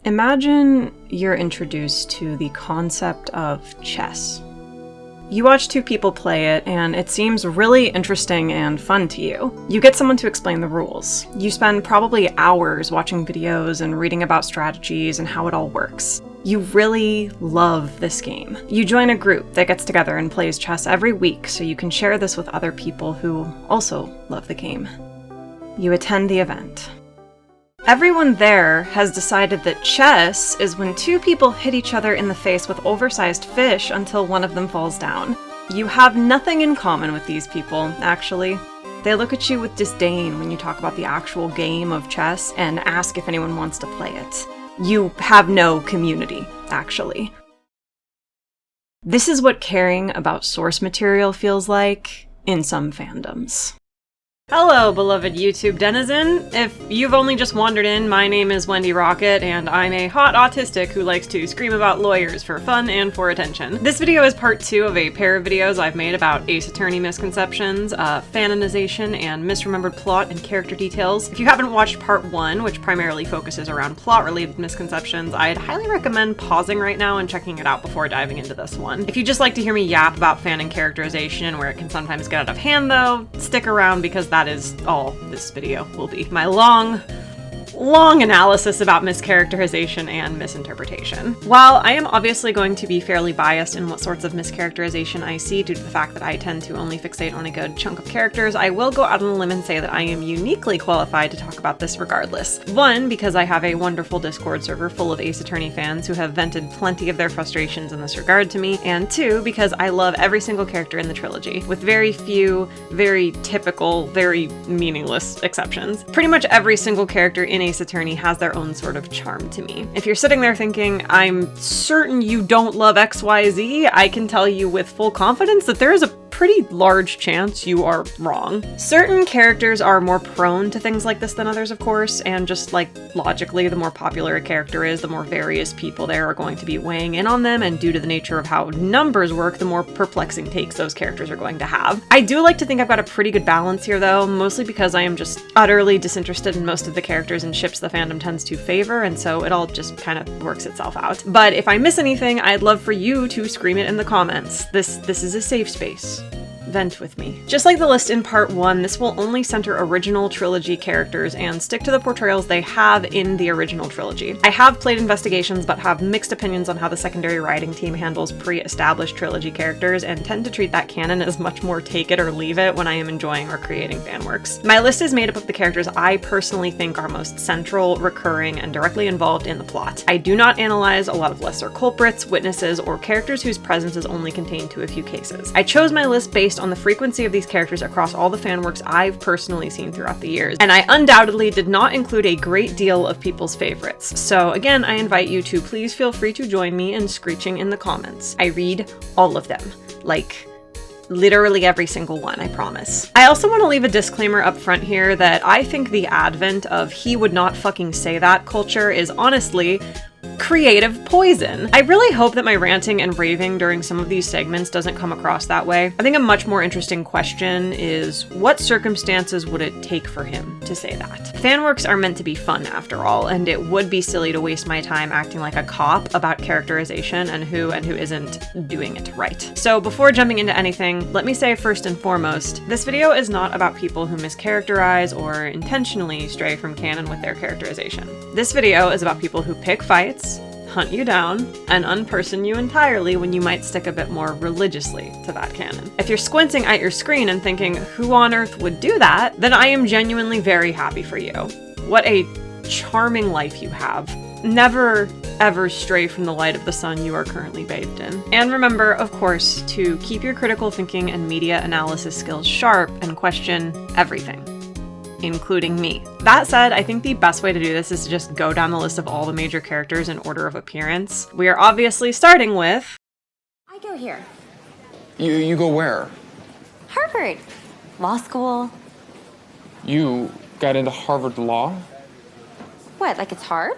Imagine you're introduced to the concept of chess. You watch two people play it, and it seems really interesting and fun to you. You get someone to explain the rules. You spend probably hours watching videos and reading about strategies and how it all works. You really love this game. You join a group that gets together and plays chess every week so you can share this with other people who also love the game. You attend the event. Everyone there has decided that chess is when two people hit each other in the face with oversized fish until one of them falls down. You have nothing in common with these people, actually. They look at you with disdain when you talk about the actual game of chess and ask if anyone wants to play it. You have no community, actually. This is what caring about source material feels like in some fandoms. Hello, beloved YouTube denizen. If you've only just wandered in, my name is Wendy Rocket, and I'm a hot autistic who likes to scream about lawyers for fun and for attention. This video is part 2 of a pair of videos I've made about Ace Attorney misconceptions, fanonization, and misremembered plot and character details. If you haven't watched part 1, which primarily focuses around plot-related misconceptions, I'd highly recommend pausing right now and checking it out before diving into this one. If you just like to hear me yap about fanon characterization, where it can sometimes get out of hand though, stick around because that is all this video will be. My long analysis about mischaracterization and misinterpretation. While I am obviously going to be fairly biased in what sorts of mischaracterization I see due to the fact that I tend to only fixate on a good chunk of characters, I will go out on a limb and say that I am uniquely qualified to talk about this regardless. One, because I have a wonderful Discord server full of Ace Attorney fans who have vented plenty of their frustrations in this regard to me, and two, because I love every single character in the trilogy, with very few, very typical, very meaningless exceptions. Pretty much every single character in Ace Attorney has their own sort of charm to me. If you're sitting there thinking, I'm certain you don't love XYZ, I can tell you with full confidence that there is a pretty large chance you are wrong. Certain characters are more prone to things like this than others, of course, and just like logically, the more popular a character is, the more various people there are going to be weighing in on them, and due to the nature of how numbers work, the more perplexing takes those characters are going to have. I do like to think I've got a pretty good balance here though, mostly because I am just utterly disinterested in most of the characters and ships the fandom tends to favor, and so it all just kind of works itself out. But if I miss anything, I'd love for you to scream it in the comments. This is a safe space. Vent with me. Just like the list in part 1, this will only center original trilogy characters and stick to the portrayals they have in the original trilogy. I have played investigations but have mixed opinions on how the secondary writing team handles pre-established trilogy characters and tend to treat that canon as much more take it or leave it when I am enjoying or creating fanworks. My list is made up of the characters I personally think are most central, recurring, and directly involved in the plot. I do not analyze a lot of lesser culprits, witnesses, or characters whose presence is only contained to a few cases. I chose my list based on the frequency of these characters across all the fan works I've personally seen throughout the years, and I undoubtedly did not include a great deal of people's favorites. So again, I invite you to please feel free to join me in screeching in the comments. I read all of them. Like, literally every single one, I promise. I also want to leave a disclaimer up front here that I think the advent of "he would not fucking say that" culture is honestly creative poison. I really hope that my ranting and raving during some of these segments doesn't come across that way. I think a much more interesting question is, what circumstances would it take for him to say that? Fanworks are meant to be fun after all, and it would be silly to waste my time acting like a cop about characterization and who isn't doing it right. So before jumping into anything, let me say first and foremost, this video is not about people who mischaracterize or intentionally stray from canon with their characterization. This video is about people who pick fights, hunt you down, and unperson you entirely when you might stick a bit more religiously to that canon. If you're squinting at your screen and thinking, who on earth would do that, then I am genuinely very happy for you. What a charming life you have. Never, ever stray from the light of the sun you are currently bathed in. And remember, of course, to keep your critical thinking and media analysis skills sharp and question everything, including me. That said, I think the best way to do this is to just go down the list of all the major characters in order of appearance. We are obviously starting with... I go here. You go where? Harvard. Law school. You got into Harvard Law? What, like it's hard?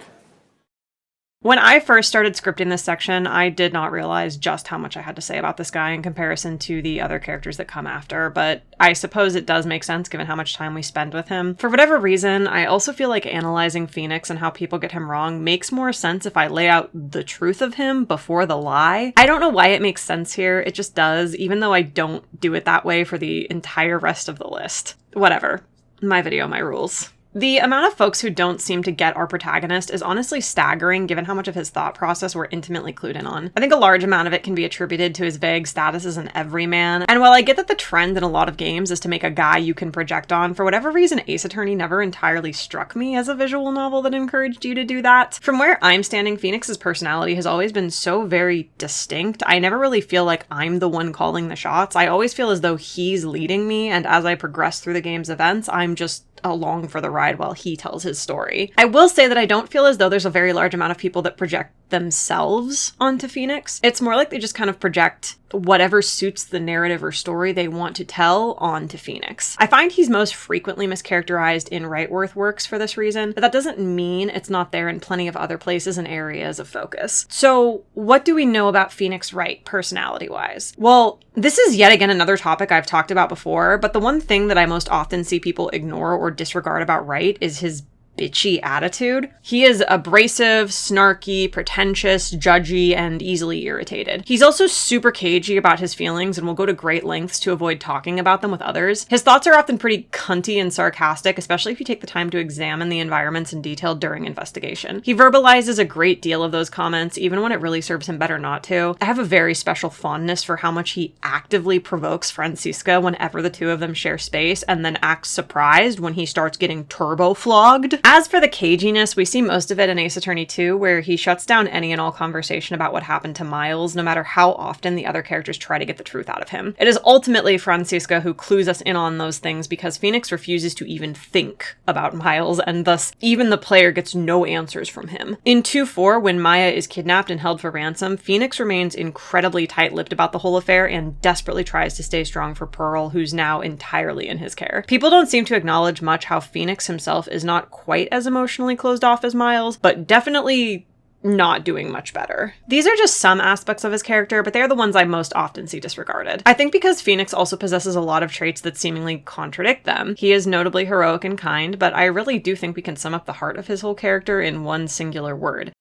When I first started scripting this section, I did not realize just how much I had to say about this guy in comparison to the other characters that come after, but I suppose it does make sense given how much time we spend with him. For whatever reason, I also feel like analyzing Phoenix and how people get him wrong makes more sense if I lay out the truth of him before the lie. I don't know why it makes sense here, it just does, even though I don't do it that way for the entire rest of the list. Whatever. My video, my rules. The amount of folks who don't seem to get our protagonist is honestly staggering given how much of his thought process we're intimately clued in on. I think a large amount of it can be attributed to his vague status as an everyman, and while I get that the trend in a lot of games is to make a guy you can project on, for whatever reason Ace Attorney never entirely struck me as a visual novel that encouraged you to do that. From where I'm standing, Phoenix's personality has always been so very distinct. I never really feel like I'm the one calling the shots. I always feel as though he's leading me, and as I progress through the game's events, I'm just along for the ride while he tells his story. I will say that I don't feel as though there's a very large amount of people that project themselves onto Phoenix. It's more like they just kind of project whatever suits the narrative or story they want to tell onto Phoenix. I find he's most frequently mischaracterized in Wrightworth works for this reason, but that doesn't mean it's not there in plenty of other places and areas of focus. So what do we know about Phoenix Wright personality-wise? Well, this is yet again another topic I've talked about before, but the one thing that I most often see people ignore or disregard about Wright is his bitchy attitude. He is abrasive, snarky, pretentious, judgy, and easily irritated. He's also super cagey about his feelings and will go to great lengths to avoid talking about them with others. His thoughts are often pretty cunty and sarcastic, especially if you take the time to examine the environments in detail during investigation. He verbalizes a great deal of those comments, even when it really serves him better not to. I have a very special fondness for how much he actively provokes Franziska whenever the two of them share space, and then acts surprised when he starts getting turbo flogged. As for the caginess, we see most of it in Ace Attorney 2, where he shuts down any and all conversation about what happened to Miles, no matter how often the other characters try to get the truth out of him. It is ultimately Franziska who clues us in on those things because Phoenix refuses to even think about Miles, and thus even the player gets no answers from him. In 2-4, when Maya is kidnapped and held for ransom, Phoenix remains incredibly tight-lipped about the whole affair and desperately tries to stay strong for Pearl, who's now entirely in his care. People don't seem to acknowledge much how Phoenix himself is not quite as emotionally closed off as Miles, but definitely not doing much better. These are just some aspects of his character, but they're the ones I most often see disregarded. I think because Phoenix also possesses a lot of traits that seemingly contradict them. He is notably heroic and kind, but I really do think we can sum up the heart of his whole character in one singular word: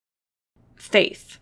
faith.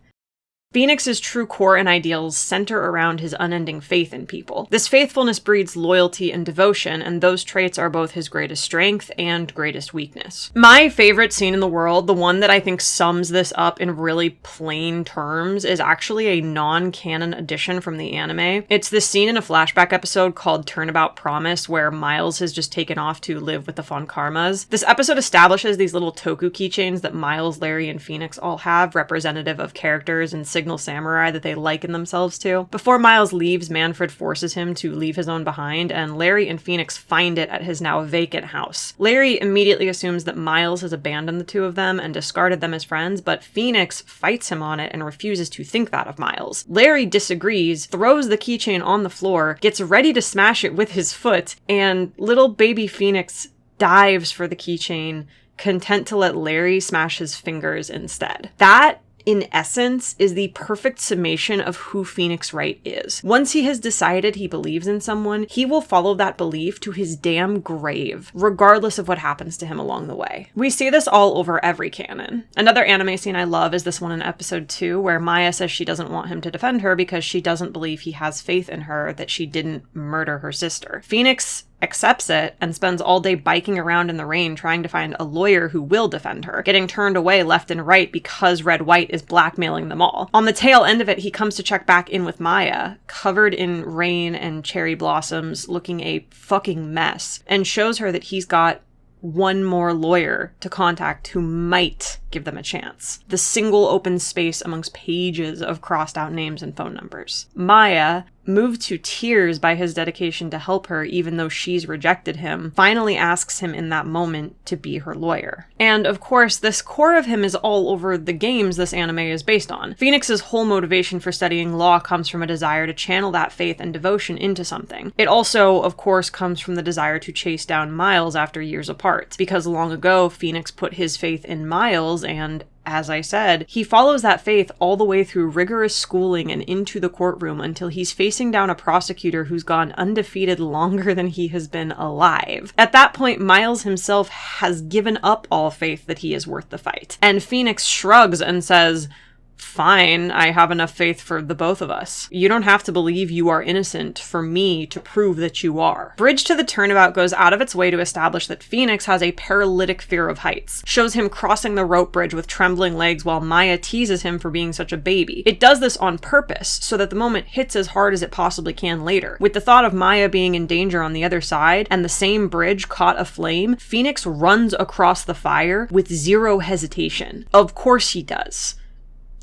Phoenix's true core and ideals center around his unending faith in people. This faithfulness breeds loyalty and devotion, and those traits are both his greatest strength and greatest weakness. My favorite scene in the world, the one that I think sums this up in really plain terms, is actually a non-canon addition from the anime. It's this scene in a flashback episode called Turnabout Promise, where Miles has just taken off to live with the Von Karmas. This episode establishes these little toku keychains that Miles, Larry, and Phoenix all have, representative of characters and signal samurai that they liken themselves to. Before Miles leaves, Manfred forces him to leave his own behind, and Larry and Phoenix find it at his now vacant house. Larry immediately assumes that Miles has abandoned the two of them and discarded them as friends, but Phoenix fights him on it and refuses to think that of Miles. Larry disagrees, throws the keychain on the floor, gets ready to smash it with his foot, and little baby Phoenix dives for the keychain, content to let Larry smash his fingers instead. That, in essence, is the perfect summation of who Phoenix Wright is. Once he has decided he believes in someone, he will follow that belief to his damn grave, regardless of what happens to him along the way. We see this all over every canon. Another anime scene I love is this one in episode 2, where Maya says she doesn't want him to defend her because she doesn't believe he has faith in her that she didn't murder her sister. Phoenix accepts it and spends all day biking around in the rain trying to find a lawyer who will defend her, getting turned away left and right because Red White is blackmailing them all. On the tail end of it, he comes to check back in with Maya, covered in rain and cherry blossoms, looking a fucking mess, and shows her that he's got one more lawyer to contact who might give them a chance. The single open space amongst pages of crossed out names and phone numbers. Maya, moved to tears by his dedication to help her even though she's rejected him, finally asks him in that moment to be her lawyer. And of course, this core of him is all over the games this anime is based on. Phoenix's whole motivation for studying law comes from a desire to channel that faith and devotion into something. It also, of course, comes from the desire to chase down Miles after years apart, because long ago, Phoenix put his faith in Miles and, as I said, he follows that faith all the way through rigorous schooling and into the courtroom until he's facing down a prosecutor who's gone undefeated longer than he has been alive. At that point, Miles himself has given up all faith that he is worth the fight. And Phoenix shrugs and says, "Fine, I have enough faith for the both of us. You don't have to believe you are innocent for me to prove that you are." Bridge to the Turnabout goes out of its way to establish that Phoenix has a paralytic fear of heights, shows him crossing the rope bridge with trembling legs while Maya teases him for being such a baby. It does this on purpose, so that the moment hits as hard as it possibly can later. With the thought of Maya being in danger on the other side, and the same bridge caught aflame, Phoenix runs across the fire with zero hesitation. Of course he does.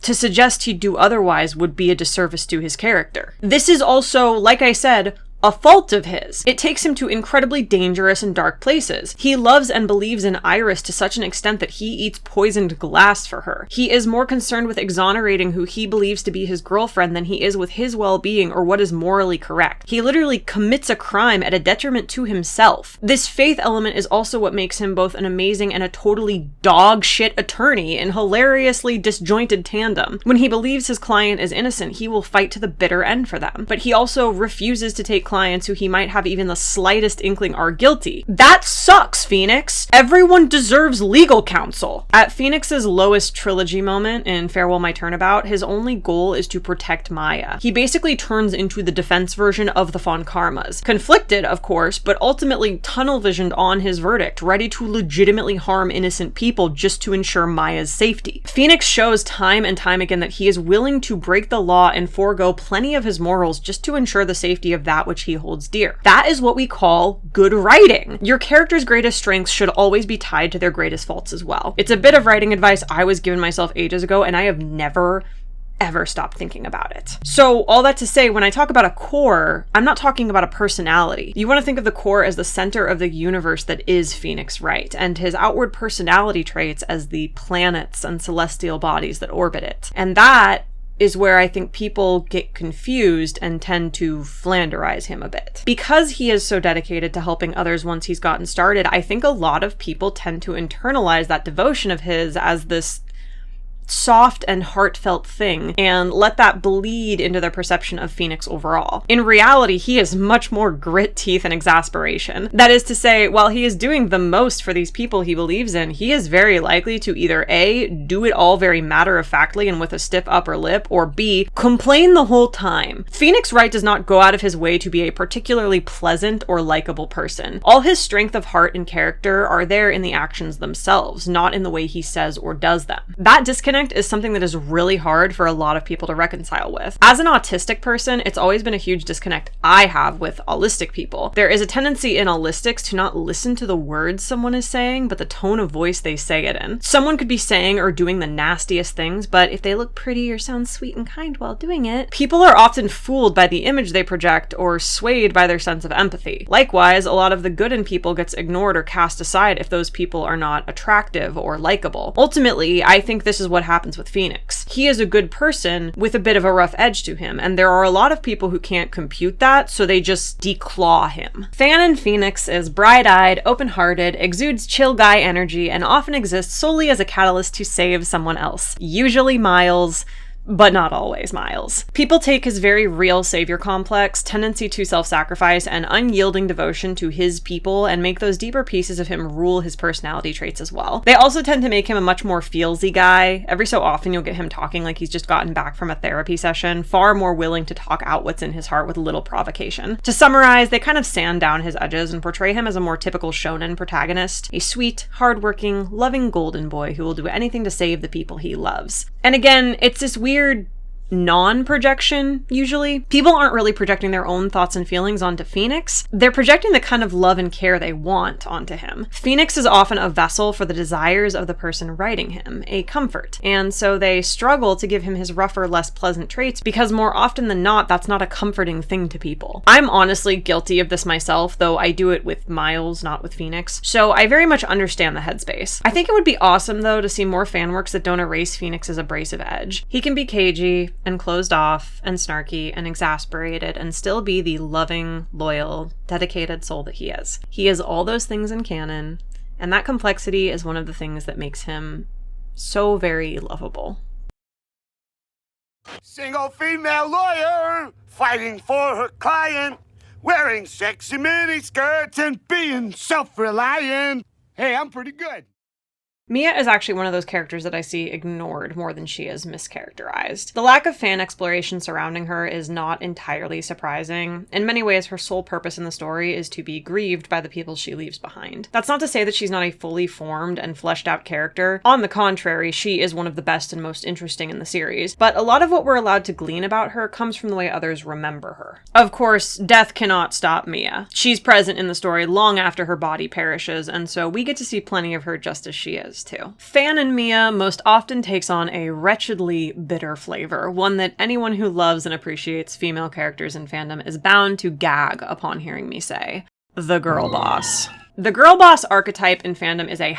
To suggest he'd do otherwise would be a disservice to his character. This is also, like I said, a fault of his. It takes him to incredibly dangerous and dark places. He loves and believes in Iris to such an extent that he eats poisoned glass for her. He is more concerned with exonerating who he believes to be his girlfriend than he is with his well-being or what is morally correct. He literally commits a crime at a detriment to himself. This faith element is also what makes him both an amazing and a totally dog shit attorney in hilariously disjointed tandem. When he believes his client is innocent, he will fight to the bitter end for them. But he also refuses to take clients who he might have even the slightest inkling are guilty. That sucks, Phoenix! Everyone deserves legal counsel! At Phoenix's lowest trilogy moment in Farewell My Turnabout, his only goal is to protect Maya. He basically turns into the defense version of the Von Karmas. Conflicted, of course, but ultimately tunnel-visioned on his verdict, ready to legitimately harm innocent people just to ensure Maya's safety. Phoenix shows time and time again that he is willing to break the law and forego plenty of his morals just to ensure the safety of that which he holds dear. That is what we call good writing. Your character's greatest strengths should always be tied to their greatest faults as well. It's a bit of writing advice I was given myself ages ago, and I have never ever stopped thinking about it. So all that to say, when I talk about a core, I'm not talking about a personality. You want to think of the core as the center of the universe that is Phoenix Wright, and his outward personality traits as the planets and celestial bodies that orbit it. And that is where I think people get confused and tend to Flanderize him a bit. Because he is so dedicated to helping others once he's gotten started, I think a lot of people tend to internalize that devotion of his as this soft and heartfelt thing and let that bleed into their perception of Phoenix overall. In reality, he is much more grit, teeth, and exasperation. That is to say, while he is doing the most for these people he believes in, he is very likely to either A, do it all very matter-of-factly and with a stiff upper lip, or B, complain the whole time. Phoenix Wright does not go out of his way to be a particularly pleasant or likable person. All his strength of heart and character are there in the actions themselves, not in the way he says or does them. That disconnect is something that is really hard for a lot of people to reconcile with. As an autistic person, it's always been a huge disconnect I have with allistic people. There is a tendency in allistics to not listen to the words someone is saying, but the tone of voice they say it in. Someone could be saying or doing the nastiest things, but if they look pretty or sound sweet and kind while doing it, people are often fooled by the image they project or swayed by their sense of empathy. Likewise, a lot of the good in people gets ignored or cast aside if those people are not attractive or likable. Ultimately, I think this is what happens with Phoenix. He is a good person with a bit of a rough edge to him, and there are a lot of people who can't compute that, so they just declaw him. Fanon Phoenix is bright-eyed, open-hearted, exudes chill guy energy, and often exists solely as a catalyst to save someone else. Usually Miles, but not always Miles. People take his very real savior complex, tendency to self-sacrifice, and unyielding devotion to his people and make those deeper pieces of him rule his personality traits as well. They also tend to make him a much more feelsy guy. Every so often you'll get him talking like he's just gotten back from a therapy session, far more willing to talk out what's in his heart with little provocation. To summarize, they kind of sand down his edges and portray him as a more typical shonen protagonist, a sweet, hardworking, loving golden boy who will do anything to save the people he loves. And again, it's this weird non-projection, usually. People aren't really projecting their own thoughts and feelings onto Phoenix. They're projecting the kind of love and care they want onto him. Phoenix is often a vessel for the desires of the person writing him, a comfort, and so they struggle to give him his rougher, less pleasant traits because more often than not, that's not a comforting thing to people. I'm honestly guilty of this myself, though I do it with Miles, not with Phoenix, so I very much understand the headspace. I think it would be awesome, though, to see more fanworks that don't erase Phoenix's abrasive edge. He can be cagey and closed off and snarky and exasperated and still be the loving, loyal, dedicated soul that he is. He is all those things in canon, and that complexity is one of the things that makes him So very lovable. Single female lawyer fighting for her client, wearing sexy mini skirts and being self-reliant. Hey, I'm pretty good. Mia is actually one of those characters that I see ignored more than she is mischaracterized. The lack of fan exploration surrounding her is not entirely surprising. In many ways, her sole purpose in the story is to be grieved by the people she leaves behind. That's not to say that she's not a fully formed and fleshed out character. On the contrary, she is one of the best and most interesting in the series, but a lot of what we're allowed to glean about her comes from the way others remember her. Of course, death cannot stop Mia. She's present in the story long after her body perishes, and so we get to see plenty of her just as she is. Too. Fanon Mia most often takes on a wretchedly bitter flavor, one that anyone who loves and appreciates female characters in fandom is bound to gag upon hearing me say. The girl boss. The girl boss archetype in fandom is a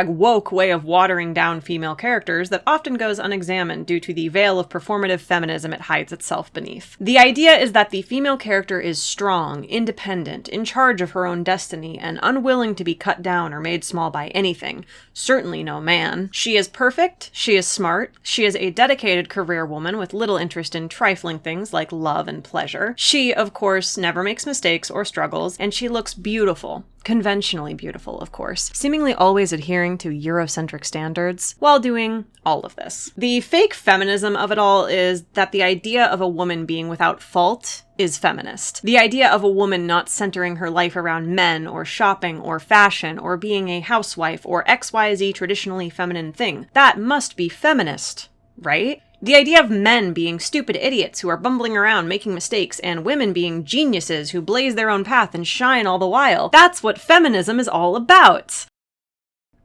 #woke way of watering down female characters that often goes unexamined due to the veil of performative feminism it hides itself beneath. The idea is that the female character is strong, independent, in charge of her own destiny, and unwilling to be cut down or made small by anything, certainly no man. She is perfect, she is smart, she is a dedicated career woman with little interest in trifling things like love and pleasure. She, of course, never makes mistakes or struggles, and she looks beautiful. Conventionally beautiful, of course, seemingly always adhering to Eurocentric standards while doing all of this. The fake feminism of it all is that the idea of a woman being without fault is feminist. The idea of a woman not centering her life around men or shopping or fashion or being a housewife or XYZ traditionally feminine thing, that must be feminist, right? The idea of men being stupid idiots who are bumbling around making mistakes and women being geniuses who blaze their own path and shine all the while, that's what feminism is all about.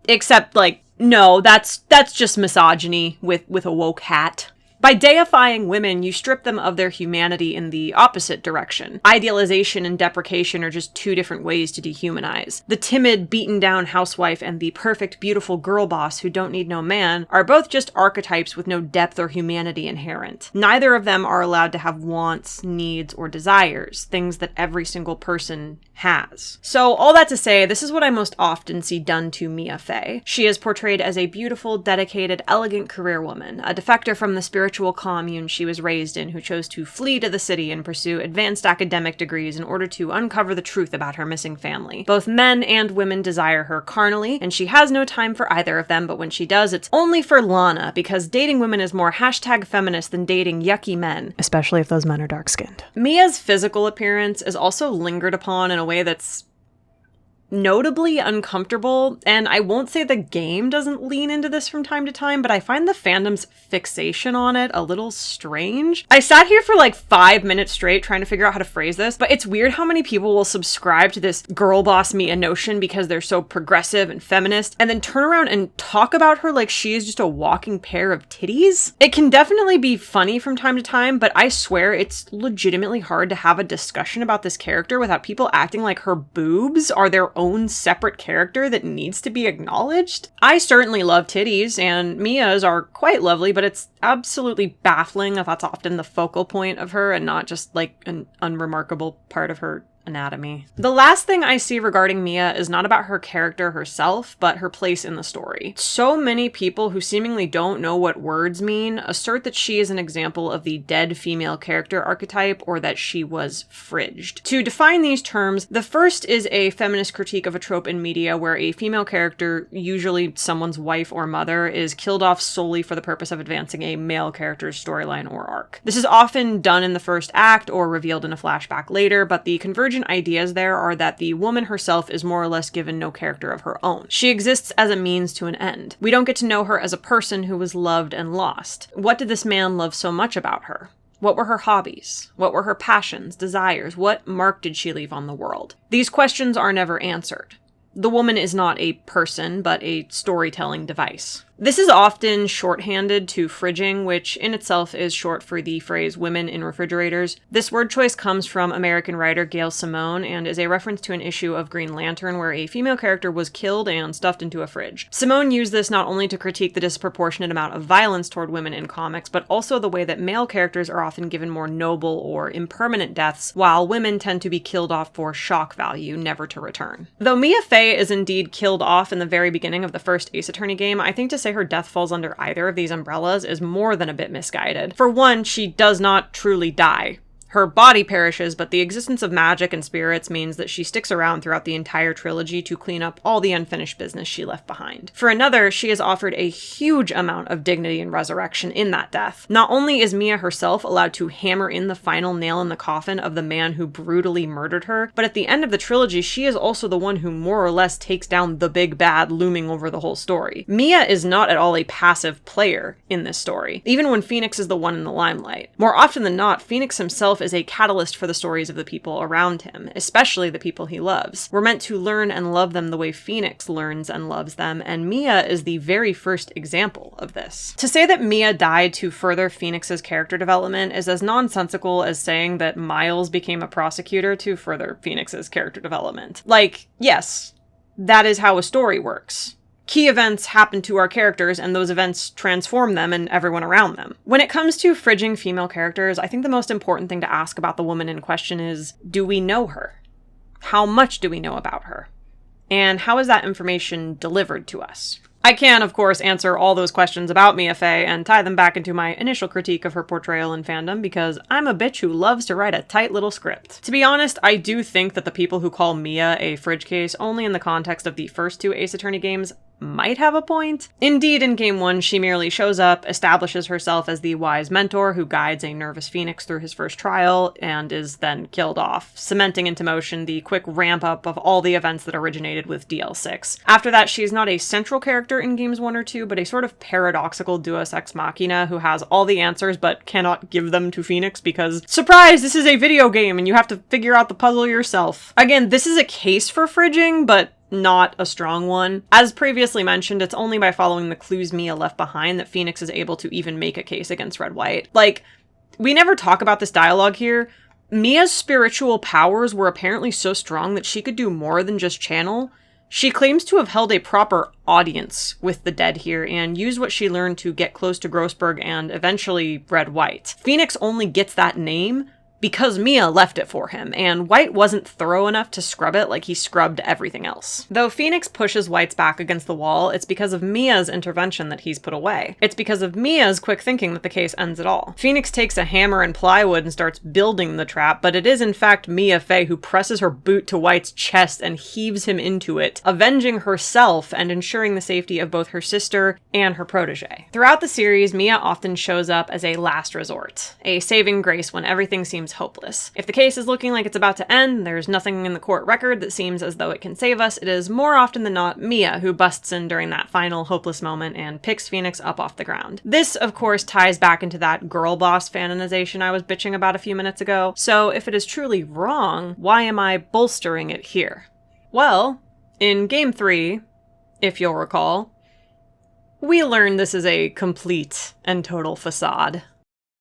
Except, no, that's just misogyny with a woke hat. By deifying women, you strip them of their humanity in the opposite direction. Idealization and deprecation are just two different ways to dehumanize. The timid, beaten-down housewife and the perfect, beautiful girl boss who don't need no man are both just archetypes with no depth or humanity inherent. Neither of them are allowed to have wants, needs, or desires, things that every single person has. So all that to say, this is what I most often see done to Mia Fey. She is portrayed as a beautiful, dedicated, elegant career woman, a defector from the spiritual commune she was raised in who chose to flee to the city and pursue advanced academic degrees in order to uncover the truth about her missing family. Both men and women desire her carnally, and she has no time for either of them, but when she does, it's only for Lana, because dating women is more #feminist than dating yucky men, especially if those men are dark-skinned. Mia's physical appearance is also lingered upon in a way that's notably uncomfortable, and I won't say the game doesn't lean into this from time to time, but I find the fandom's fixation on it a little strange. I sat here for 5 minutes straight trying to figure out how to phrase this, but it's weird how many people will subscribe to this girl boss Mia notion because they're so progressive and feminist, and then turn around and talk about her like she is just a walking pair of titties. It can definitely be funny from time to time, but I swear it's legitimately hard to have a discussion about this character without people acting like her boobs are their own separate character that needs to be acknowledged. I certainly love titties, and Mia's are quite lovely, but it's absolutely baffling that that's often the focal point of her and not just an unremarkable part of her anatomy. The last thing I see regarding Mia is not about her character herself, but her place in the story. So many people who seemingly don't know what words mean assert that she is an example of the dead female character archetype, or that she was fridged. To define these terms, the first is a feminist critique of a trope in media where a female character, usually someone's wife or mother, is killed off solely for the purpose of advancing a male character's storyline or arc. This is often done in the first act or revealed in a flashback later, but the convergent ideas there are that the woman herself is more or less given no character of her own. She exists as a means to an end. We don't get to know her as a person who was loved and lost. What did this man love so much about her? What were her hobbies? What were her passions, desires? What mark did she leave on the world? These questions are never answered. The woman is not a person, but a storytelling device. This is often shorthanded to fridging, which in itself is short for the phrase women in refrigerators. This word choice comes from American writer Gail Simone and is a reference to an issue of Green Lantern where a female character was killed and stuffed into a fridge. Simone used this not only to critique the disproportionate amount of violence toward women in comics, but also the way that male characters are often given more noble or impermanent deaths, while women tend to be killed off for shock value, never to return. Though Mia Fey is indeed killed off in the very beginning of the first Ace Attorney game, I think to say say her death falls under either of these umbrellas is more than a bit misguided. For one, she does not truly die. Her body perishes, but the existence of magic and spirits means that she sticks around throughout the entire trilogy to clean up all the unfinished business she left behind. For another, she is offered a huge amount of dignity and resurrection in that death. Not only is Mia herself allowed to hammer in the final nail in the coffin of the man who brutally murdered her, but at the end of the trilogy, she is also the one who more or less takes down the big bad looming over the whole story. Mia is not at all a passive player in this story, even when Phoenix is the one in the limelight. More often than not, Phoenix himself is a catalyst for the stories of the people around him, especially the people he loves. We're meant to learn and love them the way Phoenix learns and loves them, and Mia is the very first example of this. To say that Mia died to further Phoenix's character development is as nonsensical as saying that Miles became a prosecutor to further Phoenix's character development. Like, yes, that is how a story works. Key events happen to our characters, and those events transform them and everyone around them. When it comes to fridging female characters, I think the most important thing to ask about the woman in question is, do we know her? How much do we know about her? And how is that information delivered to us? I can, of course, answer all those questions about Mia Fey and tie them back into my initial critique of her portrayal in fandom, because I'm a bitch who loves to write a tight little script. To be honest, I do think that the people who call Mia a fridge case only in the context of the first two Ace Attorney games might have a point. Indeed, in Game 1, she merely shows up, establishes herself as the wise mentor who guides a nervous Phoenix through his first trial, and is then killed off, cementing into motion the quick ramp-up of all the events that originated with DL6. After that, she is not a central character in Games 1 or 2, but a sort of paradoxical deus ex machina who has all the answers but cannot give them to Phoenix because, surprise, this is a video game and you have to figure out the puzzle yourself. Again, this is a case for fridging, but not a strong one. As previously mentioned, it's only by following the clues Mia left behind that Phoenix is able to even make a case against Red White. Like, we never talk about this dialogue here. Mia's spiritual powers were apparently so strong that she could do more than just channel. She claims to have held a proper audience with the dead here and used what she learned to get close to Grossberg and eventually Red White. Phoenix only gets that name because Mia left it for him, and White wasn't thorough enough to scrub it like he scrubbed everything else. Though Phoenix pushes White's back against the wall, it's because of Mia's intervention that he's put away. It's because of Mia's quick thinking that the case ends at all. Phoenix takes a hammer and plywood and starts building the trap, but it is in fact Mia Fey who presses her boot to White's chest and heaves him into it, avenging herself and ensuring the safety of both her sister and her protege. Throughout the series, Mia often shows up as a last resort, a saving grace when everything seems hopeless. If the case is looking like it's about to end, there's nothing in the court record that seems as though it can save us, it is more often than not Mia who busts in during that final hopeless moment and picks Phoenix up off the ground. This, of course, ties back into that girl boss fanonization I was bitching about a few minutes ago, so if it is truly wrong, why am I bolstering it here? Well, in Game 3, if you'll recall, we learned this is a complete and total facade.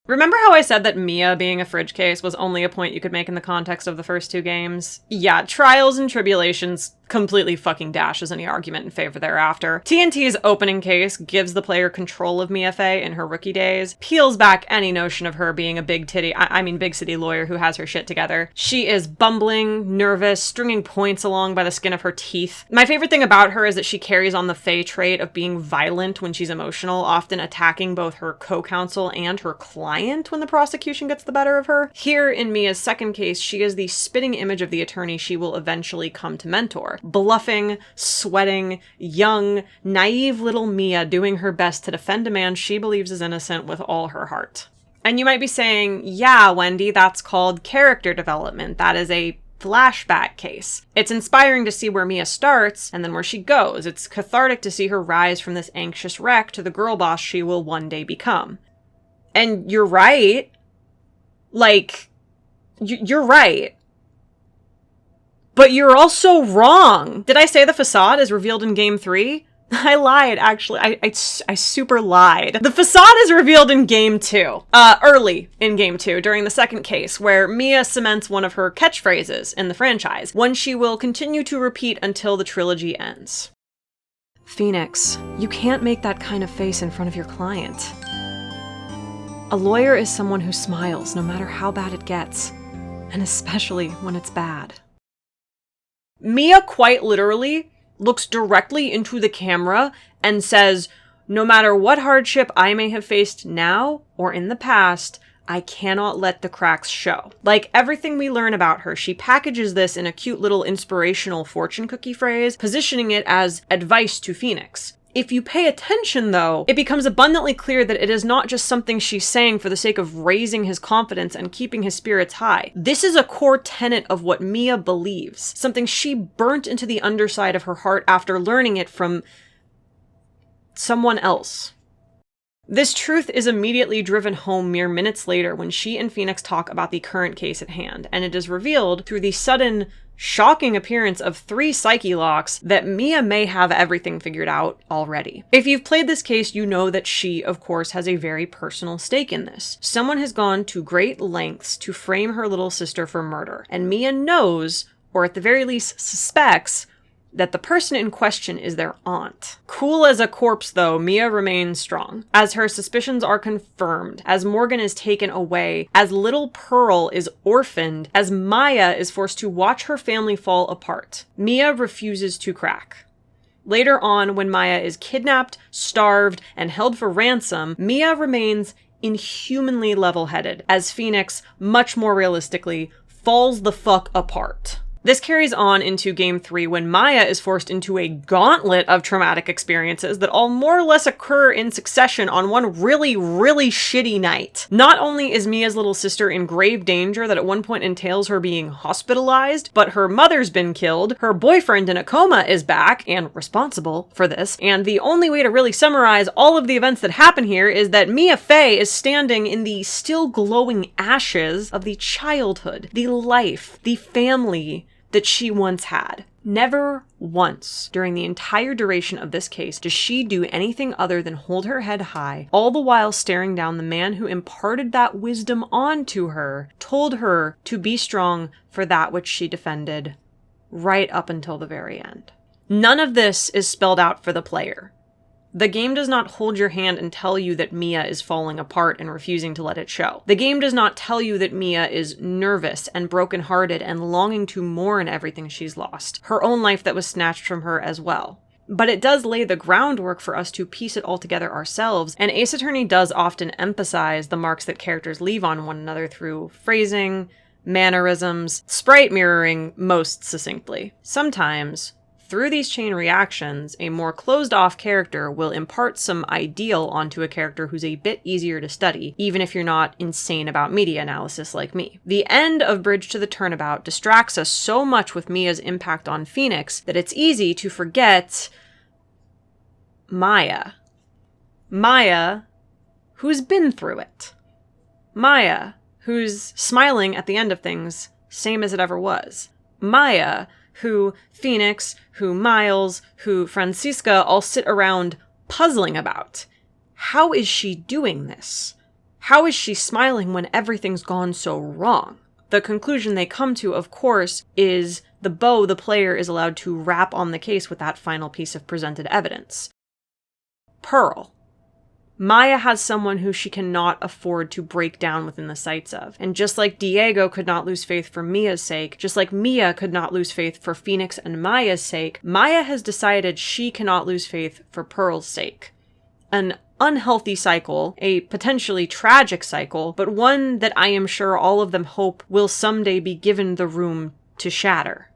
Remember how I said that Mia being a fridge case was only a point you could make in the context of the first two games? Yeah, Trials and Tribulations completely fucking dashes any argument in favor thereafter. TNT's opening case gives the player control of Mia Fey in her rookie days, peels back any notion of her being a big city lawyer who has her shit together. She is bumbling, nervous, stringing points along by the skin of her teeth. My favorite thing about her is that she carries on the Fey trait of being violent when she's emotional, often attacking both her co-counsel and her client when the prosecution gets the better of her. Here in Mia's second case, she is the spitting image of the attorney she will eventually come to mentor. Bluffing, sweating, young, naive little Mia doing her best to defend a man she believes is innocent with all her heart. And you might be saying, yeah, Wendy, that's called character development. That is a flashback case. It's inspiring to see where Mia starts and then where she goes. It's cathartic to see her rise from this anxious wreck to the girl boss she will one day become. And you're right. Like, you're right. But you're also wrong. Did I say the facade is revealed in Game 3? I lied, actually. I super lied. The facade is revealed in Game 2. Early in Game 2, during the second case, where Mia cements one of her catchphrases in the franchise, one she will continue to repeat until the trilogy ends. Phoenix, you can't make that kind of face in front of your client. A lawyer is someone who smiles no matter how bad it gets, and especially when it's bad. Mia quite literally looks directly into the camera and says, No matter what hardship I may have faced now or in the past, I cannot let the cracks show. Like everything we learn about her, she packages this in a cute little inspirational fortune cookie phrase, positioning it as advice to Phoenix. If you pay attention, though, it becomes abundantly clear that it is not just something she's saying for the sake of raising his confidence and keeping his spirits high. This is a core tenet of what Mia believes, something she burnt into the underside of her heart after learning it from someone else. This truth is immediately driven home mere minutes later when she and Phoenix talk about the current case at hand, and it is revealed through the sudden, shocking appearance of 3 psyche locks that Mia may have everything figured out already. If you've played this case, you know that she, of course, has a very personal stake in this. Someone has gone to great lengths to frame her little sister for murder, and Mia knows, or at the very least suspects, that the person in question is their aunt. Cool as a corpse, though, Mia remains strong. As her suspicions are confirmed, as Morgan is taken away, as little Pearl is orphaned, as Maya is forced to watch her family fall apart, Mia refuses to crack. Later on, when Maya is kidnapped, starved, and held for ransom, Mia remains inhumanly level-headed, as Phoenix, much more realistically, falls the fuck apart. This carries on into Game 3 when Maya is forced into a gauntlet of traumatic experiences that all more or less occur in succession on one really, really shitty night. Not only is Mia's little sister in grave danger that at one point entails her being hospitalized, but her mother's been killed, her boyfriend in a coma is back and responsible for this, and the only way to really summarize all of the events that happen here is that Mia Fey is standing in the still glowing ashes of the childhood, the life, the family that she once had. Never once during the entire duration of this case does she do anything other than hold her head high, all the while staring down the man who imparted that wisdom onto her, told her to be strong for that which she defended, right up until the very end. None of this is spelled out for the player. The game does not hold your hand and tell you that Mia is falling apart and refusing to let it show. The game does not tell you that Mia is nervous and brokenhearted and longing to mourn everything she's lost, her own life that was snatched from her as well. But it does lay the groundwork for us to piece it all together ourselves, and Ace Attorney does often emphasize the marks that characters leave on one another through phrasing, mannerisms, sprite mirroring most succinctly. Sometimes, through these chain reactions, a more closed-off character will impart some ideal onto a character who's a bit easier to study, even if you're not insane about media analysis like me. The end of Bridge to the Turnabout distracts us so much with Mia's impact on Phoenix that it's easy to forget Maya. Maya, who's been through it. Maya, who's smiling at the end of things, same as it ever was. Maya, who Phoenix, who Miles, who Franziska all sit around puzzling about. How is she doing this? How is she smiling when everything's gone so wrong? The conclusion they come to, of course, is the bow the player is allowed to wrap on the case with that final piece of presented evidence. Pearl. Maya has someone who she cannot afford to break down within the sights of. And just like Diego could not lose faith for Mia's sake, just like Mia could not lose faith for Phoenix and Maya's sake, Maya has decided she cannot lose faith for Pearl's sake. An unhealthy cycle, a potentially tragic cycle, but one that I am sure all of them hope will someday be given the room to shatter.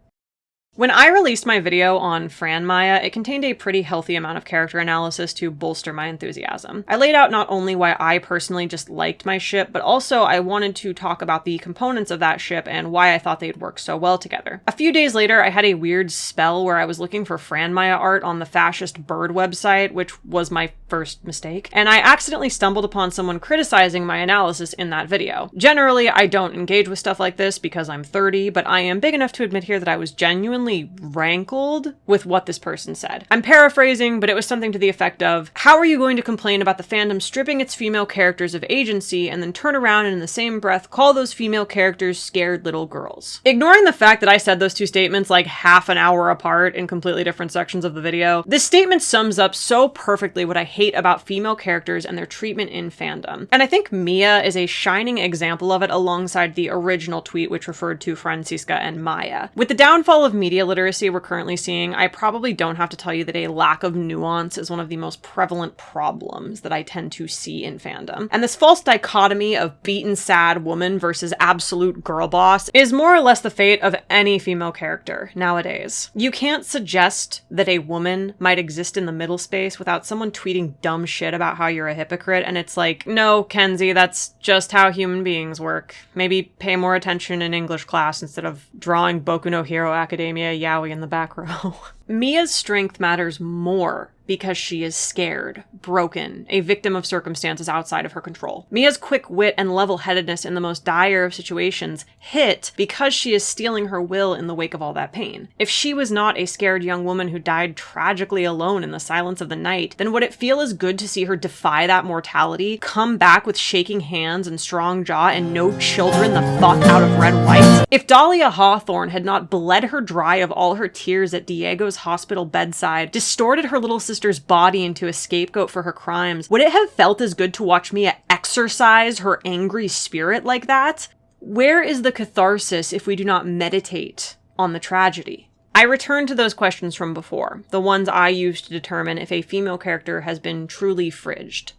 When I released my video on Fran Maya, it contained a pretty healthy amount of character analysis to bolster my enthusiasm. I laid out not only why I personally just liked my ship, but also I wanted to talk about the components of that ship and why I thought they'd work so well together. A few days later, I had a weird spell where I was looking for Fran Maya art on the fascist bird website, which was my first mistake, and I accidentally stumbled upon someone criticizing my analysis in that video. Generally, I don't engage with stuff like this because I'm 30, but I am big enough to admit here that I was genuinely rankled with what this person said. I'm paraphrasing, but it was something to the effect of, how are you going to complain about the fandom stripping its female characters of agency and then turn around and in the same breath call those female characters scared little girls? Ignoring the fact that I said those two statements like half an hour apart in completely different sections of the video, this statement sums up so perfectly what I hate about female characters and their treatment in fandom. And I think Mia is a shining example of it alongside the original tweet which referred to Franziska and Maya. With the downfall of media media literacy we're currently seeing, I probably don't have to tell you that a lack of nuance is one of the most prevalent problems that I tend to see in fandom. And this false dichotomy of beaten sad woman versus absolute girl boss is more or less the fate of any female character nowadays. You can't suggest that a woman might exist in the middle space without someone tweeting dumb shit about how you're a hypocrite, and it's like, no, Kenzie, that's just how human beings work. Maybe pay more attention in English class instead of drawing Boku no Hero Academia yaoi in the back row. Mia's strength matters more because she is scared, broken, a victim of circumstances outside of her control. Mia's quick wit and level-headedness in the most dire of situations hit because she is stealing her will in the wake of all that pain. If she was not a scared young woman who died tragically alone in the silence of the night, then would it feel as good to see her defy that mortality, come back with shaking hands and strong jaw and no children the fuck out of red white? If Dahlia Hawthorne had not bled her dry of all her tears at Diego's hospital bedside, distorted her little sister's body into a scapegoat for her crimes, would it have felt as good to watch Mia exercise her angry spirit like that? Where is the catharsis if we do not meditate on the tragedy? I return to those questions from before, the ones I use to determine if a female character has been truly fridged.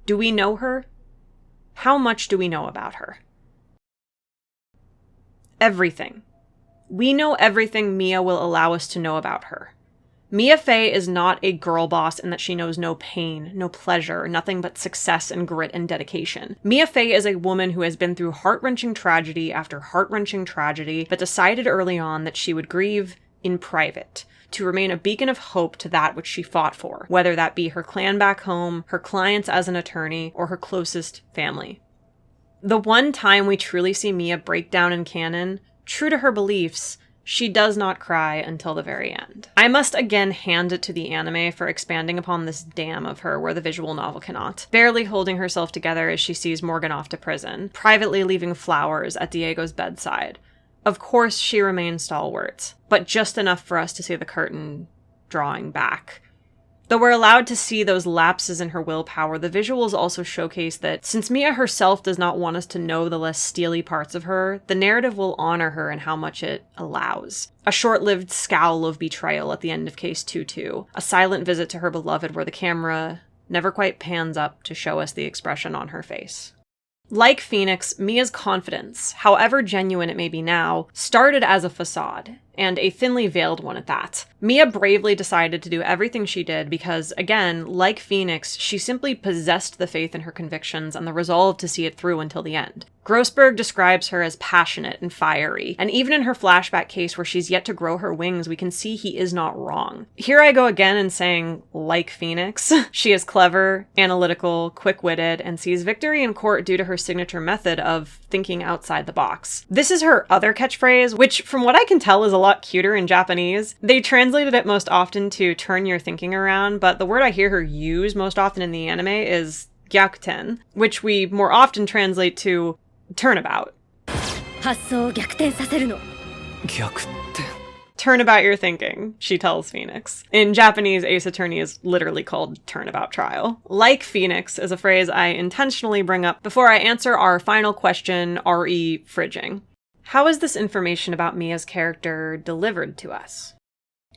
Do we know her? How much do we know about her? Everything. We know everything Mia will allow us to know about her. Mia Fey is not a girl boss in that she knows no pain, no pleasure, nothing but success and grit and dedication. Mia Fey is a woman who has been through heart-wrenching tragedy after heart-wrenching tragedy, but decided early on that she would grieve in private, to remain a beacon of hope to that which she fought for, whether that be her clan back home, her clients as an attorney, or her closest family. The one time we truly see Mia break down in canon, true to her beliefs, she does not cry until the very end. I must again hand it to the anime for expanding upon this dam of her where the visual novel cannot. Barely holding herself together as she sees Morgan off to prison, privately leaving flowers at Diego's bedside. Of course she remains stalwart, but just enough for us to see the curtain drawing back. Though we're allowed to see those lapses in her willpower, the visuals also showcase that since Mia herself does not want us to know the less steely parts of her, the narrative will honor her in how much it allows. A short-lived scowl of betrayal at the end of Case 2-2, a silent visit to her beloved where the camera never quite pans up to show us the expression on her face. Like Phoenix, Mia's confidence, however genuine it may be now, started as a facade, and a thinly veiled one at that. Mia bravely decided to do everything she did because, again, like Phoenix, she simply possessed the faith in her convictions and the resolve to see it through until the end. Grossberg describes her as passionate and fiery, and even in her flashback case where she's yet to grow her wings, we can see he is not wrong. Here I go again in saying, like Phoenix, she is clever, analytical, quick-witted, and sees victory in court due to her signature method of thinking outside the box. This is her other catchphrase, which from what I can tell is a lot cuter in Japanese. They translated it most often to turn your thinking around, but the word I hear her use most often in the anime is gyakuten, which we more often translate to turnabout. Turn about your thinking, she tells Phoenix. In Japanese, Ace Attorney is literally called turnabout trial. Like Phoenix is a phrase I intentionally bring up before I answer our final question, re fridging. How is this information about Mia's character delivered to us?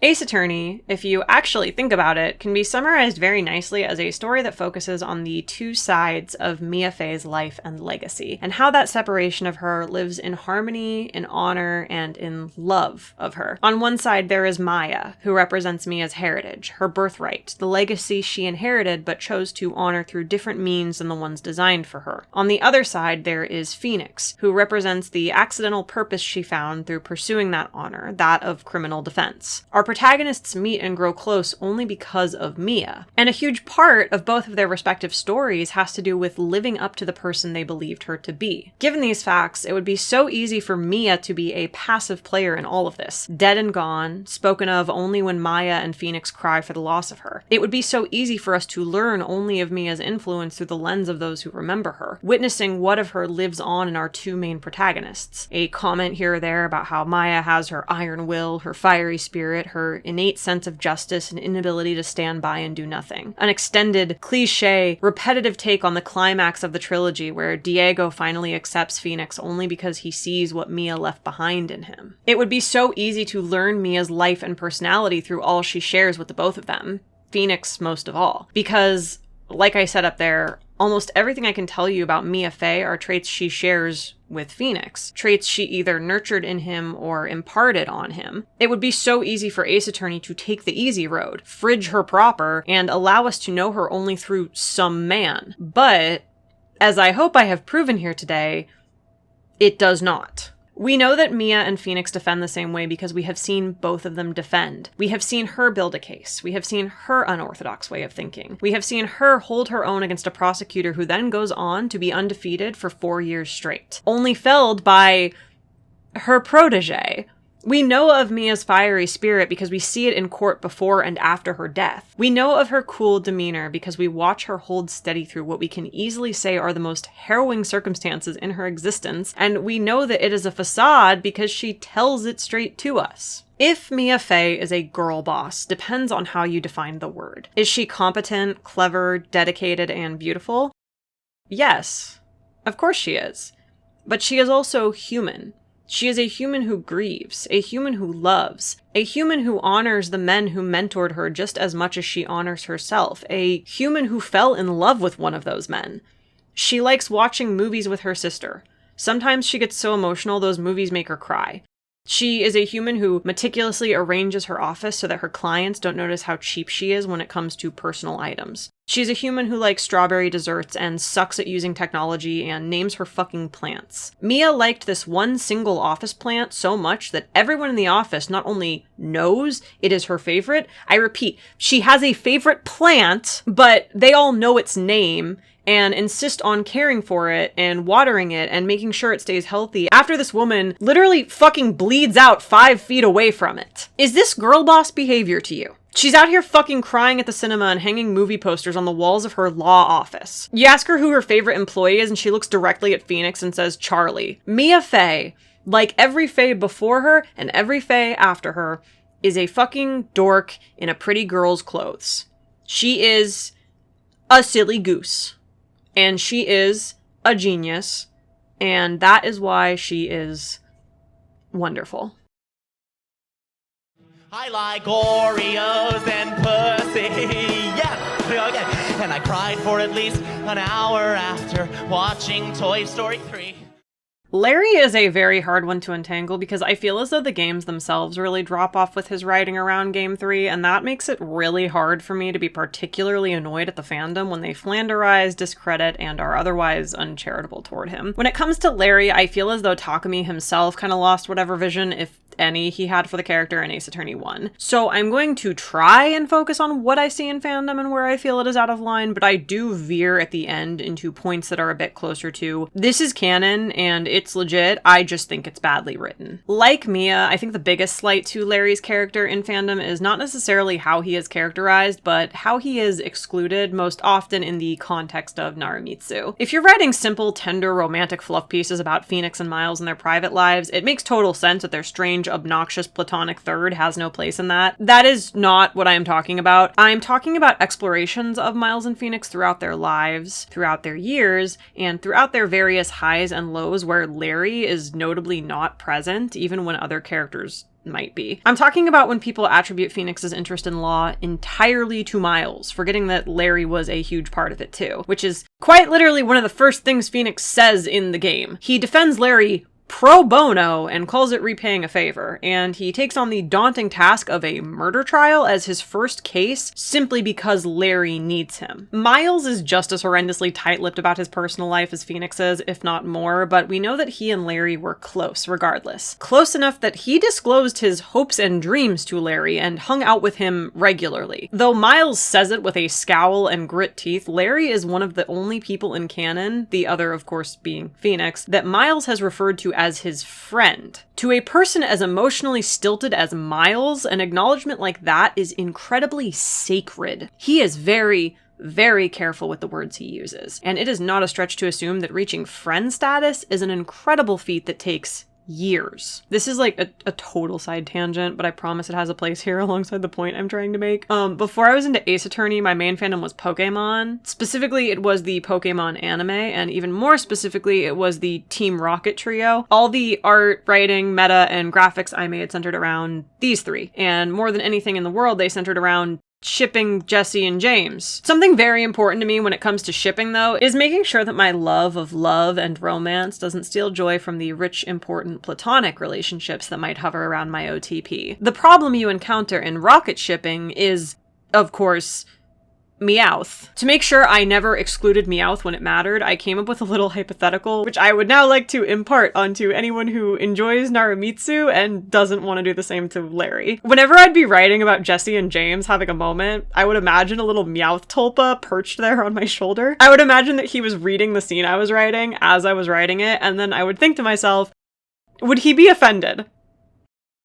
Ace Attorney, if you actually think about it, can be summarized very nicely as a story that focuses on the two sides of Mia Fey's life and legacy, and how that separation of her lives in harmony, in honor, and in love of her. On one side, there is Maya, who represents Mia's heritage, her birthright, the legacy she inherited but chose to honor through different means than the ones designed for her. On the other side, there is Phoenix, who represents the accidental purpose she found through pursuing that honor, that of criminal defense. Our protagonists meet and grow close only because of Mia, and a huge part of both of their respective stories has to do with living up to the person they believed her to be. Given these facts, it would be so easy for Mia to be a passive player in all of this, dead and gone, spoken of only when Maya and Phoenix cry for the loss of her. It would be so easy for us to learn only of Mia's influence through the lens of those who remember her, witnessing what of her lives on in our two main protagonists. A comment here or there about how Maya has her iron will, her fiery spirit, her innate sense of justice and inability to stand by and do nothing. An extended, cliche, repetitive take on the climax of the trilogy where Diego finally accepts Phoenix only because he sees what Mia left behind in him. It would be so easy to learn Mia's life and personality through all she shares with the both of them, Phoenix most of all, because, like I said up there, almost everything I can tell you about Mia Fey are traits she shares with Phoenix, traits she either nurtured in him or imparted on him. It would be so easy for Ace Attorney to take the easy road, fridge her proper, and allow us to know her only through some man. But, as I hope I have proven here today, it does not. We know that Mia and Phoenix defend the same way because we have seen both of them defend. We have seen her build a case. We have seen her unorthodox way of thinking. We have seen her hold her own against a prosecutor who then goes on to be undefeated for 4 years straight, only felled by her protege. We know of Mia's fiery spirit because we see it in court before and after her death. We know of her cool demeanor because we watch her hold steady through what we can easily say are the most harrowing circumstances in her existence, and we know that it is a facade because she tells it straight to us. If Mia Fey is a girl boss depends on how you define the word. Is she competent, clever, dedicated, and beautiful? Yes, of course she is. But she is also human. She is a human who grieves, a human who loves, a human who honors the men who mentored her just as much as she honors herself, a human who fell in love with one of those men. She likes watching movies with her sister. Sometimes she gets so emotional those movies make her cry. She is a human who meticulously arranges her office so that her clients don't notice how cheap she is when it comes to personal items. She's a human who likes strawberry desserts and sucks at using technology and names her fucking plants. Mia liked this one single office plant so much that everyone in the office not only knows it is her favorite, I repeat, she has a favorite plant, but they all know its name and insist on caring for it and watering it and making sure it stays healthy after this woman literally fucking bleeds out 5 feet away from it. Is this girl boss behavior to you? She's out here fucking crying at the cinema and hanging movie posters on the walls of her law office. You ask her who her favorite employee is and she looks directly at Phoenix and says Charlie. Mia Fey, like every Fey before her and every Fey after her, is a fucking dork in a pretty girl's clothes. She is a silly goose. And she is a genius, and that is why she is wonderful. I like Oreos and pussy, yeah, and I cried for at least an hour after watching Toy Story 3. Larry is a very hard one to untangle because I feel as though the games themselves really drop off with his writing around Game 3, and that makes it really hard for me to be particularly annoyed at the fandom when they flanderize, discredit, and are otherwise uncharitable toward him. When it comes to Larry, I feel as though Takumi himself kind of lost whatever vision, if any, he had for the character in Ace Attorney 1. So I'm going to try and focus on what I see in fandom and where I feel it is out of line, but I do veer at the end into points that are a bit closer to, this is canon and it's legit, I just think it's badly written. Like Mia, I think the biggest slight to Larry's character in fandom is not necessarily how he is characterized, but how he is excluded, most often in the context of Naramitsu. If you're writing simple, tender, romantic fluff pieces about Phoenix and Miles and their private lives, it makes total sense that their strange, obnoxious platonic third has no place in that. That is not what I am talking about. I'm talking about explorations of Miles and Phoenix throughout their lives, throughout their years, and throughout their various highs and lows where Larry is notably not present, even when other characters might be. I'm talking about when people attribute Phoenix's interest in law entirely to Miles, forgetting that Larry was a huge part of it too, which is quite literally one of the first things Phoenix says in the game. He defends Larry pro bono and calls it repaying a favor, and he takes on the daunting task of a murder trial as his first case simply because Larry needs him. Miles is just as horrendously tight-lipped about his personal life as Phoenix is, if not more, but we know that he and Larry were close regardless. Close enough that he disclosed his hopes and dreams to Larry and hung out with him regularly. Though Miles says it with a scowl and grit teeth, Larry is one of the only people in canon, the other of course being Phoenix, that Miles has referred to as his friend. To a person as emotionally stilted as Miles, an acknowledgement like that is incredibly sacred. He is very, very careful with the words he uses, and it is not a stretch to assume that reaching friend status is an incredible feat that takes years. This is like a total side tangent, but I promise it has a place here alongside the point I'm trying to make. Before I was into Ace Attorney, my main fandom was Pokemon. Specifically, it was the Pokemon anime, and even more specifically, it was the Team Rocket trio. All the art, writing, meta, and graphics I made centered around these three, and more than anything in the world, they centered around shipping Jesse and James. Something very important to me when it comes to shipping, though, is making sure that my love of love and romance doesn't steal joy from the rich, important platonic relationships that might hover around my OTP. The problem you encounter in rocket shipping is, of course, Meowth. To make sure I never excluded Meowth when it mattered, I came up with a little hypothetical, which I would now like to impart onto anyone who enjoys Naramitsu and doesn't want to do the same to Larry. Whenever I'd be writing about Jesse and James having a moment, I would imagine a little Meowth tulpa perched there on my shoulder. I would imagine that he was reading the scene I was writing as I was writing it, and then I would think to myself, would he be offended?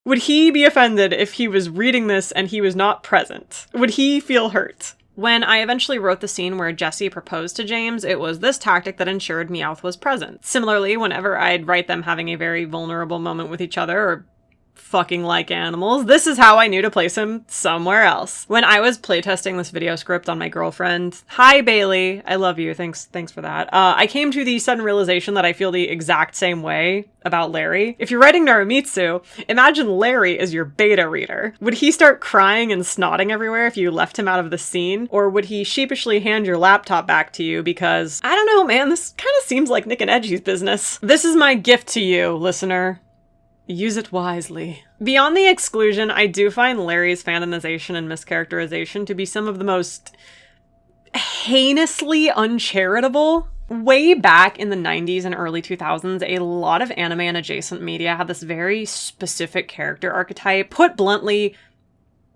Would he be offended if he was reading this and he was not present? Would he feel hurt? When I eventually wrote the scene where Jesse proposed to James, it was this tactic that ensured Meowth was present. Similarly, whenever I'd write them having a very vulnerable moment with each other, or fucking like animals, this is how I knew to place him somewhere else. When I was playtesting this video script on my girlfriend, hi Bailey, I love you, thanks for that, I came to the sudden realization that I feel the exact same way about Larry. If you're writing Naramitsu, imagine Larry as your beta reader. Would he start crying and snotting everywhere if you left him out of the scene? Or would he sheepishly hand your laptop back to you because, I don't know man, this kind of seems like Nick and Edgy's business. This is my gift to you, listener. Use it wisely. Beyond the exclusion, I do find Larry's fanonization and mischaracterization to be some of the most heinously uncharitable. Way back in the 90s and early 2000s, a lot of anime and adjacent media had this very specific character archetype. Put bluntly,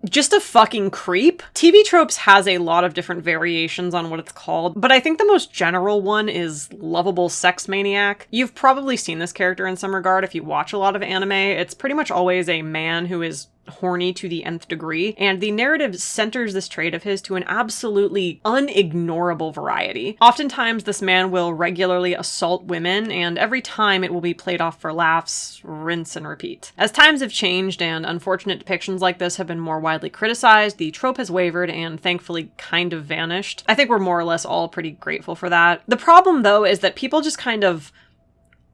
just a fucking creep. TV Tropes has a lot of different variations on what it's called, but I think the most general one is lovable sex maniac. You've probably seen this character in some regard if you watch a lot of anime. It's pretty much always a man who is horny to the nth degree, and the narrative centers this trait of his to an absolutely unignorable variety. Oftentimes, this man will regularly assault women, and every time it will be played off for laughs, rinse and repeat. As times have changed and unfortunate depictions like this have been more widely criticized, the trope has wavered and thankfully kind of vanished. I think we're more or less all pretty grateful for that. The problem, though, is that people just kind of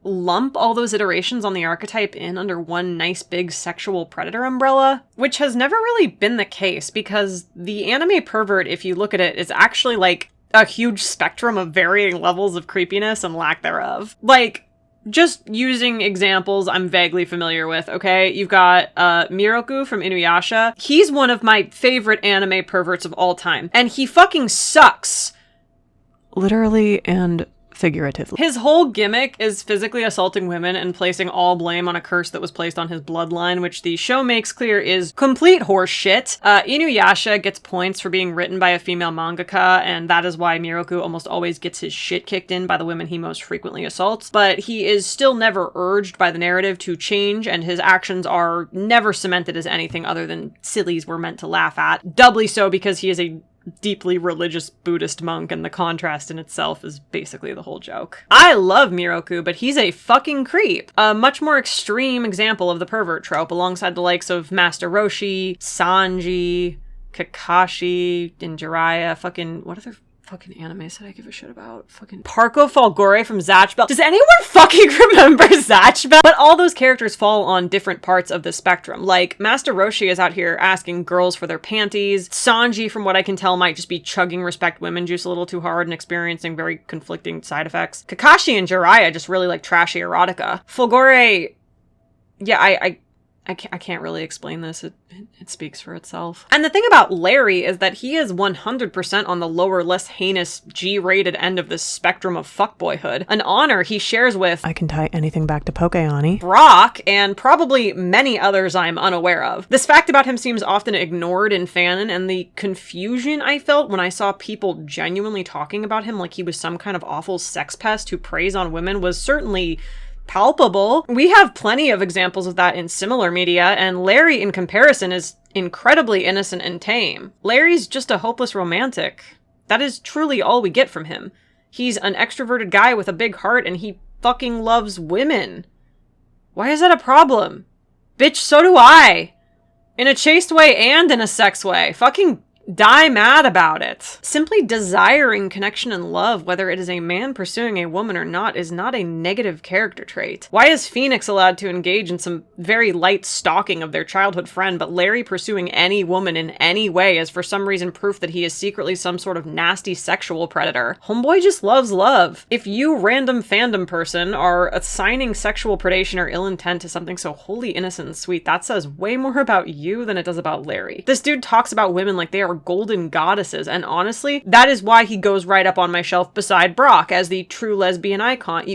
lump all those iterations on the archetype in under one nice big sexual predator umbrella, which has never really been the case because the anime pervert, if you look at it, is actually like a huge spectrum of varying levels of creepiness and lack thereof. Like, just using examples I'm vaguely familiar with, okay? You've got Miroku from Inuyasha. He's one of my favorite anime perverts of all time, and he fucking sucks. Literally and figuratively. His whole gimmick is physically assaulting women and placing all blame on a curse that was placed on his bloodline, which the show makes clear is complete horse shit. Inuyasha gets points for being written by a female mangaka, and that is why Miroku almost always gets his shit kicked in by the women he most frequently assaults, but he is still never urged by the narrative to change, and his actions are never cemented as anything other than sillies we're meant to laugh at. Doubly so because he is a deeply religious Buddhist monk, and the contrast in itself is basically the whole joke. I love Miroku, but he's a fucking creep. A much more extreme example of the pervert trope, alongside the likes of Master Roshi, Sanji, Kakashi, and Jiraiya. Fucking, what other fucking animes did I give a shit about? Fucking Parco Falgore from Zatch Bell. Does anyone fucking remember Zatch Bell? But all those characters fall on different parts of the spectrum. Like, Master Roshi is out here asking girls for their panties. Sanji, from what I can tell, might just be chugging respect women juice a little too hard and experiencing very conflicting side effects. Kakashi and Jiraiya just really like trashy erotica. Falgore, yeah, I can't really explain this. It speaks for itself. And the thing about Larry is that he is 100% on the lower, less heinous, G-rated end of this spectrum of fuckboyhood. An honor he shares with, I can tie anything back to Pokeani, Brock, and probably many others I'm unaware of. This fact about him seems often ignored in fanon, and the confusion I felt when I saw people genuinely talking about him like he was some kind of awful sex pest who preys on women was certainly palpable. We have plenty of examples of that in similar media, and Larry, in comparison, is incredibly innocent and tame. Larry's just a hopeless romantic. That is truly all we get from him. He's an extroverted guy with a big heart, and he fucking loves women. Why is that a problem? Bitch, so do I. In a chaste way and in a sex way. Fucking die mad about it. Simply desiring connection and love, whether it is a man pursuing a woman or not, is not a negative character trait. Why is Phoenix allowed to engage in some very light stalking of their childhood friend, but Larry pursuing any woman in any way is for some reason proof that he is secretly some sort of nasty sexual predator? Homeboy just loves love. If you, random fandom person, are assigning sexual predation or ill intent to something so wholly innocent and sweet, that says way more about you than it does about Larry. This dude talks about women like they are golden goddesses, and honestly, that is why he goes right up on my shelf beside Brock as the true lesbian icon.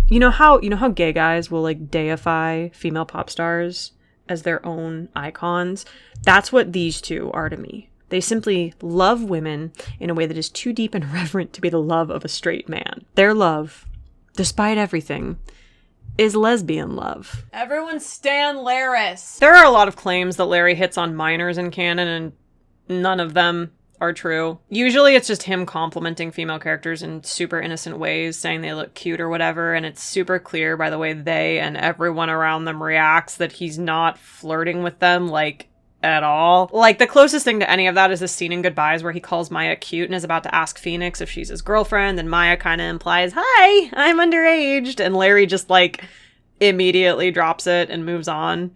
You know how gay guys will like deify female pop stars as their own icons? That's what these two are to me. They simply love women in a way that is too deep and reverent to be the love of a straight man. Their love, despite everything, is lesbian love. Everyone stan Laris. There are a lot of claims that Larry hits on minors in canon, and none of them are true. Usually it's just him complimenting female characters in super innocent ways, saying they look cute or whatever, and it's super clear by the way they and everyone around them reacts that he's not flirting with them, like, at all. Like, the closest thing to any of that is this scene in Goodbyes where he calls Maya cute and is about to ask Phoenix if she's his girlfriend, and Maya kind of implies, "Hi, I'm underaged," and Larry just, like, immediately drops it and moves on.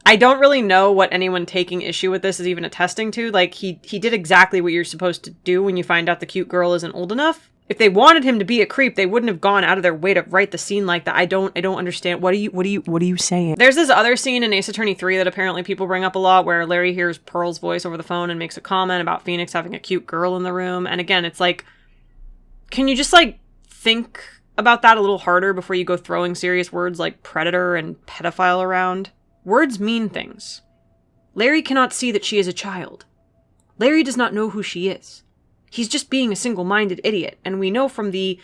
I don't really know what anyone taking issue with this is even attesting to. Like, he did exactly what you're supposed to do when you find out the cute girl isn't old enough. If they wanted him to be a creep, they wouldn't have gone out of their way to write the scene like that. I don't understand. What are you saying? There's this other scene in Ace Attorney 3 that apparently people bring up a lot where Larry hears Pearl's voice over the phone and makes a comment about Phoenix having a cute girl in the room. And again, it's like, can you just like think about that a little harder before you go throwing serious words like predator and pedophile around? Words mean things. Larry cannot see that she is a child. Larry does not know who she is. He's just being a single-minded idiot, and we know from the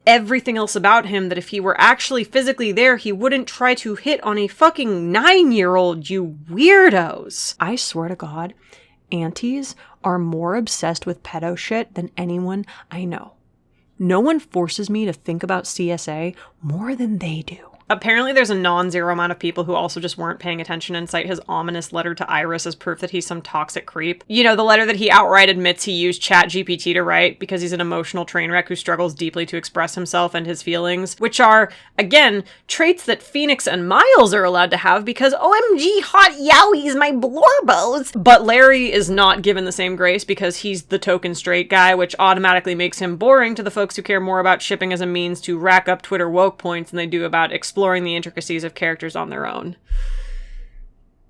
everything else about him that if he were actually physically there, he wouldn't try to hit on a fucking 9-year-old, you weirdos. I swear to God, aunties are more obsessed with pedo shit than anyone I know. No one forces me to think about CSA more than they do. Apparently there's a non-zero amount of people who also just weren't paying attention and cite his ominous letter to Iris as proof that he's some toxic creep. You know, the letter that he outright admits he used ChatGPT to write because he's an emotional train wreck who struggles deeply to express himself and his feelings, which are, again, traits that Phoenix and Miles are allowed to have because OMG hot yowies, my blorbos. But Larry is not given the same grace because he's the token straight guy, which automatically makes him boring to the folks who care more about shipping as a means to rack up Twitter woke points than they do about exploring the intricacies of characters on their own.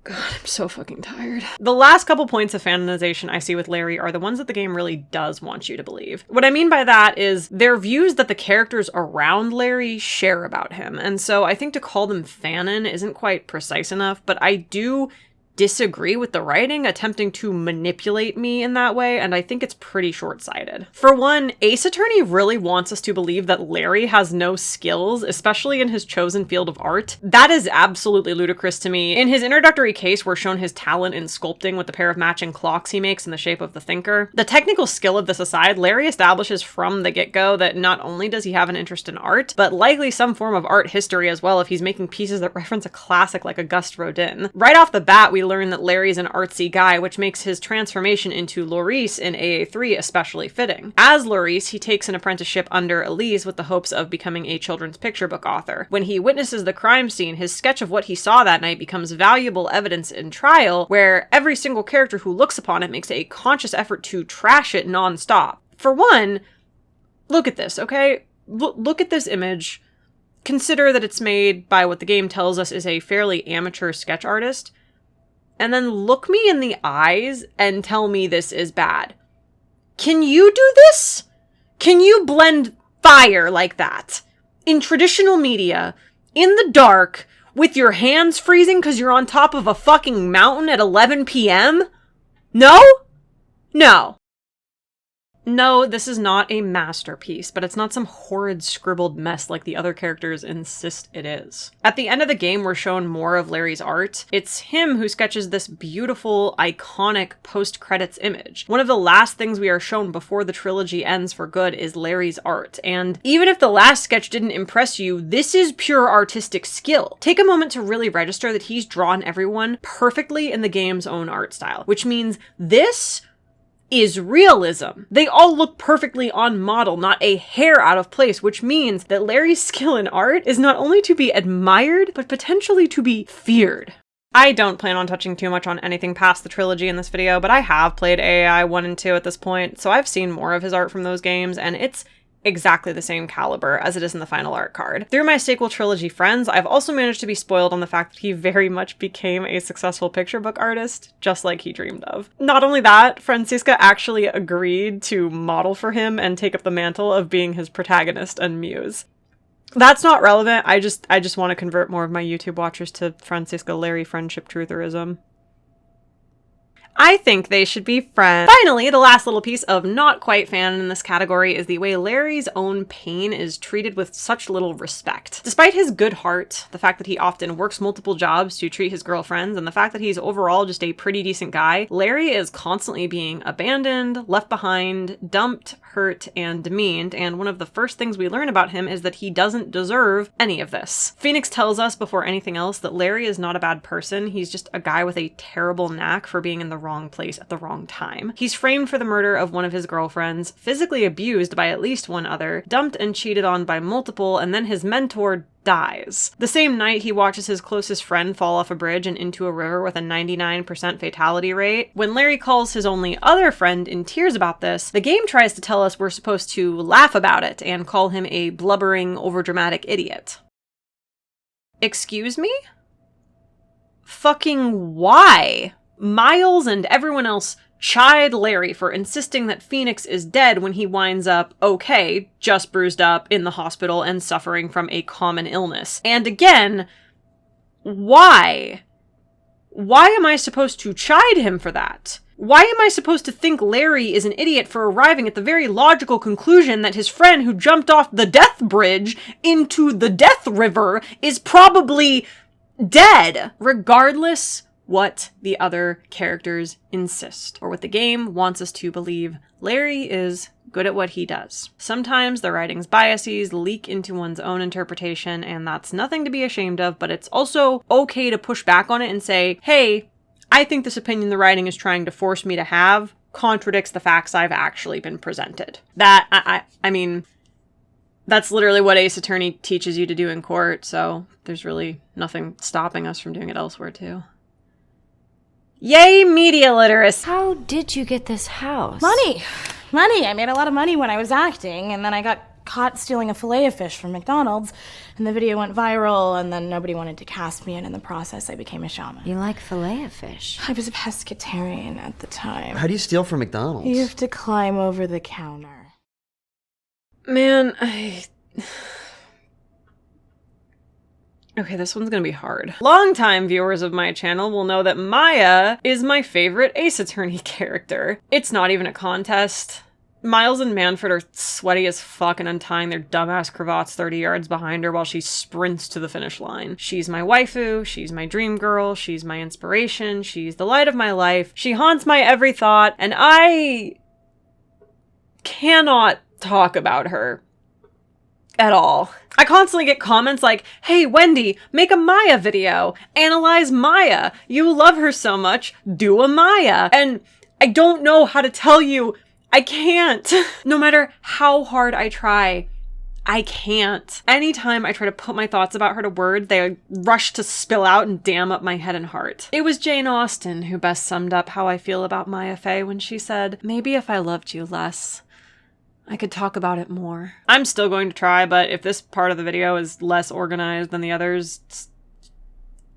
God, I'm so fucking tired. The last couple points of fanonization I see with Larry are the ones that the game really does want you to believe. What I mean by that is they're views that the characters around Larry share about him, and so I think to call them fanon isn't quite precise enough, but I do disagree with the writing attempting to manipulate me in that way, and I think it's pretty short-sighted. For one, Ace Attorney really wants us to believe that Larry has no skills, especially in his chosen field of art. That is absolutely ludicrous to me. In his introductory case, we're shown his talent in sculpting with the pair of matching clocks he makes in the shape of the Thinker. The technical skill of this aside, Larry establishes from the get-go that not only does he have an interest in art, but likely some form of art history as well if he's making pieces that reference a classic like Auguste Rodin. Right off the bat, we learn that Larry's an artsy guy, which makes his transformation into Laurice in AA3 especially fitting. As Laurice, he takes an apprenticeship under Elise with the hopes of becoming a children's picture book author. When he witnesses the crime scene, his sketch of what he saw that night becomes valuable evidence in trial, where every single character who looks upon it makes a conscious effort to trash it non-stop. For one, look at this, okay? Look at this image. Consider that it's made by what the game tells us is a fairly amateur sketch artist. And then look me in the eyes and tell me this is bad. Can you do this? Can you blend fire like that? In traditional media, in the dark, with your hands freezing because you're on top of a fucking mountain at 11 p.m.? No? No. No, this is not a masterpiece, but it's not some horrid scribbled mess like the other characters insist it is. At the end of the game, we're shown more of Larry's art. It's him who sketches this beautiful, iconic post-credits image. One of the last things we are shown before the trilogy ends for good is Larry's art, and even if the last sketch didn't impress you, this is pure artistic skill. Take a moment to really register that he's drawn everyone perfectly in the game's own art style, which means this is realism. They all look perfectly on model, not a hair out of place, which means that Larry's skill in art is not only to be admired, but potentially to be feared. I don't plan on touching too much on anything past the trilogy in this video, but I have played AAI 1 and 2 at this point, so I've seen more of his art from those games, and it's exactly the same caliber as it is in the final art card. Through my sequel trilogy friends, I've also managed to be spoiled on the fact that he very much became a successful picture book artist, just like he dreamed of. Not only that, Franziska actually agreed to model for him and take up the mantle of being his protagonist and muse. That's not relevant, I just want to convert more of my YouTube watchers to Franziska Larry friendship trutherism. I think they should be friends. Finally, the last little piece of not quite fanon in this category is the way Larry's own pain is treated with such little respect. Despite his good heart, the fact that he often works multiple jobs to treat his girlfriends, and the fact that he's overall just a pretty decent guy, Larry is constantly being abandoned, left behind, dumped, hurt, and demeaned, and one of the first things we learn about him is that he doesn't deserve any of this. Phoenix tells us before anything else that Larry is not a bad person, he's just a guy with a terrible knack for being in the wrong place at the wrong time. He's framed for the murder of one of his girlfriends, physically abused by at least one other, dumped and cheated on by multiple, and then his mentor dies. The same night, he watches his closest friend fall off a bridge and into a river with a 99% fatality rate. When Larry calls his only other friend in tears about this, the game tries to tell us we're supposed to laugh about it and call him a blubbering, overdramatic idiot. Excuse me? Fucking why? Miles and everyone else chide Larry for insisting that Phoenix is dead when he winds up okay, just bruised up, in the hospital and suffering from a common illness. And again, why? Why am I supposed to chide him for that? Why am I supposed to think Larry is an idiot for arriving at the very logical conclusion that his friend who jumped off the death bridge into the death river is probably dead, regardless what the other characters insist, or what the game wants us to believe? Larry is good at what he does. Sometimes the writing's biases leak into one's own interpretation, and that's nothing to be ashamed of, but it's also okay to push back on it and say, hey, I think this opinion the writing is trying to force me to have contradicts the facts I've actually been presented. That, I mean, that's literally what Ace Attorney teaches you to do in court, so there's really nothing stopping us from doing it elsewhere too. Yay, media literacy! How did you get this house? Money! I made a lot of money when I was acting, and then I got caught stealing a Filet-O-Fish from McDonald's, and the video went viral, and then nobody wanted to cast me, and in the process I became a shaman. You like Filet-O-Fish? I was a pescatarian at the time. How do you steal from McDonald's? You have to climb over the counter. Man, Okay, this one's gonna be hard. Longtime viewers of my channel will know that Maya is my favorite Ace Attorney character. It's not even a contest. Miles and Manfred are sweaty as fuck and untying their dumbass cravats 30 yards behind her while she sprints to the finish line. She's my waifu, she's my dream girl, she's my inspiration, she's the light of my life, she haunts my every thought, and I cannot talk about her at all. I constantly get comments like, hey Wendy, make a Maya video, analyze Maya, you love her so much, do a Maya, and I don't know how to tell you, I can't. No matter how hard I try, I can't. Anytime I try to put my thoughts about her to words, they rush to spill out and dam up my head and heart. It was Jane Austen who best summed up how I feel about Maya Fey when she said, maybe if I loved you less, I could talk about it more. I'm still going to try, but if this part of the video is less organized than the others,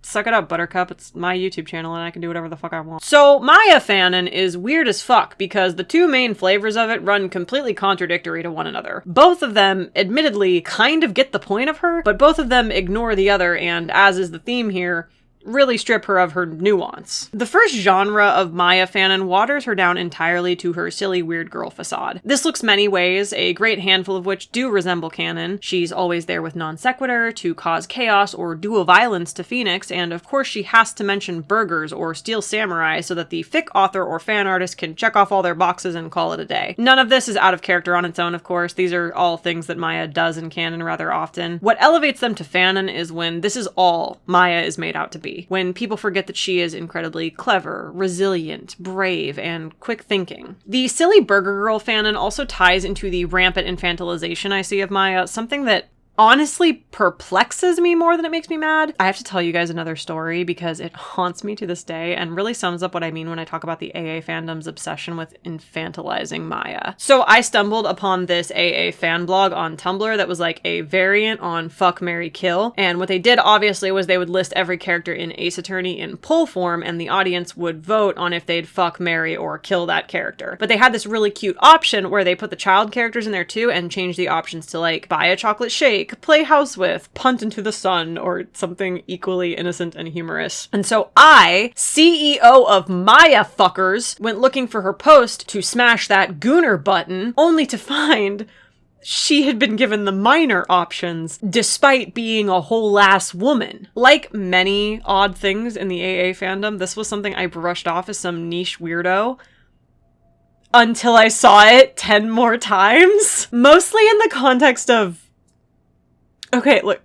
suck it up, Buttercup. It's my YouTube channel and I can do whatever the fuck I want. So Maya Fanon is weird as fuck because the two main flavors of it run completely contradictory to one another. Both of them admittedly kind of get the point of her, but both of them ignore the other, and as is the theme here, really strip her of her nuance. The first genre of Maya Fanon waters her down entirely to her silly weird girl facade. This looks many ways, a great handful of which do resemble canon. She's always there with non sequitur to cause chaos or do a violence to Phoenix, and of course she has to mention burgers or Steel Samurai so that the fic author or fan artist can check off all their boxes and call it a day. None of this is out of character on its own, of course. These are all things that Maya does in canon rather often. What elevates them to Fanon is when this is all Maya is made out to be. When people forget that she is incredibly clever, resilient, brave, and quick thinking. The silly burger girl Fanon also ties into the rampant infantilization I see of Maya, something that honestly perplexes me more than it makes me mad. I have to tell you guys another story because it haunts me to this day and really sums up what I mean when I talk about the AA fandom's obsession with infantilizing Maya. So I stumbled upon this AA fan blog on Tumblr that was like a variant on Fuck, Marry, Kill. And what they did obviously was they would list every character in Ace Attorney in poll form and the audience would vote on if they'd fuck, marry, or kill that character. But they had this really cute option where they put the child characters in there too and changed the options to like buy a chocolate shake, play house with, punt into the sun, or something equally innocent and humorous. And so I, CEO of Maya Fuckers, went looking for her post to smash that Gooner button, only to find she had been given the minor options despite being a whole ass woman. Like many odd things in the AA fandom, this was something I brushed off as some niche weirdo until I saw it 10 more times. Mostly in the context of, okay, look,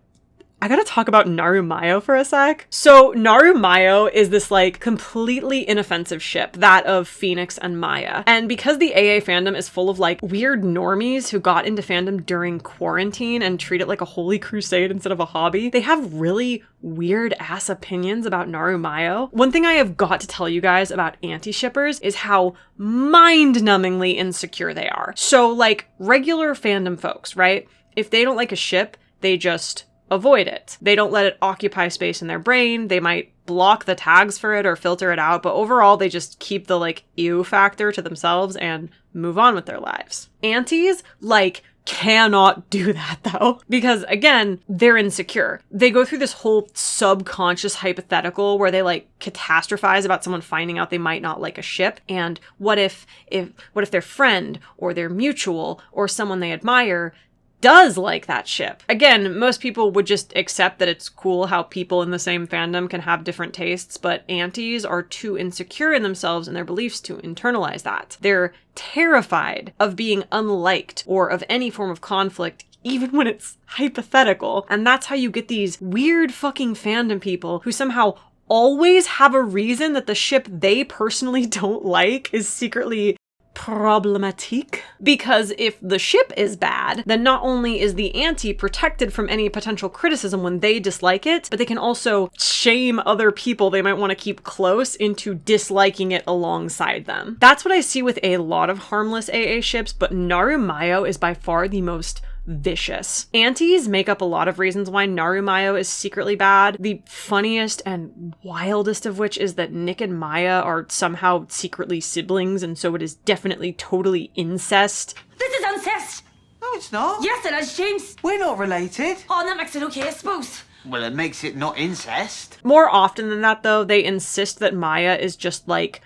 I gotta talk about Narumayo for a sec. So Narumayo is this like completely inoffensive ship, that of Phoenix and Maya. And because the AA fandom is full of like weird normies who got into fandom during quarantine and treat it like a holy crusade instead of a hobby, they have really weird ass opinions about Narumayo. One thing I have got to tell you guys about anti-shippers is how mind-numbingly insecure they are. So like regular fandom folks, right? If they don't like a ship, they just avoid it. They don't let it occupy space in their brain. They might block the tags for it or filter it out, but overall they just keep the like ew factor to themselves and move on with their lives. Antis like cannot do that though, because again, they're insecure. They go through this whole subconscious hypothetical where they like catastrophize about someone finding out they might not like a ship, and what if their friend or their mutual or someone they admire does like that ship. Again, most people would just accept that it's cool how people in the same fandom can have different tastes, but antis are too insecure in themselves and their beliefs to internalize that. They're terrified of being unliked or of any form of conflict, even when it's hypothetical. And that's how you get these weird fucking fandom people who somehow always have a reason that the ship they personally don't like is secretly problematique. Because if the ship is bad, then not only is the anti protected from any potential criticism when they dislike it, but they can also shame other people they might want to keep close into disliking it alongside them. That's what I see with a lot of harmless AA ships, but Narumayo is by far the most vicious. Antis make up a lot of reasons why Narumayo is secretly bad. The funniest and wildest of which is that Nick and Maya are somehow secretly siblings, and so it is definitely totally incest. This is incest! No, it's not. Yes, it is, James. We're not related. Oh, that makes it okay, I suppose. Well, it makes it not incest. More often than that, though, they insist that Maya is just like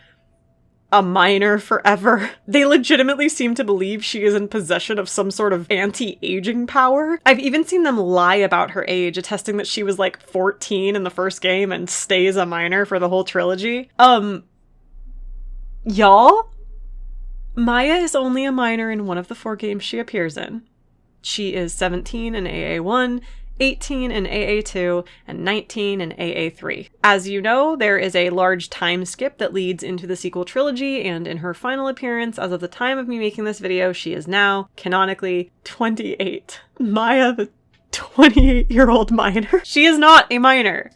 a minor forever. They legitimately seem to believe she is in possession of some sort of anti-aging power. I've even seen them lie about her age, attesting that she was like 14 in the first game and stays a minor for the whole trilogy. Y'all? Maya is only a minor in one of the 4 games she appears in. She is 17 in AA1, 18 in AA2, and 19 in AA3. As you know, there is a large time skip that leads into the sequel trilogy, and in her final appearance, as of the time of me making this video, she is now, canonically, 28. Maya, the 28-year-old minor. She is not a minor.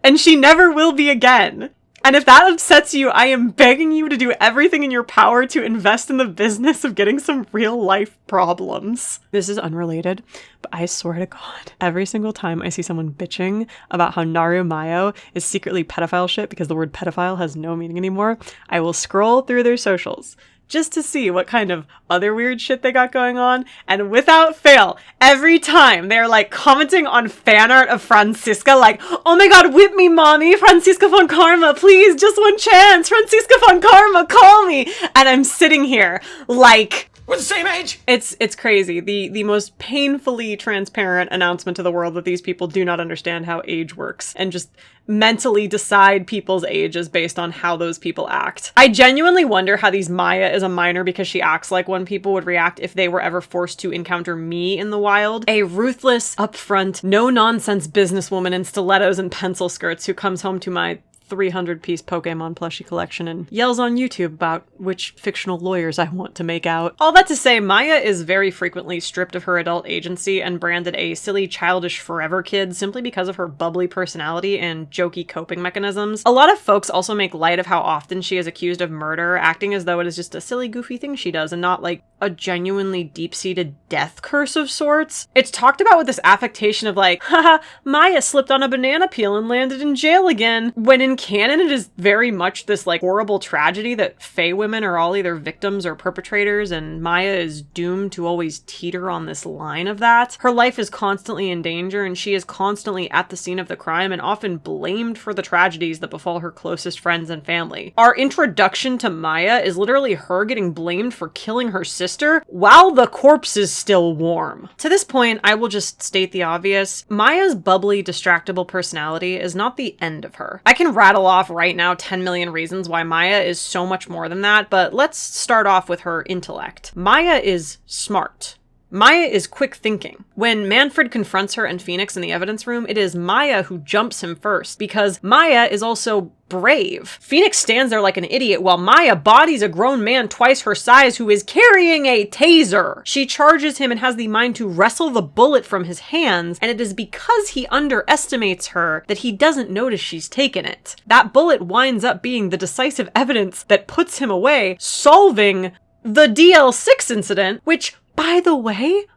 And she never will be again. And if that upsets you, I am begging you to do everything in your power to invest in the business of getting some real life problems. This is unrelated, but I swear to God, every single time I see someone bitching about how Narumayo is secretly pedophile shit because the word pedophile has no meaning anymore, I will scroll through their socials, just to see what kind of other weird shit they got going on. And without fail, every time they're like commenting on fan art of Franziska, like, oh my god, whip me, mommy, Franziska von Karma, please, just one chance, Franziska von Karma, call me. And I'm sitting here like, We're the same age! It's crazy. The most painfully transparent announcement to the world that these people do not understand how age works and just mentally decide people's ages based on how those people act. I genuinely wonder how these Maya is a minor because she acts like one people would react if they were ever forced to encounter me in the wild. A ruthless, upfront, no-nonsense businesswoman in stilettos and pencil skirts who comes home to my 300-piece Pokemon plushie collection and yells on YouTube about which fictional lawyers I want to make out. All that to say, Maya is very frequently stripped of her adult agency and branded a silly, childish forever kid simply because of her bubbly personality and jokey coping mechanisms. A lot of folks also make light of how often she is accused of murder, acting as though it is just a silly, goofy thing she does and not like a genuinely deep-seated death curse of sorts. It's talked about with this affectation of like, haha, Maya slipped on a banana peel and landed in jail again, when in canon it is very much this like horrible tragedy that fae women are all either victims or perpetrators, and Maya is doomed to always teeter on this line of that. Her life is constantly in danger and she is constantly at the scene of the crime and often blamed for the tragedies that befall her closest friends and family. Our introduction to Maya is literally her getting blamed for killing her sister while the corpse is still warm. To this point, I will just state the obvious. Maya's bubbly, distractible personality is not the end of her. I can rattle off right now 10 million reasons why Maya is so much more than that, but let's start off with her intellect. Maya is smart. Maya is quick thinking. When Manfred confronts her and Phoenix in the evidence room, it is Maya who jumps him first, because Maya is also brave. Phoenix stands there like an idiot while Maya bodies a grown man twice her size who is carrying a taser. She charges him and has the mind to wrestle the bullet from his hands, and it is because he underestimates her that he doesn't notice she's taken it. That bullet winds up being the decisive evidence that puts him away, solving the DL6 incident, which, by the way,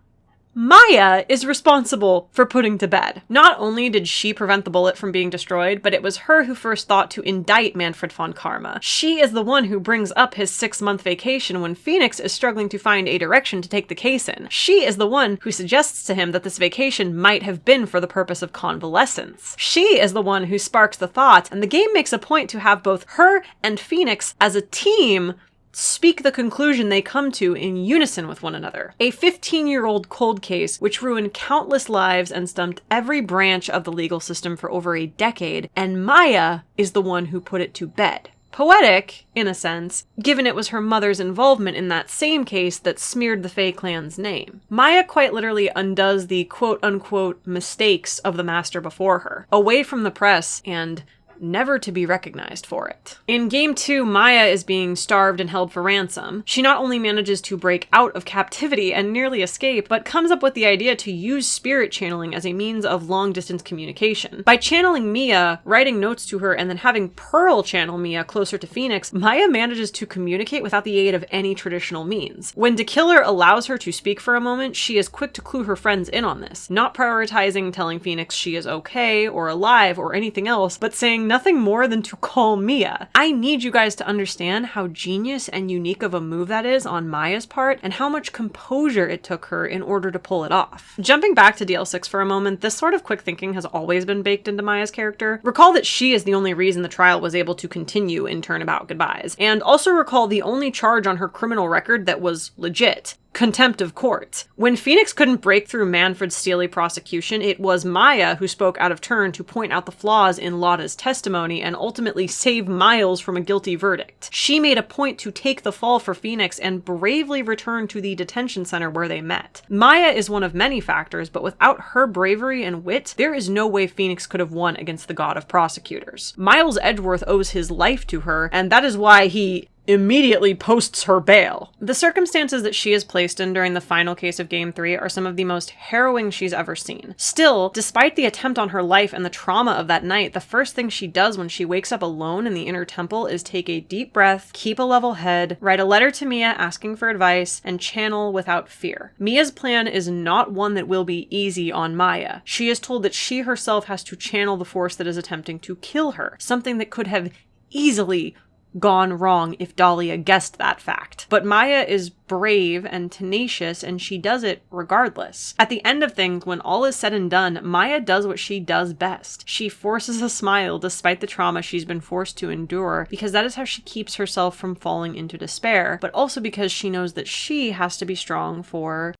Maya is responsible for putting to bed. Not only did she prevent the bullet from being destroyed, but it was her who first thought to indict Manfred von Karma. She is the one who brings up his 6-month vacation when Phoenix is struggling to find a direction to take the case in. She is the one who suggests to him that this vacation might have been for the purpose of convalescence. She is the one who sparks the thought, and the game makes a point to have both her and Phoenix as a team speak the conclusion they come to in unison with one another. A 15-year-old cold case which ruined countless lives and stumped every branch of the legal system for over a decade, and Maya is the one who put it to bed. Poetic, in a sense, given it was her mother's involvement in that same case that smeared the Fae clan's name. Maya quite literally undoes the quote-unquote mistakes of the master before her, away from the press and never to be recognized for it. In Game 2, Maya is being starved and held for ransom. She not only manages to break out of captivity and nearly escape, but comes up with the idea to use spirit channeling as a means of long-distance communication. By channeling Mia, writing notes to her, and then having Pearl channel Mia closer to Phoenix, Maya manages to communicate without the aid of any traditional means. When the killer allows her to speak for a moment, she is quick to clue her friends in on this, not prioritizing telling Phoenix she is okay or alive or anything else, but saying nothing more than to call Mia. I need you guys to understand how genius and unique of a move that is on Maya's part, and how much composure it took her in order to pull it off. Jumping back to DL6 for a moment, this sort of quick thinking has always been baked into Maya's character. Recall that she is the only reason the trial was able to continue in Turnabout Goodbyes, and also recall the only charge on her criminal record that was legit: contempt of court. When Phoenix couldn't break through Manfred's steely prosecution, it was Maya who spoke out of turn to point out the flaws in Lotta's testimony and ultimately save Miles from a guilty verdict. She made a point to take the fall for Phoenix and bravely return to the detention center where they met. Maya is one of many factors, but without her bravery and wit, there is no way Phoenix could have won against the god of prosecutors. Miles Edgeworth owes his life to her, and that is why he immediately posts her bail. The circumstances that she is placed in during the final case of Game 3 are some of the most harrowing she's ever seen. Still, despite the attempt on her life and the trauma of that night, the first thing she does when she wakes up alone in the inner temple is take a deep breath, keep a level head, write a letter to Mia asking for advice, and channel without fear. Mia's plan is not one that will be easy on Maya. She is told that she herself has to channel the force that is attempting to kill her, something that could have easily gone wrong if Dahlia guessed that fact. But Maya is brave and tenacious, and she does it regardless. At the end of things, when all is said and done, Maya does what she does best. She forces a smile despite the trauma she's been forced to endure, because that is how she keeps herself from falling into despair, but also because she knows that she has to be strong for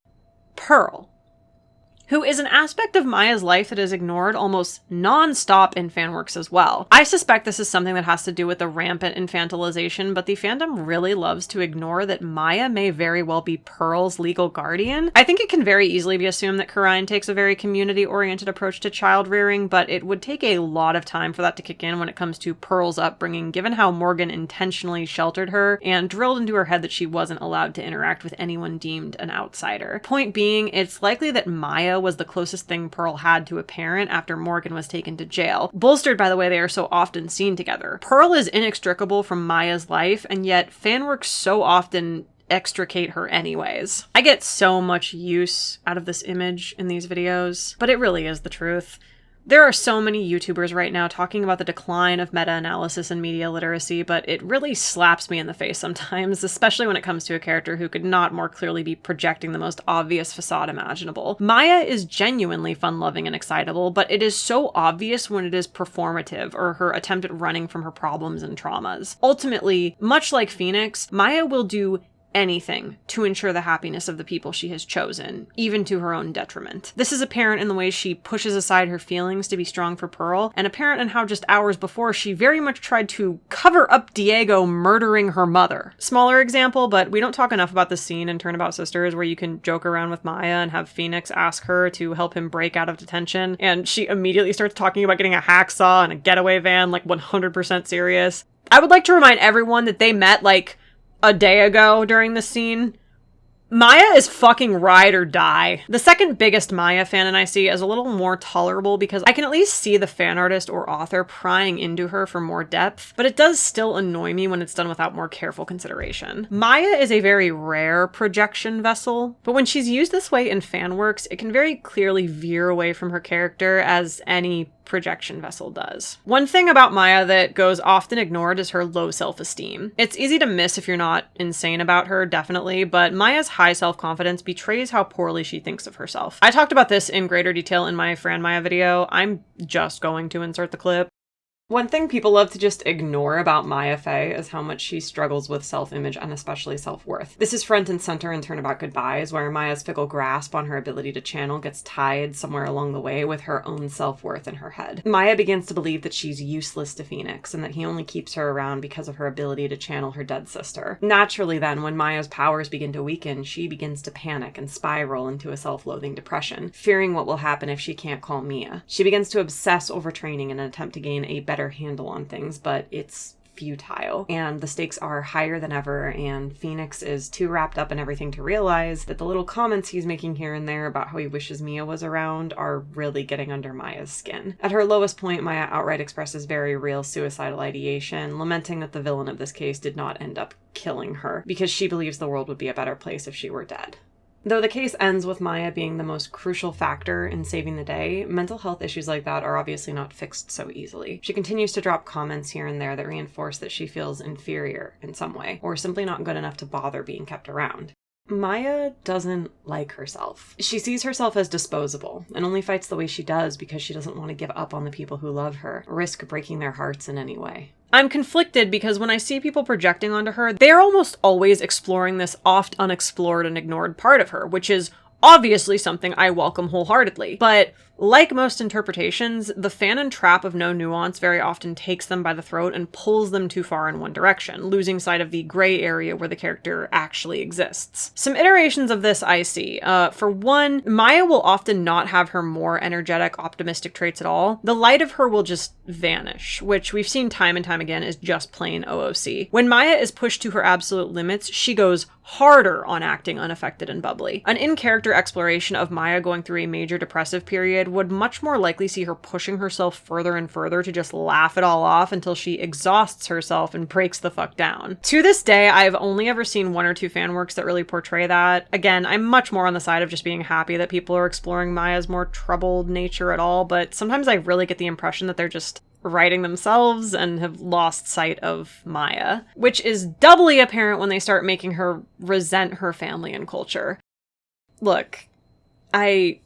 Pearl, who is an aspect of Maya's life that is ignored almost non-stop in fanworks as well. I suspect this is something that has to do with the rampant infantilization, but the fandom really loves to ignore that Maya may very well be Pearl's legal guardian. I think it can very easily be assumed that Karine takes a very community-oriented approach to child rearing, but it would take a lot of time for that to kick in when it comes to Pearl's upbringing, given how Morgan intentionally sheltered her and drilled into her head that she wasn't allowed to interact with anyone deemed an outsider. Point being, it's likely that Maya was the closest thing Pearl had to a parent after Morgan was taken to jail, bolstered by the way they are so often seen together. Pearl is inextricable from Maya's life, and yet fanworks so often extricate her anyways. I get so much use out of this image in these videos, but it really is the truth. There are so many YouTubers right now talking about the decline of meta-analysis and media literacy, but it really slaps me in the face sometimes, especially when it comes to a character who could not more clearly be projecting the most obvious facade imaginable. Maya is genuinely fun-loving and excitable, but it is so obvious when it is performative or her attempt at running from her problems and traumas. Ultimately, much like Phoenix, Maya will do anything to ensure the happiness of the people she has chosen, even to her own detriment. This is apparent in the way she pushes aside her feelings to be strong for Pearl, and apparent in how just hours before she very much tried to cover up Diego murdering her mother. Smaller example, but we don't talk enough about the scene in Turnabout Sisters where you can joke around with Maya and have Phoenix ask her to help him break out of detention, and she immediately starts talking about getting a hacksaw and a getaway van, like 100% serious. I would like to remind everyone that they met like a day ago during the scene. Maya is fucking ride or die. The second biggest Maya fanon I see is a little more tolerable because I can at least see the fan artist or author prying into her for more depth, but it does still annoy me when it's done without more careful consideration. Maya is a very rare projection vessel, but when she's used this way in fan works, it can very clearly veer away from her character, as any projection vessel does. One thing about Maya that goes often ignored is her low self-esteem. It's easy to miss if you're not insane about her, definitely, but Maya's high self-confidence betrays how poorly she thinks of herself. I talked about this in greater detail in my Fran Maya video. I'm just going to insert the clip. One thing people love to just ignore about Maya Fey is how much she struggles with self-image and especially self-worth. This is front and center in Turnabout Goodbyes, where Maya's fickle grasp on her ability to channel gets tied somewhere along the way with her own self-worth in her head. Maya begins to believe that she's useless to Phoenix and that he only keeps her around because of her ability to channel her dead sister. Naturally then, when Maya's powers begin to weaken, she begins to panic and spiral into a self-loathing depression, fearing what will happen if she can't call Mia. She begins to obsess over training in an attempt to gain a better handle on things, but it's futile, and the stakes are higher than ever, and Phoenix is too wrapped up in everything to realize that the little comments he's making here and there about how he wishes Mia was around are really getting under Maya's skin. At her lowest point, Maya outright expresses very real suicidal ideation, lamenting that the villain of this case did not end up killing her, because she believes the world would be a better place if she were dead. Though the case ends with Maya being the most crucial factor in saving the day, mental health issues like that are obviously not fixed so easily. She continues to drop comments here and there that reinforce that she feels inferior in some way, or simply not good enough to bother being kept around. Maya doesn't like herself. She sees herself as disposable, and only fights the way she does because she doesn't want to give up on the people who love her, or risk breaking their hearts in any way. I'm conflicted because when I see people projecting onto her, they're almost always exploring this oft unexplored and ignored part of her, which is obviously something I welcome wholeheartedly. But like most interpretations, the fanon trap of no nuance very often takes them by the throat and pulls them too far in one direction, losing sight of the gray area where the character actually exists. Some iterations of this I see. For one, Maya will often not have her more energetic, optimistic traits at all. The light of her will just vanish, which we've seen time and time again is just plain OOC. When Maya is pushed to her absolute limits, she goes harder on acting unaffected and bubbly. An in-character exploration of Maya going through a major depressive period side would much more likely see her pushing herself further and further to just laugh it all off until she exhausts herself and breaks the fuck down. To this day, I've only ever seen 1 or 2 fan works that really portray that. Again, I'm much more on the side of just being happy that people are exploring Maya's more troubled nature at all, but sometimes I really get the impression that they're just writing themselves and have lost sight of Maya, which is doubly apparent when they start making her resent her family and culture. Look, I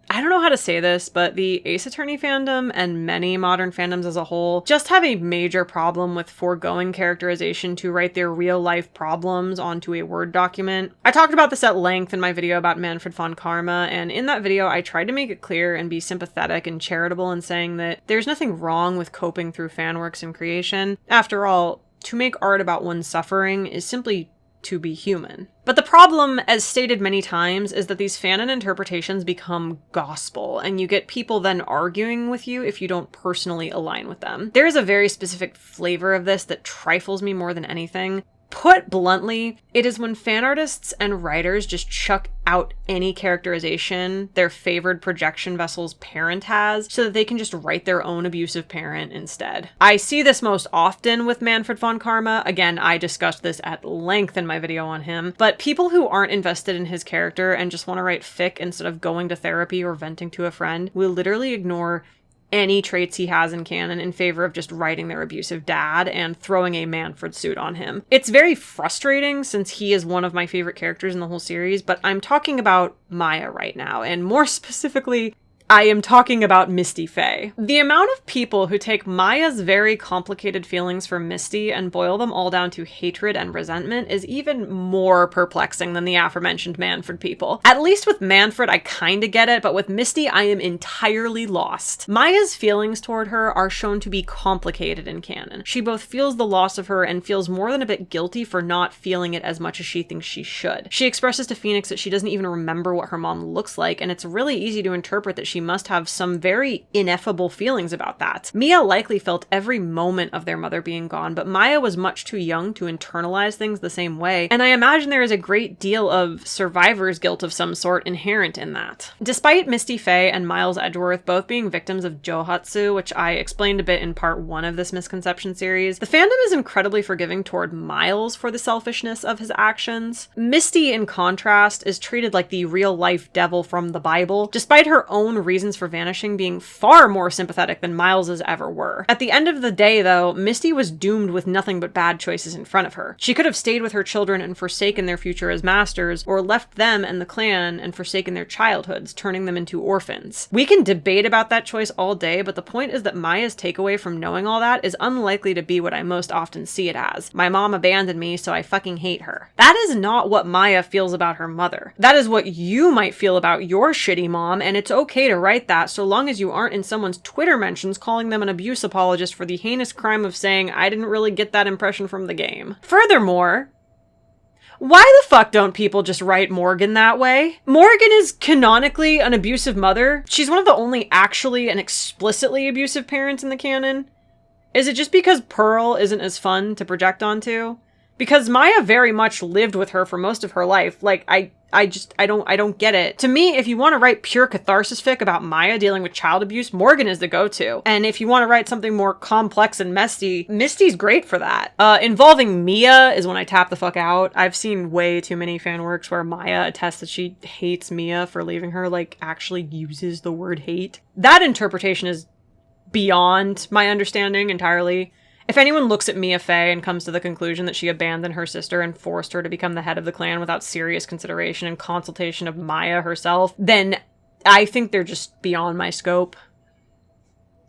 don't know how to say this, but the Ace Attorney fandom and many modern fandoms as a whole just have a major problem with foregoing characterization to write their real-life problems onto a Word document. I talked about this at length in my video about Manfred von Karma, and in that video I tried to make it clear and be sympathetic and charitable in saying that there's nothing wrong with coping through fanworks and creation. After all, to make art about one's suffering is simply to be human. But the problem, as stated many times, is that these fanon interpretations become gospel, and you get people then arguing with you if you don't personally align with them. There is a very specific flavor of this that trifles me more than anything. Put bluntly, it is when fan artists and writers just chuck out any characterization their favored projection vessel's parent has so that they can just write their own abusive parent instead. I see this most often with Manfred von Karma. Again, I discussed this at length in my video on him, but people who aren't invested in his character and just want to write fic instead of going to therapy or venting to a friend will literally ignore any traits he has in canon in favor of just writing their abusive dad and throwing a Manfred suit on him. It's very frustrating since he is one of my favorite characters in the whole series, but I'm talking about Maya right now, and more specifically, I am talking about Misty Faye. The amount of people who take Maya's very complicated feelings for Misty and boil them all down to hatred and resentment is even more perplexing than the aforementioned Manfred people. At least with Manfred, I kinda get it, but with Misty, I am entirely lost. Maya's feelings toward her are shown to be complicated in canon. She both feels the loss of her and feels more than a bit guilty for not feeling it as much as she thinks she should. She expresses to Phoenix that she doesn't even remember what her mom looks like, and it's really easy to interpret that she must have some very ineffable feelings about that. Mia likely felt every moment of their mother being gone, but Maya was much too young to internalize things the same way, and I imagine there is a great deal of survivor's guilt of some sort inherent in that. Despite Misty Faye and Miles Edgeworth both being victims of Johatsu, which I explained a bit in part 1 of this misconception series, the fandom is incredibly forgiving toward Miles for the selfishness of his actions. Misty, in contrast, is treated like the real-life devil from the Bible, despite her own reasons for vanishing being far more sympathetic than Miles's ever were. At the end of the day, though, Misty was doomed with nothing but bad choices in front of her. She could have stayed with her children and forsaken their future as masters, or left them and the clan and forsaken their childhoods, turning them into orphans. We can debate about that choice all day, but the point is that Maya's takeaway from knowing all that is unlikely to be what I most often see it as. My mom abandoned me, so I fucking hate her. That is not what Maya feels about her mother. That is what you might feel about your shitty mom, and it's okay to write that so long as you aren't in someone's Twitter mentions calling them an abuse apologist for the heinous crime of saying, I didn't really get that impression from the game. Furthermore, why the fuck don't people just write Morgan that way? Morgan is canonically an abusive mother. She's one of the only actually and explicitly abusive parents in the canon. Is it just because Pearl isn't as fun to project onto? Because Maya very much lived with her for most of her life. Like, I don't get it. To me, if you want to write pure catharsis fic about Maya dealing with child abuse, Morgan is the go-to. And if you want to write something more complex and messy, Misty's great for that. Involving Mia is when I tap the fuck out. I've seen way too many fan works where Maya attests that she hates Mia for leaving her, like actually uses the word hate. That interpretation is beyond my understanding entirely. If anyone looks at Mia Faye and comes to the conclusion that she abandoned her sister and forced her to become the head of the clan without serious consideration and consultation of Maya herself, then I think they're just beyond my scope.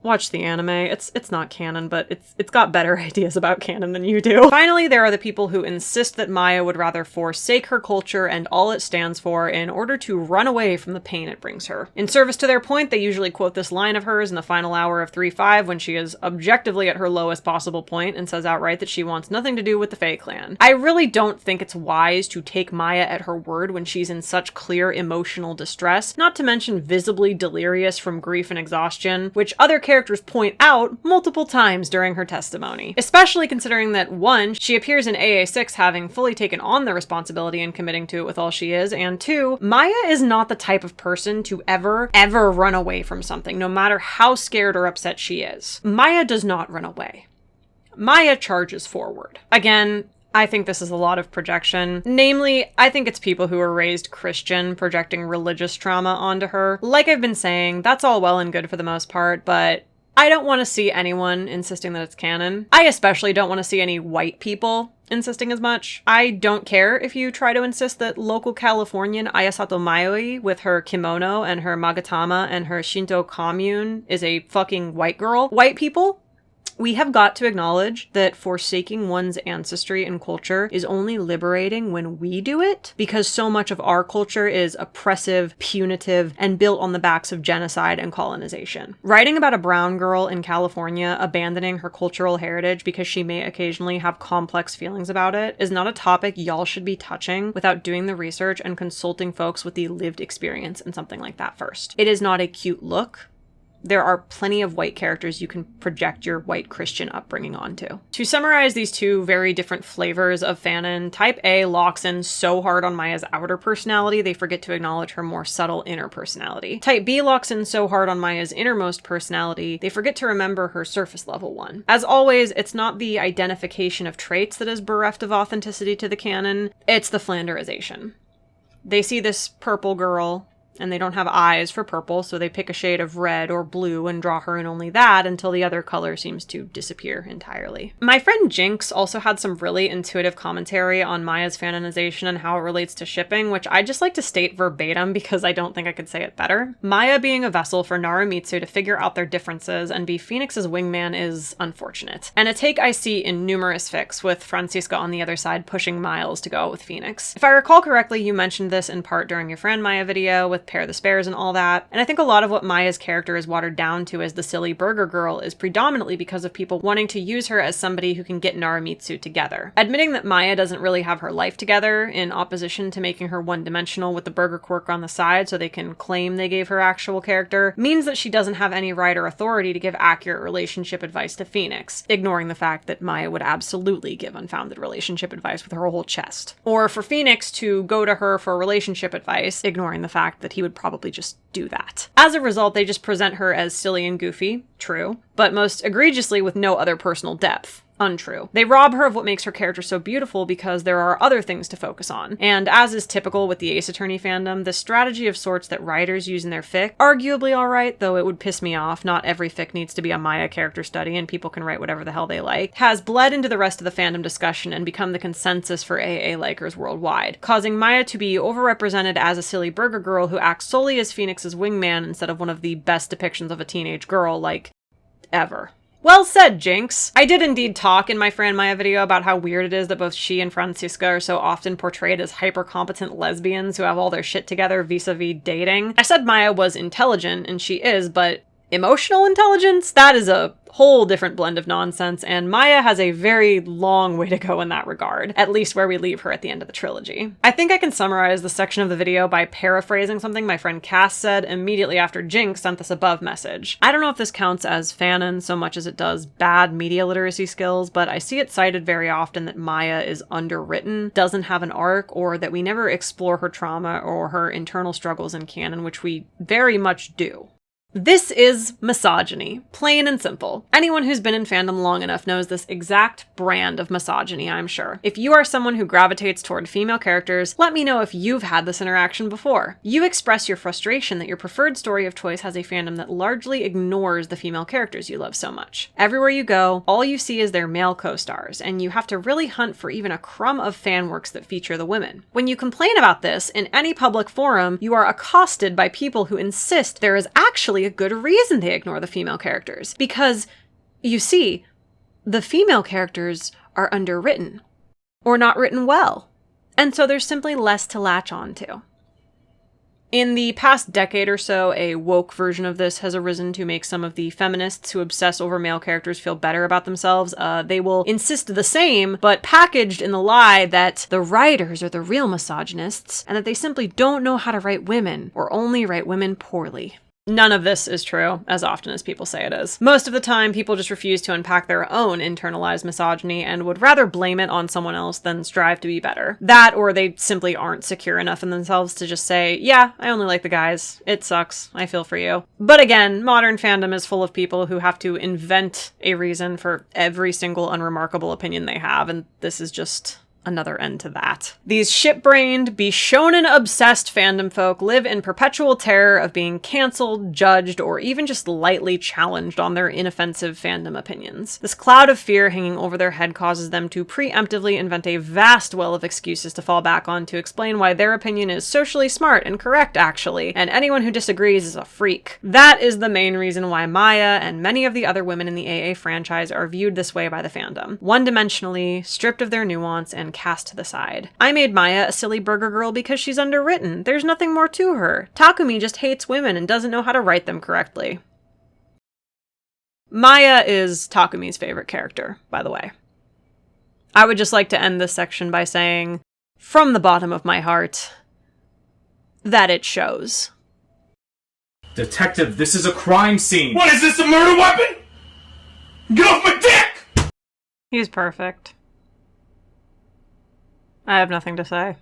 Watch the anime. It's not canon, but it's got better ideas about canon than you do. Finally, there are the people who insist that Maya would rather forsake her culture and all it stands for in order to run away from the pain it brings her. In service to their point, they usually quote this line of hers in the final hour of 3-5 when she is objectively at her lowest possible point and says outright that she wants nothing to do with the Fae clan. I really don't think it's wise to take Maya at her word when she's in such clear emotional distress, not to mention visibly delirious from grief and exhaustion, which other characters characters point out multiple times during her testimony, especially considering that 1, she appears in AA6 having fully taken on the responsibility and committing to it with all she is, and 2, Maya is not the type of person to ever run away from something, no matter how scared or upset she is. Maya does not run away. Maya charges forward. Again, I think this is a lot of projection. Namely, I think it's people who were raised Christian projecting religious trauma onto her. Like I've been saying, that's all well and good for the most part, but I don't want to see anyone insisting that it's canon. I especially don't want to see any white people insisting as much. I don't care if you try to insist that local Californian Ayasato Mayoi with her kimono and her magatama and her Shinto commune is a fucking white girl. White people, we have got to acknowledge that forsaking one's ancestry and culture is only liberating when we do it, because so much of our culture is oppressive, punitive, and built on the backs of genocide and colonization. Writing about a brown girl in California abandoning her cultural heritage because she may occasionally have complex feelings about it is not a topic y'all should be touching without doing the research and consulting folks with the lived experience in something like that first. It is not a cute look. There are plenty of white characters you can project your white Christian upbringing onto. To summarize these two very different flavors of Fanon, Type A locks in so hard on Maya's outer personality, they forget to acknowledge her more subtle inner personality. Type B locks in so hard on Maya's innermost personality, they forget to remember her surface level one. As always, it's not the identification of traits that is bereft of authenticity to the canon, it's the Flanderization. They see this purple girl, and they don't have eyes for purple, so they pick a shade of red or blue and draw her in only that until the other color seems to disappear entirely. My friend Jinx also had some really intuitive commentary on Maya's Fanonization and how it relates to shipping, which I just like to state verbatim because I don't think I could say it better. Maya being a vessel for Naramitsu to figure out their differences and be Phoenix's wingman is unfortunate, and a take I see in numerous fics, with Franziska on the other side pushing Miles to go with Phoenix. If I recall correctly, you mentioned this in part during your Fran Maya video with Pair the Spares and all that, and I think a lot of what Maya's character is watered down to as the silly burger girl is predominantly because of people wanting to use her as somebody who can get Naramitsu together. Admitting that Maya doesn't really have her life together, in opposition to making her one-dimensional with the burger quirk on the side so they can claim they gave her actual character, means that she doesn't have any right or authority to give accurate relationship advice to Phoenix, ignoring the fact that Maya would absolutely give unfounded relationship advice with her whole chest. Or for Phoenix to go to her for relationship advice, ignoring the fact that he would probably just do that. As a result, they just present her as silly and goofy, true, but most egregiously with no other personal depth. Untrue. They rob her of what makes her character so beautiful because there are other things to focus on. And as is typical with the Ace Attorney fandom, the strategy of sorts that writers use in their fic, arguably alright, though it would piss me off, not every fic needs to be a Maya character study and people can write whatever the hell they like, has bled into the rest of the fandom discussion and become the consensus for AA likers worldwide, causing Maya to be overrepresented as a silly burger girl who acts solely as Phoenix's wingman instead of one of the best depictions of a teenage girl, like, ever. Well said, Jinx. I did indeed talk in my Fran Maya video about how weird it is that both she and Franziska are so often portrayed as hyper-competent lesbians who have all their shit together vis-a-vis dating. I said Maya was intelligent, and she is, but emotional intelligence? That is a whole different blend of nonsense, and Maya has a very long way to go in that regard, at least where we leave her at the end of the trilogy. I think I can summarize the section of the video by paraphrasing something my friend Cass said immediately after Jinx sent this above message. I don't know if this counts as Fanon so much as it does bad media literacy skills, but I see it cited very often that Maya is underwritten, doesn't have an arc, or that we never explore her trauma or her internal struggles in canon, which we very much do. This is misogyny, plain and simple. Anyone who's been in fandom long enough knows this exact brand of misogyny, I'm sure. If you are someone who gravitates toward female characters, let me know if you've had this interaction before. You express your frustration that your preferred story of choice has a fandom that largely ignores the female characters you love so much. Everywhere you go, all you see is their male co-stars, and you have to really hunt for even a crumb of fan works that feature the women. When you complain about this in any public forum, you are accosted by people who insist there is actually a good reason they ignore the female characters. Because, you see, the female characters are underwritten, or not written well, and so there's simply less to latch on to. In the past decade or so, a woke version of this has arisen to make some of the feminists who obsess over male characters feel better about themselves. They will insist the same, but packaged in the lie that the writers are the real misogynists, and that they simply don't know how to write women, or only write women poorly. None of this is true, as often as people say it is. Most of the time, people just refuse to unpack their own internalized misogyny and would rather blame it on someone else than strive to be better. That, or they simply aren't secure enough in themselves to just say, yeah, I only like the guys. It sucks. I feel for you. But again, modern fandom is full of people who have to invent a reason for every single unremarkable opinion they have, and this is just another end to that. These ship-brained, Bishonen-obsessed fandom folk live in perpetual terror of being cancelled, judged, or even just lightly challenged on their inoffensive fandom opinions. This cloud of fear hanging over their head causes them to preemptively invent a vast well of excuses to fall back on to explain why their opinion is socially smart and correct, actually, and anyone who disagrees is a freak. That is the main reason why Maya and many of the other women in the AA franchise are viewed this way by the fandom. One-dimensionally, stripped of their nuance, and cast to the side. I made Maya a silly burger girl because she's underwritten. There's nothing more to her. Takumi just hates women and doesn't know how to write them correctly. Maya is Takumi's favorite character, by the way. I would just like to end this section by saying, from the bottom of my heart, that it shows. Detective, this is a crime scene! What is this, a murder weapon? Get off my dick! He's perfect. I have nothing to say.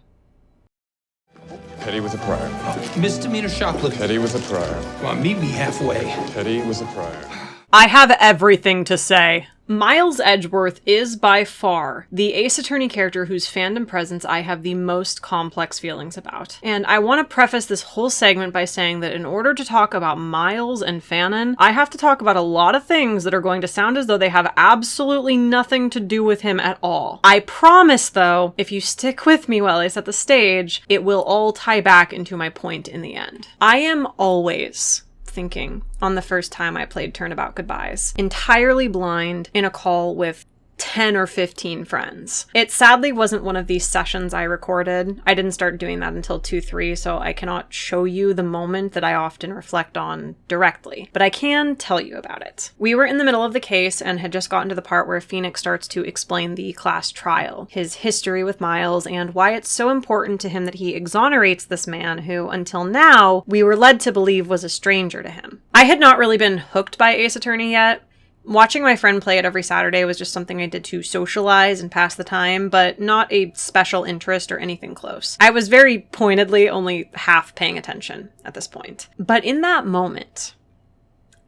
Teddy was a prior. Misdemeanor shoplifting. Teddy was a prior. Well, meet me halfway. Teddy was a prior. I have everything to say. Miles Edgeworth is by far the Ace Attorney character whose fandom presence I have the most complex feelings about. And I want to preface this whole segment by saying that in order to talk about Miles and Fanon, I have to talk about a lot of things that are going to sound as though they have absolutely nothing to do with him at all. I promise, though, if you stick with me while I set the stage, it will all tie back into my point in the end. I am always thinking on the first time I played Turnabout Goodbyes, entirely blind in a call with 10 or 15 friends. It sadly wasn't one of these sessions I recorded. I didn't start doing that until 2-3, so I cannot show you the moment that I often reflect on directly, but I can tell you about it. We were in the middle of the case and had just gotten to the part where Phoenix starts to explain the class trial, his history with Miles, and why it's so important to him that he exonerates this man who, until now, we were led to believe was a stranger to him. I had not really been hooked by Ace Attorney yet. Watching my friend play it every Saturday was just something I did to socialize and pass the time, but not a special interest or anything close. I was very pointedly only half paying attention at this point. But in that moment,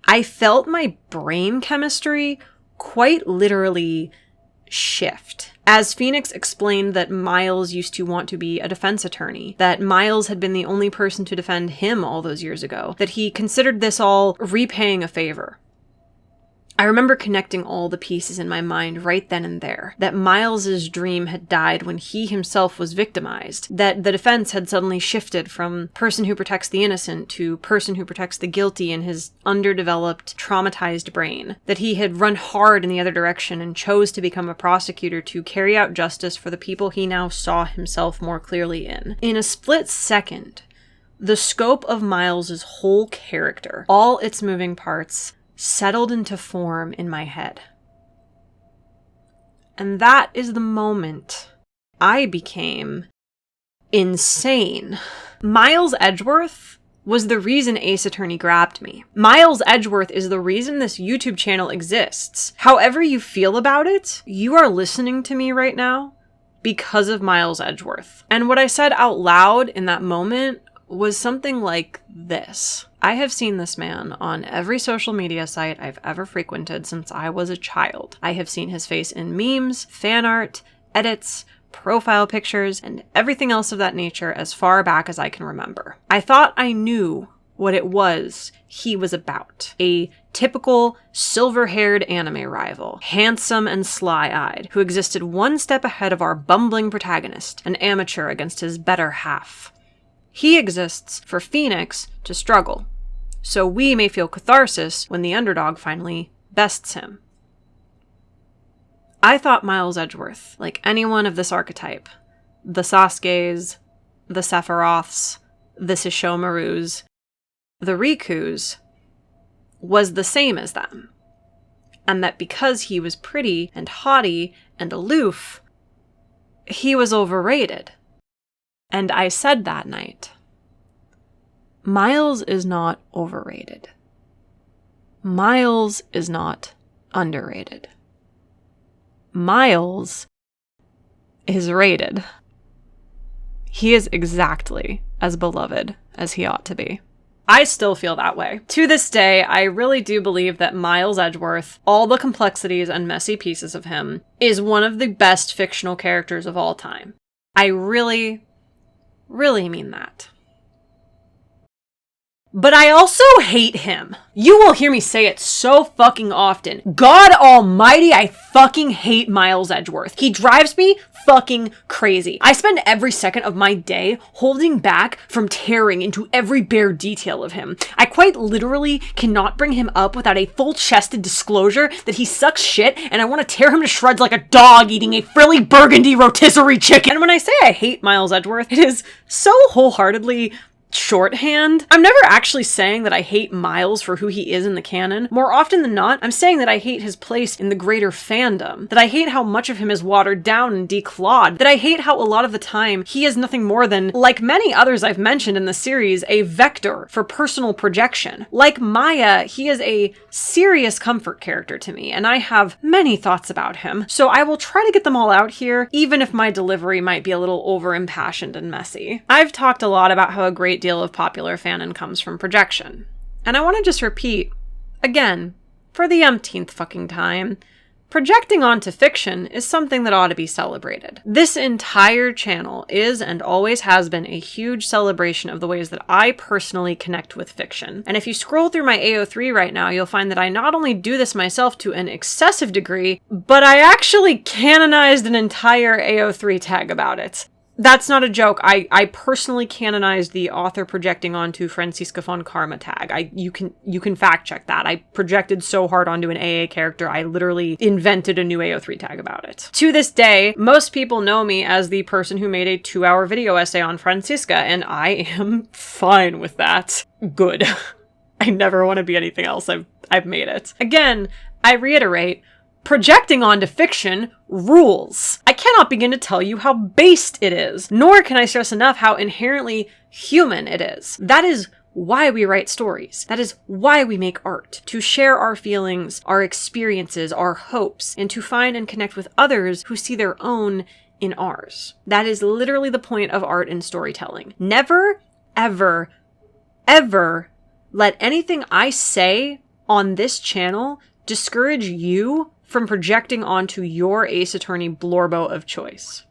I felt my brain chemistry quite literally shift. As Phoenix explained that Miles used to want to be a defense attorney, that Miles had been the only person to defend him all those years ago, that he considered this all repaying a favor. I remember connecting all the pieces in my mind right then and there. That Miles's dream had died when he himself was victimized. That the defense had suddenly shifted from person who protects the innocent to person who protects the guilty in his underdeveloped, traumatized brain. That he had run hard in the other direction and chose to become a prosecutor to carry out justice for the people he now saw himself more clearly in. In a split second, the scope of Miles's whole character, all its moving parts, settled into form in my head. And that is the moment I became insane. Miles Edgeworth was the reason Ace Attorney grabbed me. Miles Edgeworth is the reason this YouTube channel exists. However you feel about it, you are listening to me right now because of Miles Edgeworth. And what I said out loud in that moment was something like this. I have seen this man on every social media site I've ever frequented since I was a child. I have seen his face in memes, fan art, edits, profile pictures, and everything else of that nature as far back as I can remember. I thought I knew what it was he was about. A typical silver-haired anime rival, handsome and sly-eyed, who existed one step ahead of our bumbling protagonist, an amateur against his better half. He exists for Phoenix to struggle, so we may feel catharsis when the underdog finally bests him. I thought Miles Edgeworth, like anyone of this archetype, the Sasuke's, the Sephiroths, the Shishomarus, the Rikus, was the same as them, and that because he was pretty and haughty and aloof, he was overrated. And I said that night, Miles is not overrated. Miles is not underrated. Miles is rated. He is exactly as beloved as he ought to be. I still feel that way. To this day, I really do believe that Miles Edgeworth, all the complexities and messy pieces of him, is one of the best fictional characters of all time. I really, really mean that. But I also hate him. You will hear me say it so fucking often. God almighty, I fucking hate Miles Edgeworth. He drives me fucking crazy. I spend every second of my day holding back from tearing into every bare detail of him. I quite literally cannot bring him up without a full-chested disclosure that he sucks shit and I want to tear him to shreds like a dog eating a frilly burgundy rotisserie chicken. And when I say I hate Miles Edgeworth, it is so wholeheartedly shorthand. I'm never actually saying that I hate Miles for who he is in the canon. More often than not, I'm saying that I hate his place in the greater fandom, that I hate how much of him is watered down and declawed, that I hate how a lot of the time he is nothing more than, like many others I've mentioned in the series, a vector for personal projection. Like Maya, he is a serious comfort character to me, and I have many thoughts about him, so I will try to get them all out here, even if my delivery might be a little over-impassioned and messy. I've talked a lot about how a great deal of popular fanon comes from projection. And I want to just repeat, again, for the umpteenth fucking time, projecting onto fiction is something that ought to be celebrated. This entire channel is and always has been a huge celebration of the ways that I personally connect with fiction. And if you scroll through my AO3 right now, you'll find that I not only do this myself to an excessive degree, but I actually canonized an entire AO3 tag about it. That's not a joke. I personally canonized the author projecting onto Franziska von Karma tag. You can fact check that. I projected so hard onto an AA character, I literally invented a new AO3 tag about it. To this day, most people know me as the person who made a 2-hour video essay on Franziska, and I am fine with that. Good. I never want to be anything else. I've made it. Again, I reiterate, projecting onto fiction rules. I cannot begin to tell you how based it is, nor can I stress enough how inherently human it is. That is why we write stories. That is why we make art. To share our feelings, our experiences, our hopes, and to find and connect with others who see their own in ours. That is literally the point of art and storytelling. Never, ever, ever let anything I say on this channel discourage you from projecting onto your Ace Attorney blorbo of choice.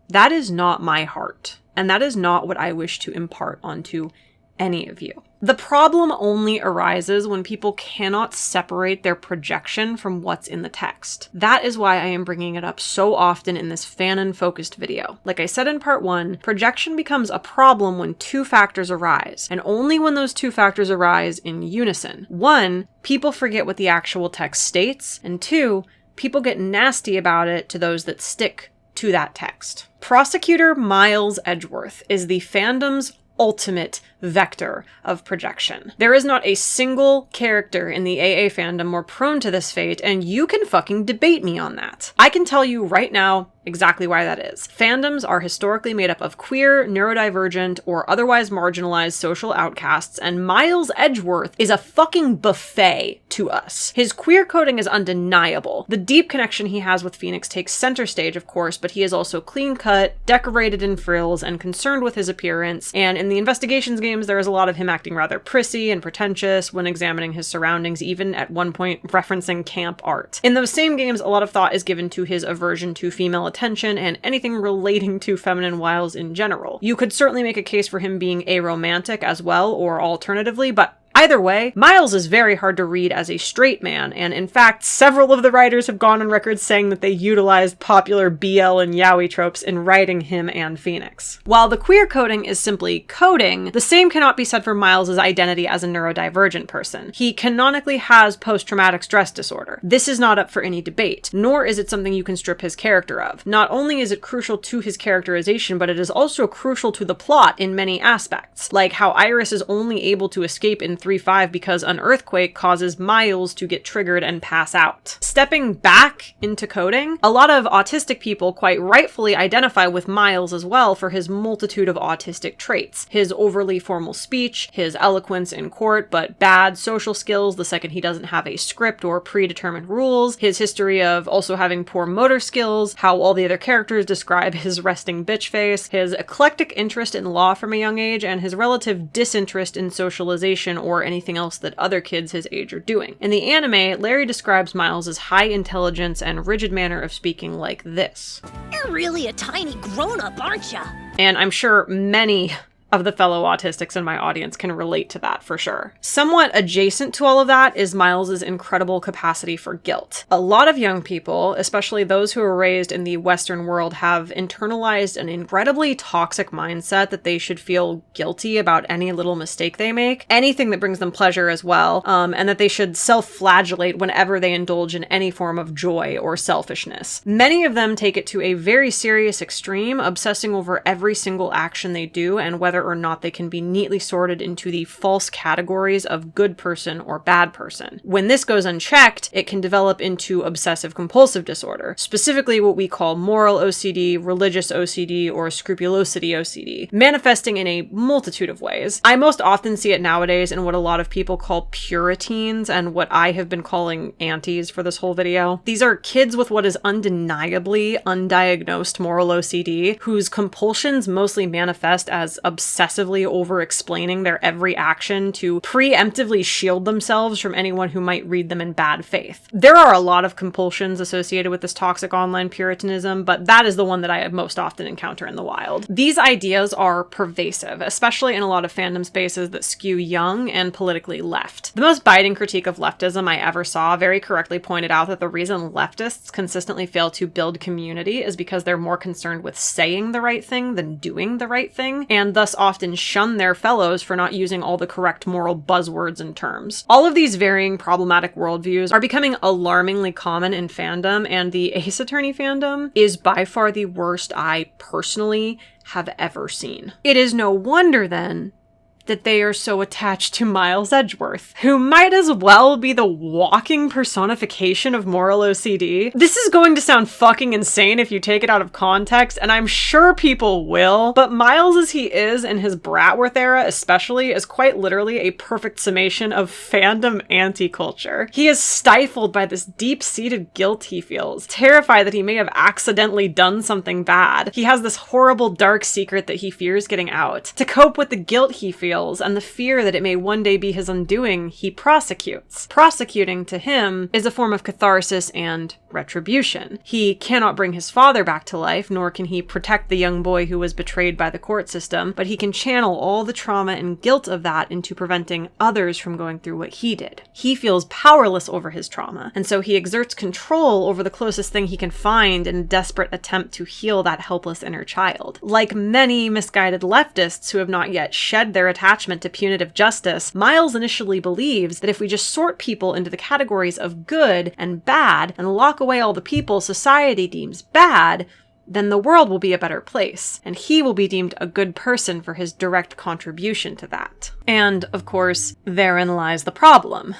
That is not my heart, and that is not what I wish to impart onto any of you. The problem only arises when people cannot separate their projection from what's in the text. That is why I am bringing it up so often in this fanon-focused video. Like I said in part 1, projection becomes a problem when 2 factors arise, and only when those 2 factors arise in unison. 1, people forget what the actual text states, and 2, people get nasty about it to those that stick to that text. Prosecutor Miles Edgeworth is the fandom's ultimate vector of projection. There is not a single character in the AA fandom more prone to this fate, and you can fucking debate me on that. I can tell you right now exactly why that is. Fandoms are historically made up of queer, neurodivergent, or otherwise marginalized social outcasts, and Miles Edgeworth is a fucking buffet to us. His queer coding is undeniable. The deep connection he has with Phoenix takes center stage, of course, but he is also clean-cut, decorated in frills, and concerned with his appearance, and in the investigations games, there is a lot of him acting rather prissy and pretentious when examining his surroundings, even at one point referencing camp art. In those same games, a lot of thought is given to his aversion to female attention and anything relating to feminine wiles in general. You could certainly make a case for him being aromantic as well, or alternatively, but either way, Miles is very hard to read as a straight man, and in fact, several of the writers have gone on record saying that they utilized popular BL and yaoi tropes in writing him and Phoenix. While the queer coding is simply coding, the same cannot be said for Miles' identity as a neurodivergent person. He canonically has post-traumatic stress disorder. This is not up for any debate, nor is it something you can strip his character of. Not only is it crucial to his characterization, but it is also crucial to the plot in many aspects, like how Iris is only able to escape in 0.35 because an earthquake causes Miles to get triggered and pass out. Stepping back into coding, a lot of autistic people quite rightfully identify with Miles as well for his multitude of autistic traits. His overly formal speech, his eloquence in court but bad social skills the second he doesn't have a script or predetermined rules, his history of also having poor motor skills, how all the other characters describe his resting bitch face, his eclectic interest in law from a young age, and his relative disinterest in socialization or anything else that other kids his age are doing. In the anime, Larry describes Miles' high intelligence and rigid manner of speaking like this. You're really a tiny grown-up, aren't ya? And I'm sure many of the fellow autistics in my audience can relate to that for sure. Somewhat adjacent to all of that is Miles's incredible capacity for guilt. A lot of young people, especially those who are raised in the Western world, have internalized an incredibly toxic mindset that they should feel guilty about any little mistake they make, anything that brings them pleasure as well, and that they should self-flagellate whenever they indulge in any form of joy or selfishness. Many of them take it to a very serious extreme, obsessing over every single action they do and whether or not they can be neatly sorted into the false categories of good person or bad person. When this goes unchecked, it can develop into obsessive compulsive disorder, specifically what we call moral OCD, religious OCD, or scrupulosity OCD, manifesting in a multitude of ways. I most often see it nowadays in what a lot of people call puritans and what I have been calling aunties for this whole video. These are kids with what is undeniably undiagnosed moral OCD, whose compulsions mostly manifest as obsessively over-explaining their every action to preemptively shield themselves from anyone who might read them in bad faith. There are a lot of compulsions associated with this toxic online puritanism, but that is the one that I most often encounter in the wild. These ideas are pervasive, especially in a lot of fandom spaces that skew young and politically left. The most biting critique of leftism I ever saw very correctly pointed out that the reason leftists consistently fail to build community is because they're more concerned with saying the right thing than doing the right thing, and thus often shun their fellows for not using all the correct moral buzzwords and terms. All of these varying problematic worldviews are becoming alarmingly common in fandom, and the Ace Attorney fandom is by far the worst I personally have ever seen. It is no wonder then that they are so attached to Miles Edgeworth, who might as well be the walking personification of moral OCD. This is going to sound fucking insane if you take it out of context, and I'm sure people will, but Miles as he is in his Bratworth era especially is quite literally a perfect summation of fandom anti-culture. He is stifled by this deep-seated guilt he feels, terrified that he may have accidentally done something bad. He has this horrible dark secret that he fears getting out. To cope with the guilt he feels and the fear that it may one day be his undoing, he prosecutes. Prosecuting to him is a form of catharsis and retribution. He cannot bring his father back to life, nor can he protect the young boy who was betrayed by the court system, but he can channel all the trauma and guilt of that into preventing others from going through what he did. He feels powerless over his trauma, and so he exerts control over the closest thing he can find in a desperate attempt to heal that helpless inner child. Like many misguided leftists who have not yet shed their attachment to punitive justice, Miles initially believes that if we just sort people into the categories of good and bad and lock away all the people society deems bad, then the world will be a better place, and he will be deemed a good person for his direct contribution to that. And, of course, therein lies the problem,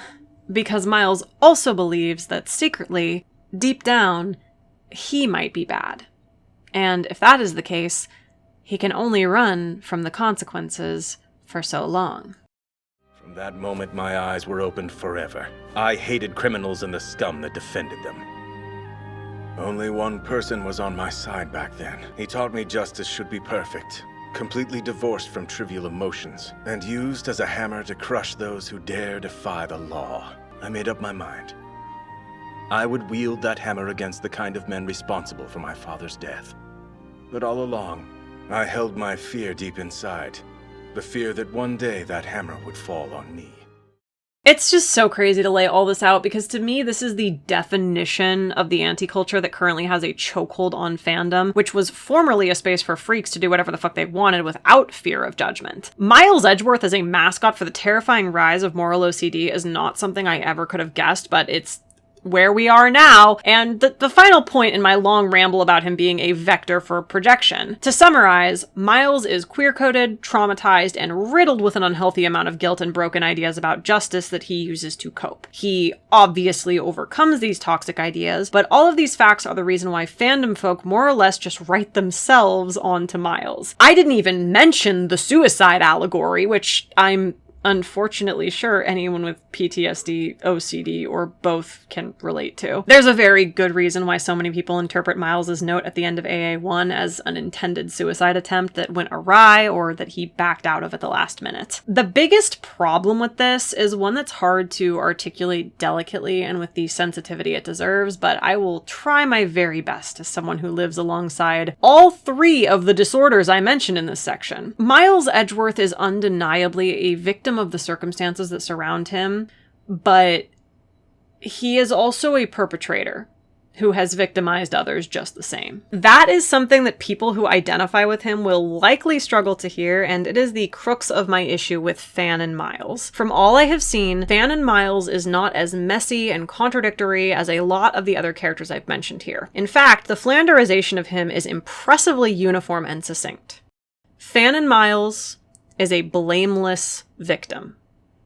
because Miles also believes that secretly, deep down, he might be bad. And if that is the case, he can only run from the consequences for so long. From that moment, my eyes were opened forever. I hated criminals and the scum that defended them. Only one person was on my side back then. He taught me justice should be perfect, completely divorced from trivial emotions, and used as a hammer to crush those who dare defy the law. I made up my mind. I would wield that hammer against the kind of men responsible for my father's death. But all along, I held my fear deep inside. The fear that one day that hammer would fall on me. It's just so crazy to lay all this out because to me, this is the definition of the anti-culture that currently has a chokehold on fandom, which was formerly a space for freaks to do whatever the fuck they wanted without fear of judgment. Miles Edgeworth as a mascot for the terrifying rise of moral OCD is not something I ever could have guessed, but it's where we are now, and the final point in my long ramble about him being a vector for projection. To summarize, Miles is queer-coded, traumatized, and riddled with an unhealthy amount of guilt and broken ideas about justice that he uses to cope. He obviously overcomes these toxic ideas, but all of these facts are the reason why fandom folk more or less just write themselves onto Miles. I didn't even mention the suicide allegory, which I'm unfortunately sure anyone with PTSD, OCD, or both can relate to. There's a very good reason why so many people interpret Miles's note at the end of AA1 as an intended suicide attempt that went awry or that he backed out of at the last minute. The biggest problem with this is one that's hard to articulate delicately and with the sensitivity it deserves, but I will try my very best as someone who lives alongside all three of the disorders I mentioned in this section. Miles Edgeworth is undeniably a victim of the circumstances that surround him, but he is also a perpetrator who has victimized others just the same. That is something that people who identify with him will likely struggle to hear, and it is the crux of my issue with Fan and Miles. From all I have seen, Fan and Miles is not as messy and contradictory as a lot of the other characters I've mentioned here. In fact, the Flanderization of him is impressively uniform and succinct. Fan and Miles is a blameless victim.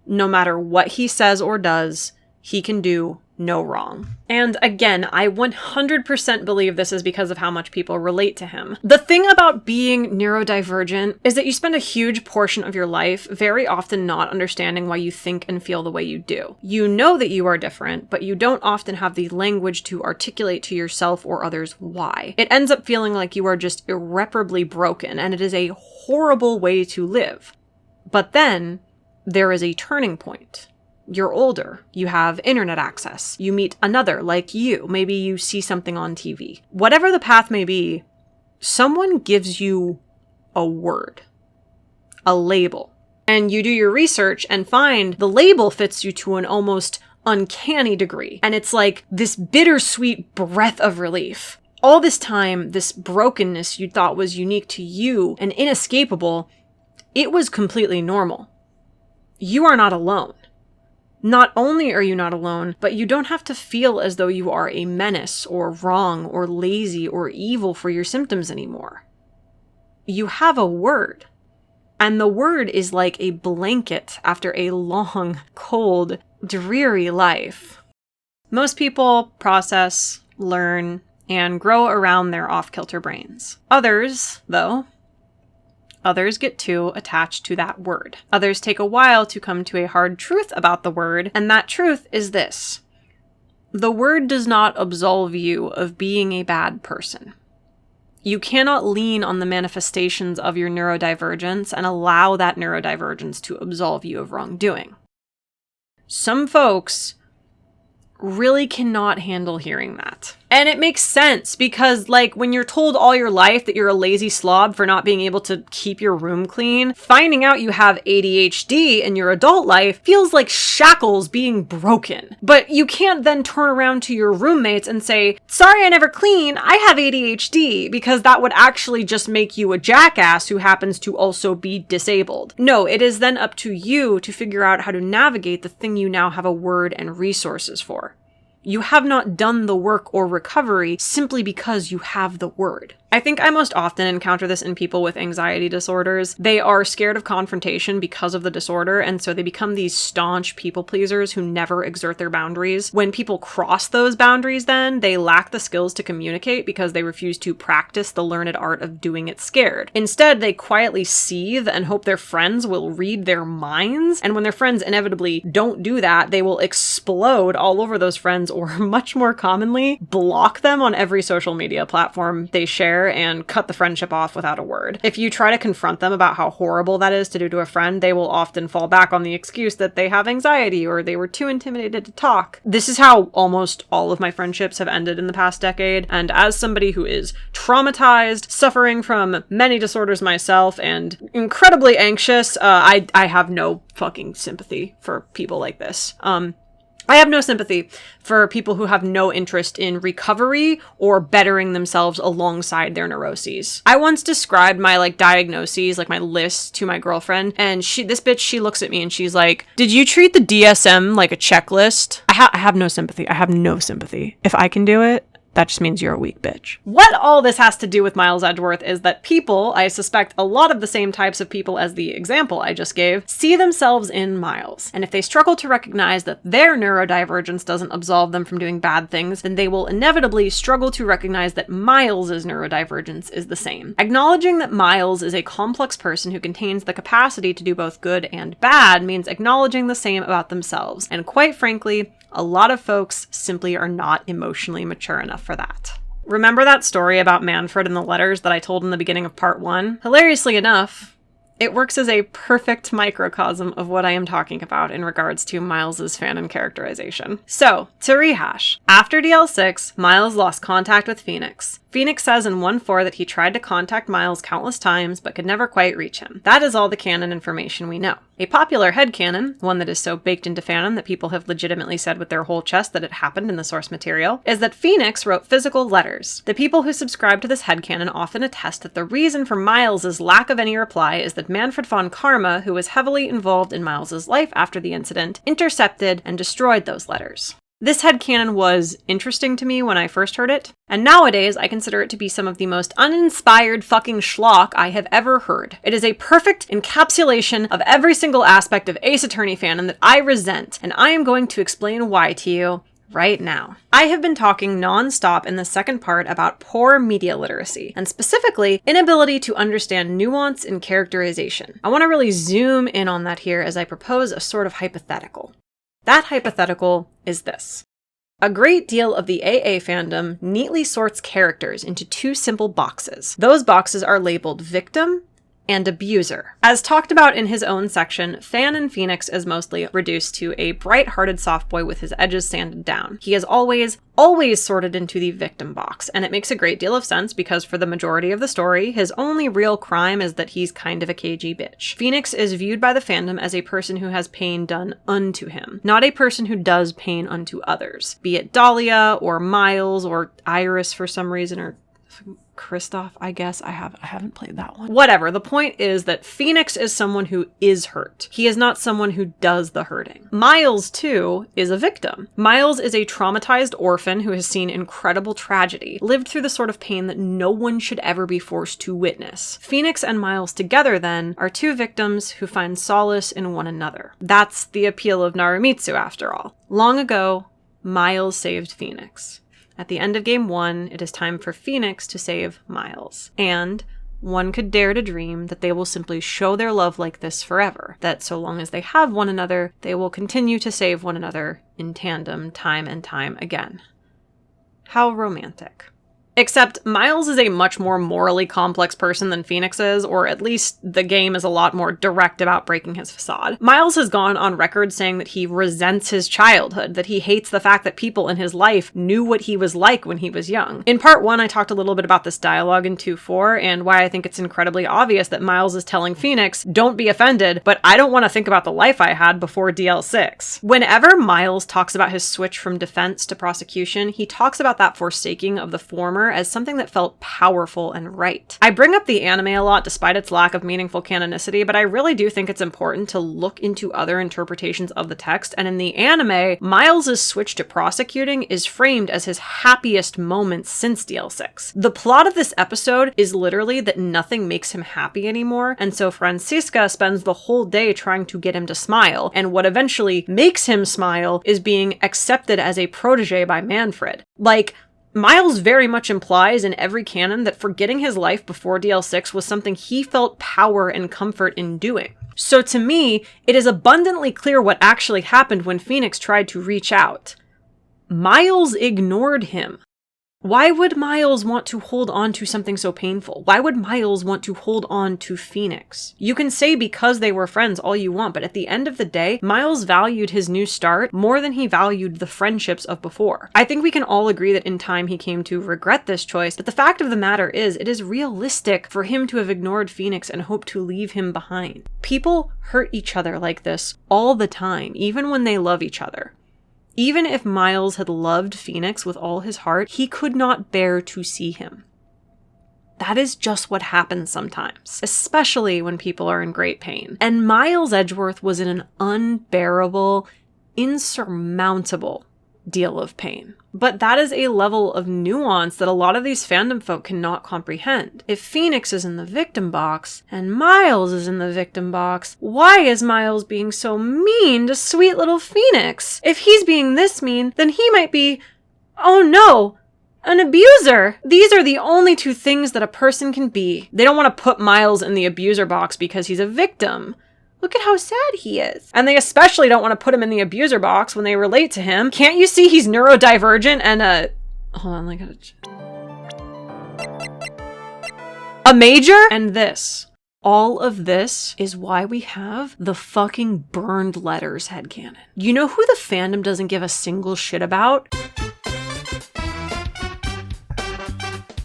No matter what he says or does, he can do no wrong. And again, I 100% believe this is because of how much people relate to him. The thing about being neurodivergent is that you spend a huge portion of your life very often not understanding why you think and feel the way you do. You know that you are different, but you don't often have the language to articulate to yourself or others why. It ends up feeling like you are just irreparably broken, and it is a horrible way to live. But then, there is a turning point. You're older, you have internet access, you meet another like you, maybe you see something on TV. Whatever the path may be, someone gives you a word, a label. And you do your research and find the label fits you to an almost uncanny degree. And it's like this bittersweet breath of relief. All this time, this brokenness you thought was unique to you and inescapable, it was completely normal. You are not alone. Not only are you not alone, but you don't have to feel as though you are a menace or wrong or lazy or evil for your symptoms anymore. You have a word. And the word is like a blanket after a long, cold, dreary life. Most people process, learn, and grow around their off-kilter brains. Others, though, others get too attached to that word. Others take a while to come to a hard truth about the word, and that truth is this. The word does not absolve you of being a bad person. You cannot lean on the manifestations of your neurodivergence and allow that neurodivergence to absolve you of wrongdoing. Some folks really cannot handle hearing that. And it makes sense because, like, when you're told all your life that you're a lazy slob for not being able to keep your room clean, finding out you have ADHD in your adult life feels like shackles being broken. But you can't then turn around to your roommates and say, sorry I never clean, I have ADHD, because that would actually just make you a jackass who happens to also be disabled. No, it is then up to you to figure out how to navigate the thing you now have a word and resources for. You have not done the work or recovery simply because you have the word. I think I most often encounter this in people with anxiety disorders. They are scared of confrontation because of the disorder, and so they become these staunch people pleasers who never exert their boundaries. When people cross those boundaries then, they lack the skills to communicate because they refuse to practice the learned art of doing it scared. Instead, they quietly seethe and hope their friends will read their minds, and when their friends inevitably don't do that, they will explode all over those friends, or much more commonly, block them on every social media platform they share and cut the friendship off without a word. If you try to confront them about how horrible that is to do to a friend, they will often fall back on the excuse that they have anxiety or they were too intimidated to talk. This is how almost all of my friendships have ended in the past decade, and as somebody who is traumatized, suffering from many disorders myself, and incredibly anxious, I have no fucking sympathy for people like this. I have no sympathy for people who have no interest in recovery or bettering themselves alongside their neuroses. I once described my diagnoses, my list, to my girlfriend, and this bitch, she looks at me and she's like, "Did you treat the DSM like a checklist?" I have no sympathy. I have no sympathy. If I can do it, that just means you're a weak bitch. What all this has to do with Miles Edgeworth is that people, I suspect a lot of the same types of people as the example I just gave, see themselves in Miles. And if they struggle to recognize that their neurodivergence doesn't absolve them from doing bad things, then they will inevitably struggle to recognize that Miles's neurodivergence is the same. Acknowledging that Miles is a complex person who contains the capacity to do both good and bad means acknowledging the same about themselves. And quite frankly, a lot of folks simply are not emotionally mature enough for that. Remember that story about Manfred and the letters that I told in the beginning of part 1? Hilariously enough, it works as a perfect microcosm of what I am talking about in regards to Miles's Fanon characterization. So, to rehash, after DL6, Miles lost contact with Phoenix. Phoenix says in 1-4 that he tried to contact Miles countless times but could never quite reach him. That is all the canon information we know. A popular headcanon, one that is so baked into Fanon that people have legitimately said with their whole chest that it happened in the source material, is that Phoenix wrote physical letters. The people who subscribe to this headcanon often attest that the reason for Miles's lack of any reply is that Manfred von Karma, who was heavily involved in Miles's life after the incident, intercepted and destroyed those letters. This headcanon was interesting to me when I first heard it, and nowadays I consider it to be some of the most uninspired fucking schlock I have ever heard. It is a perfect encapsulation of every single aspect of Ace Attorney Fanon that I resent, and I am going to explain why to you right now. I have been talking non-stop in the second part about poor media literacy, and specifically, inability to understand nuance in characterization. I want to really zoom in on that here as I propose a sort of hypothetical. That hypothetical is this. A great deal of the AA fandom neatly sorts characters into 2 simple boxes. Those boxes are labeled victim and abuser. As talked about in his own section, Fanon Phoenix is mostly reduced to a bright-hearted soft boy with his edges sanded down. He is always sorted into the victim box, and it makes a great deal of sense because for the majority of the story, his only real crime is that he's kind of a cagey bitch. Phoenix is viewed by the fandom as a person who has pain done unto him, not a person who does pain unto others, be it Dahlia or Miles or Iris for some reason, or Kristoff, I guess. I haven't played that one. Whatever. The point is that Phoenix is someone who is hurt. He is not someone who does the hurting. Miles, too, is a victim. Miles is a traumatized orphan who has seen incredible tragedy, lived through the sort of pain that no one should ever be forced to witness. Phoenix and Miles together, then, are 2 victims who find solace in one another. That's the appeal of Naramitsu, after all. Long ago, Miles saved Phoenix. At the end of Game 1, it is time for Phoenix to save Miles. And one could dare to dream that they will simply show their love like this forever. That so long as they have one another, they will continue to save one another in tandem time and time again. How romantic. Except Miles is a much more morally complex person than Phoenix is, or at least the game is a lot more direct about breaking his facade. Miles has gone on record saying that he resents his childhood, that he hates the fact that people in his life knew what he was like when he was young. In part 1, I talked a little bit about this dialogue in 2-4, and why I think it's incredibly obvious that Miles is telling Phoenix, don't be offended, but I don't want to think about the life I had before DL6. Whenever Miles talks about his switch from defense to prosecution, he talks about that forsaking of the former as something that felt powerful and right. I bring up the anime a lot despite its lack of meaningful canonicity, but I really do think it's important to look into other interpretations of the text, and in the anime, Miles' switch to prosecuting is framed as his happiest moment since DL6. The plot of this episode is literally that nothing makes him happy anymore, and so Franziska spends the whole day trying to get him to smile, and what eventually makes him smile is being accepted as a protege by Manfred. Miles very much implies in every canon that forgetting his life before DL6 was something he felt power and comfort in doing. So to me, it is abundantly clear what actually happened when Phoenix tried to reach out. Miles ignored him. Why would Miles want to hold on to something so painful? Why would Miles want to hold on to Phoenix? You can say because they were friends all you want, but at the end of the day, Miles valued his new start more than he valued the friendships of before. I think we can all agree that in time he came to regret this choice, but the fact of the matter is, it is realistic for him to have ignored Phoenix and hoped to leave him behind. People hurt each other like this all the time, even when they love each other. Even if Miles had loved Phoenix with all his heart, he could not bear to see him. That is just what happens sometimes, especially when people are in great pain. And Miles Edgeworth was in an unbearable, insurmountable deal of pain. But that is a level of nuance that a lot of these fandom folk cannot comprehend. If Phoenix is in the victim box, and Miles is in the victim box, why is Miles being so mean to sweet little Phoenix? If he's being this mean, then he might be, oh no, an abuser. These are the only two things that a person can be. They don't want to put Miles in the abuser box because he's a victim. Look at how sad he is. And they especially don't want to put him in the abuser box when they relate to him. Can't you see he's neurodivergent and hold on, I gotta... a major? And this. All of this is why we have the fucking burned letters headcanon. You know who the fandom doesn't give a single shit about?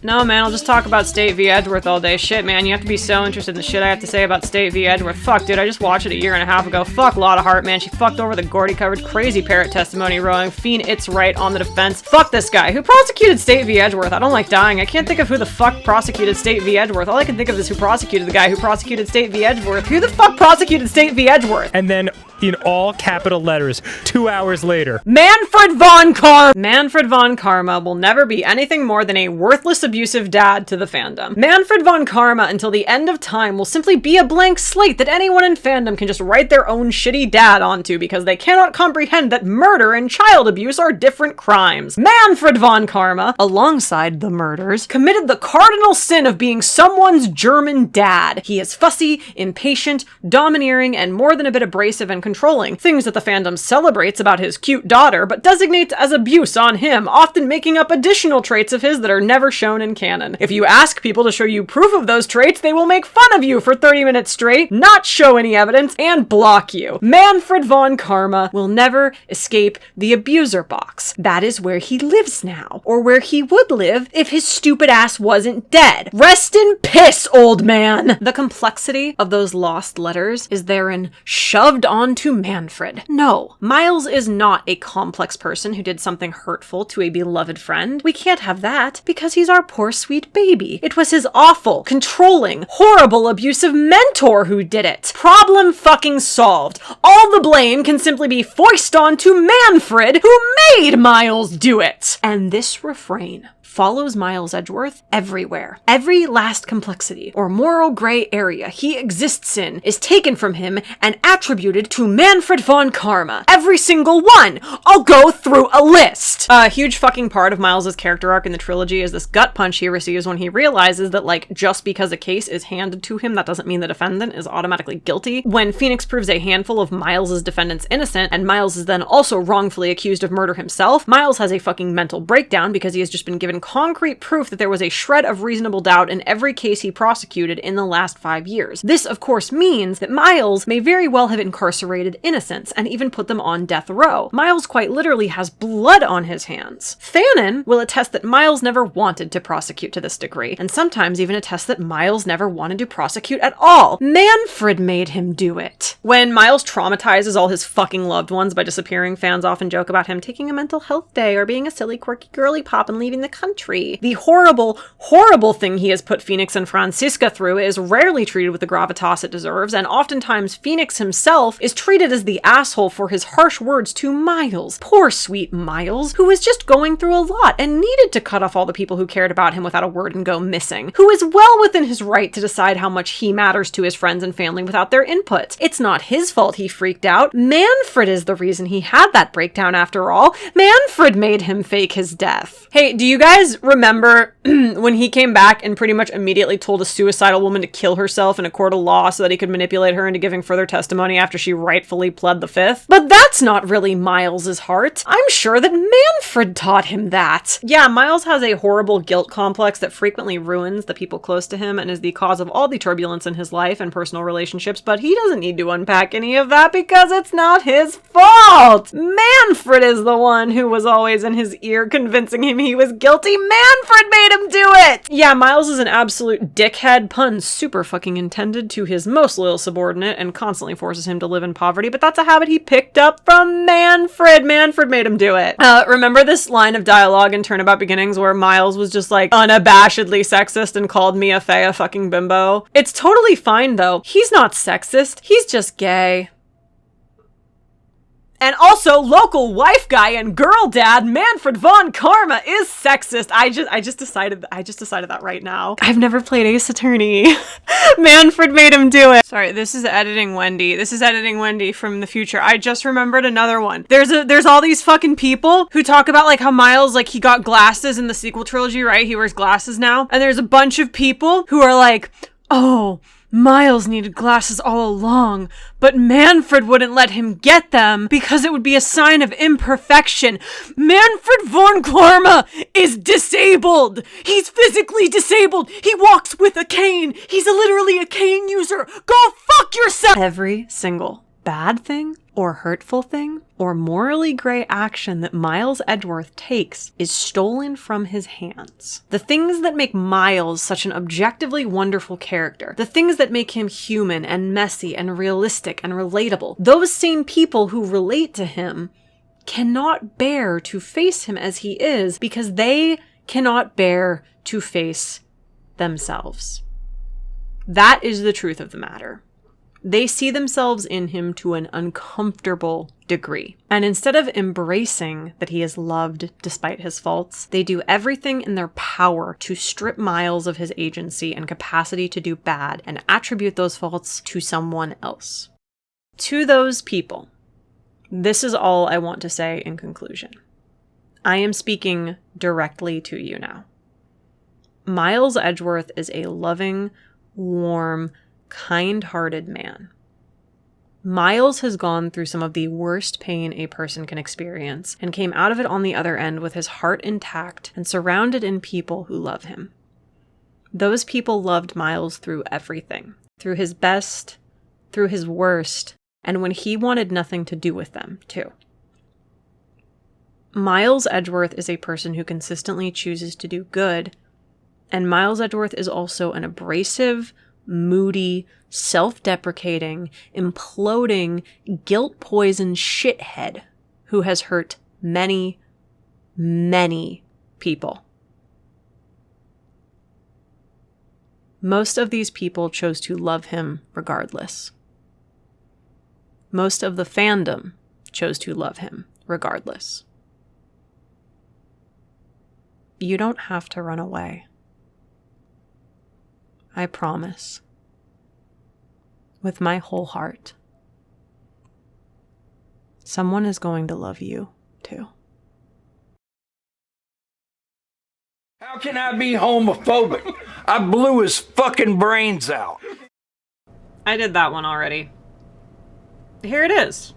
No, man, I'll just talk about State v. Edgeworth all day. Shit, man, you have to be so interested in the shit I have to say about State v. Edgeworth. Fuck, dude, I just watched it a year and a half ago. Fuck Lotta Hart, man. She fucked over the Gordy coverage. Crazy parrot testimony rowing. Fiend, it's right on the defense. Fuck this guy. Who prosecuted State v. Edgeworth? I don't like dying. I can't think of who the fuck prosecuted State v. Edgeworth. All I can think of is who prosecuted the guy who prosecuted State v. Edgeworth. Who the fuck prosecuted State v. Edgeworth? And then, in all capital letters, 2 hours later, Manfred von Karma! Manfred von Karma will never be anything more than a worthless, abusive dad to the fandom. Manfred von Karma, until the end of time, will simply be a blank slate that anyone in fandom can just write their own shitty dad onto because they cannot comprehend that murder and child abuse are different crimes. Manfred von Karma, alongside the murders, committed the cardinal sin of being someone's German dad. He is fussy, impatient, domineering, and more than a bit abrasive and controlling, things that the fandom celebrates about his cute daughter, but designates as abuse on him, often making up additional traits of his that are never shown in canon. If you ask people to show you proof of those traits, they will make fun of you for 30 minutes straight, not show any evidence, and block you. Manfred von Karma will never escape the abuser box. That is where he lives now, or where he would live if his stupid ass wasn't dead. Rest in piss, old man! The complexity of those lost letters is therein shoved onto Manfred. No, Miles is not a complex person who did something hurtful to a beloved friend. We can't have that, because he's our poor sweet baby. It was his awful, controlling, horrible, abusive mentor who did it. Problem fucking solved. All the blame can simply be foisted onto Manfred, who made Miles do it. And this refrain follows Miles Edgeworth everywhere. Every last complexity or moral gray area he exists in is taken from him and attributed to Manfred von Karma. Every single one! I'll go through a list! A huge fucking part of Miles's character arc in the trilogy is this gut punch he receives when he realizes that, like, just because a case is handed to him, that doesn't mean the defendant is automatically guilty. When Phoenix proves a handful of Miles's defendants innocent, and Miles is then also wrongfully accused of murder himself, Miles has a fucking mental breakdown because he has just been given concrete proof that there was a shred of reasonable doubt in every case he prosecuted in the last 5 years. This, of course, means that Miles may very well have incarcerated innocents and even put them on death row. Miles quite literally has blood on his hands. Fanon will attest that Miles never wanted to prosecute to this degree, and sometimes even attest that Miles never wanted to prosecute at all. Manfred made him do it. When Miles traumatizes all his fucking loved ones by disappearing, fans often joke about him taking a mental health day or being a silly, quirky girly pop and leaving the country. The horrible, horrible thing he has put Phoenix and Franziska through is rarely treated with the gravitas it deserves, and oftentimes Phoenix himself is treated as the asshole for his harsh words to Miles. Poor sweet Miles, who was just going through a lot and needed to cut off all the people who cared about him without a word and go missing, who is well within his right to decide how much he matters to his friends and family without their input. It's not his fault he freaked out. Manfred is the reason he had that breakdown after all. Manfred made him fake his death. Hey, do you guys remember when he came back and pretty much immediately told a suicidal woman to kill herself in a court of law so that he could manipulate her into giving further testimony after she rightfully pled the fifth? But that's not really Miles's heart. I'm sure that Manfred taught him that. Yeah, Miles has a horrible guilt complex that frequently ruins the people close to him and is the cause of all the turbulence in his life and personal relationships, but he doesn't need to unpack any of that because it's not his fault! Manfred is the one who was always in his ear convincing him he was guilty guilty. Manfred made him do it! Yeah, Miles is an absolute dickhead, pun super fucking intended, to his most loyal subordinate and constantly forces him to live in poverty, but that's a habit he picked up from Manfred. Manfred made him do it. Remember this line of dialogue in Turnabout Beginnings where Miles was just like unabashedly sexist and called Mia Fey a fucking bimbo? It's totally fine though. He's not sexist. He's just gay. And also, local wife guy and girl dad Manfred von Karma is sexist. I just decided that right now. I've never played Ace Attorney. Manfred made him do it. Sorry, this is editing Wendy. This is editing Wendy from the future. I just remembered another one. There's all these fucking people who talk about like how Miles, like he got glasses in the sequel trilogy, right? He wears glasses now. And there's a bunch of people who are like, oh, Miles needed glasses all along, but Manfred wouldn't let him get them because it would be a sign of imperfection. Manfred von Karma is disabled. He's physically disabled. He walks with a cane. He's literally a cane user. Go fuck yourself. Every single bad thing or hurtful thing or morally gray action that Miles Edgeworth takes is stolen from his hands. The things that make Miles such an objectively wonderful character, the things that make him human and messy and realistic and relatable, those same people who relate to him cannot bear to face him as he is because they cannot bear to face themselves. That is the truth of the matter. They see themselves in him to an uncomfortable degree. And instead of embracing that he is loved despite his faults, they do everything in their power to strip Miles of his agency and capacity to do bad and attribute those faults to someone else. To those people, this is all I want to say in conclusion. I am speaking directly to you now. Miles Edgeworth is a loving, warm, kind-hearted man. Miles has gone through some of the worst pain a person can experience and came out of it on the other end with his heart intact and surrounded in people who love him. Those people loved Miles through everything, through his best, through his worst, and when he wanted nothing to do with them, too. Miles Edgeworth is a person who consistently chooses to do good, and Miles Edgeworth is also an abrasive, moody, self-deprecating, imploding, guilt-poisoned shithead who has hurt many, many people. Most of these people chose to love him regardless. Most of the fandom chose to love him regardless. You don't have to run away. I promise. With my whole heart. Someone is going to love you, too. How can I be homophobic? I blew his fucking brains out. I did that one already. Here it is.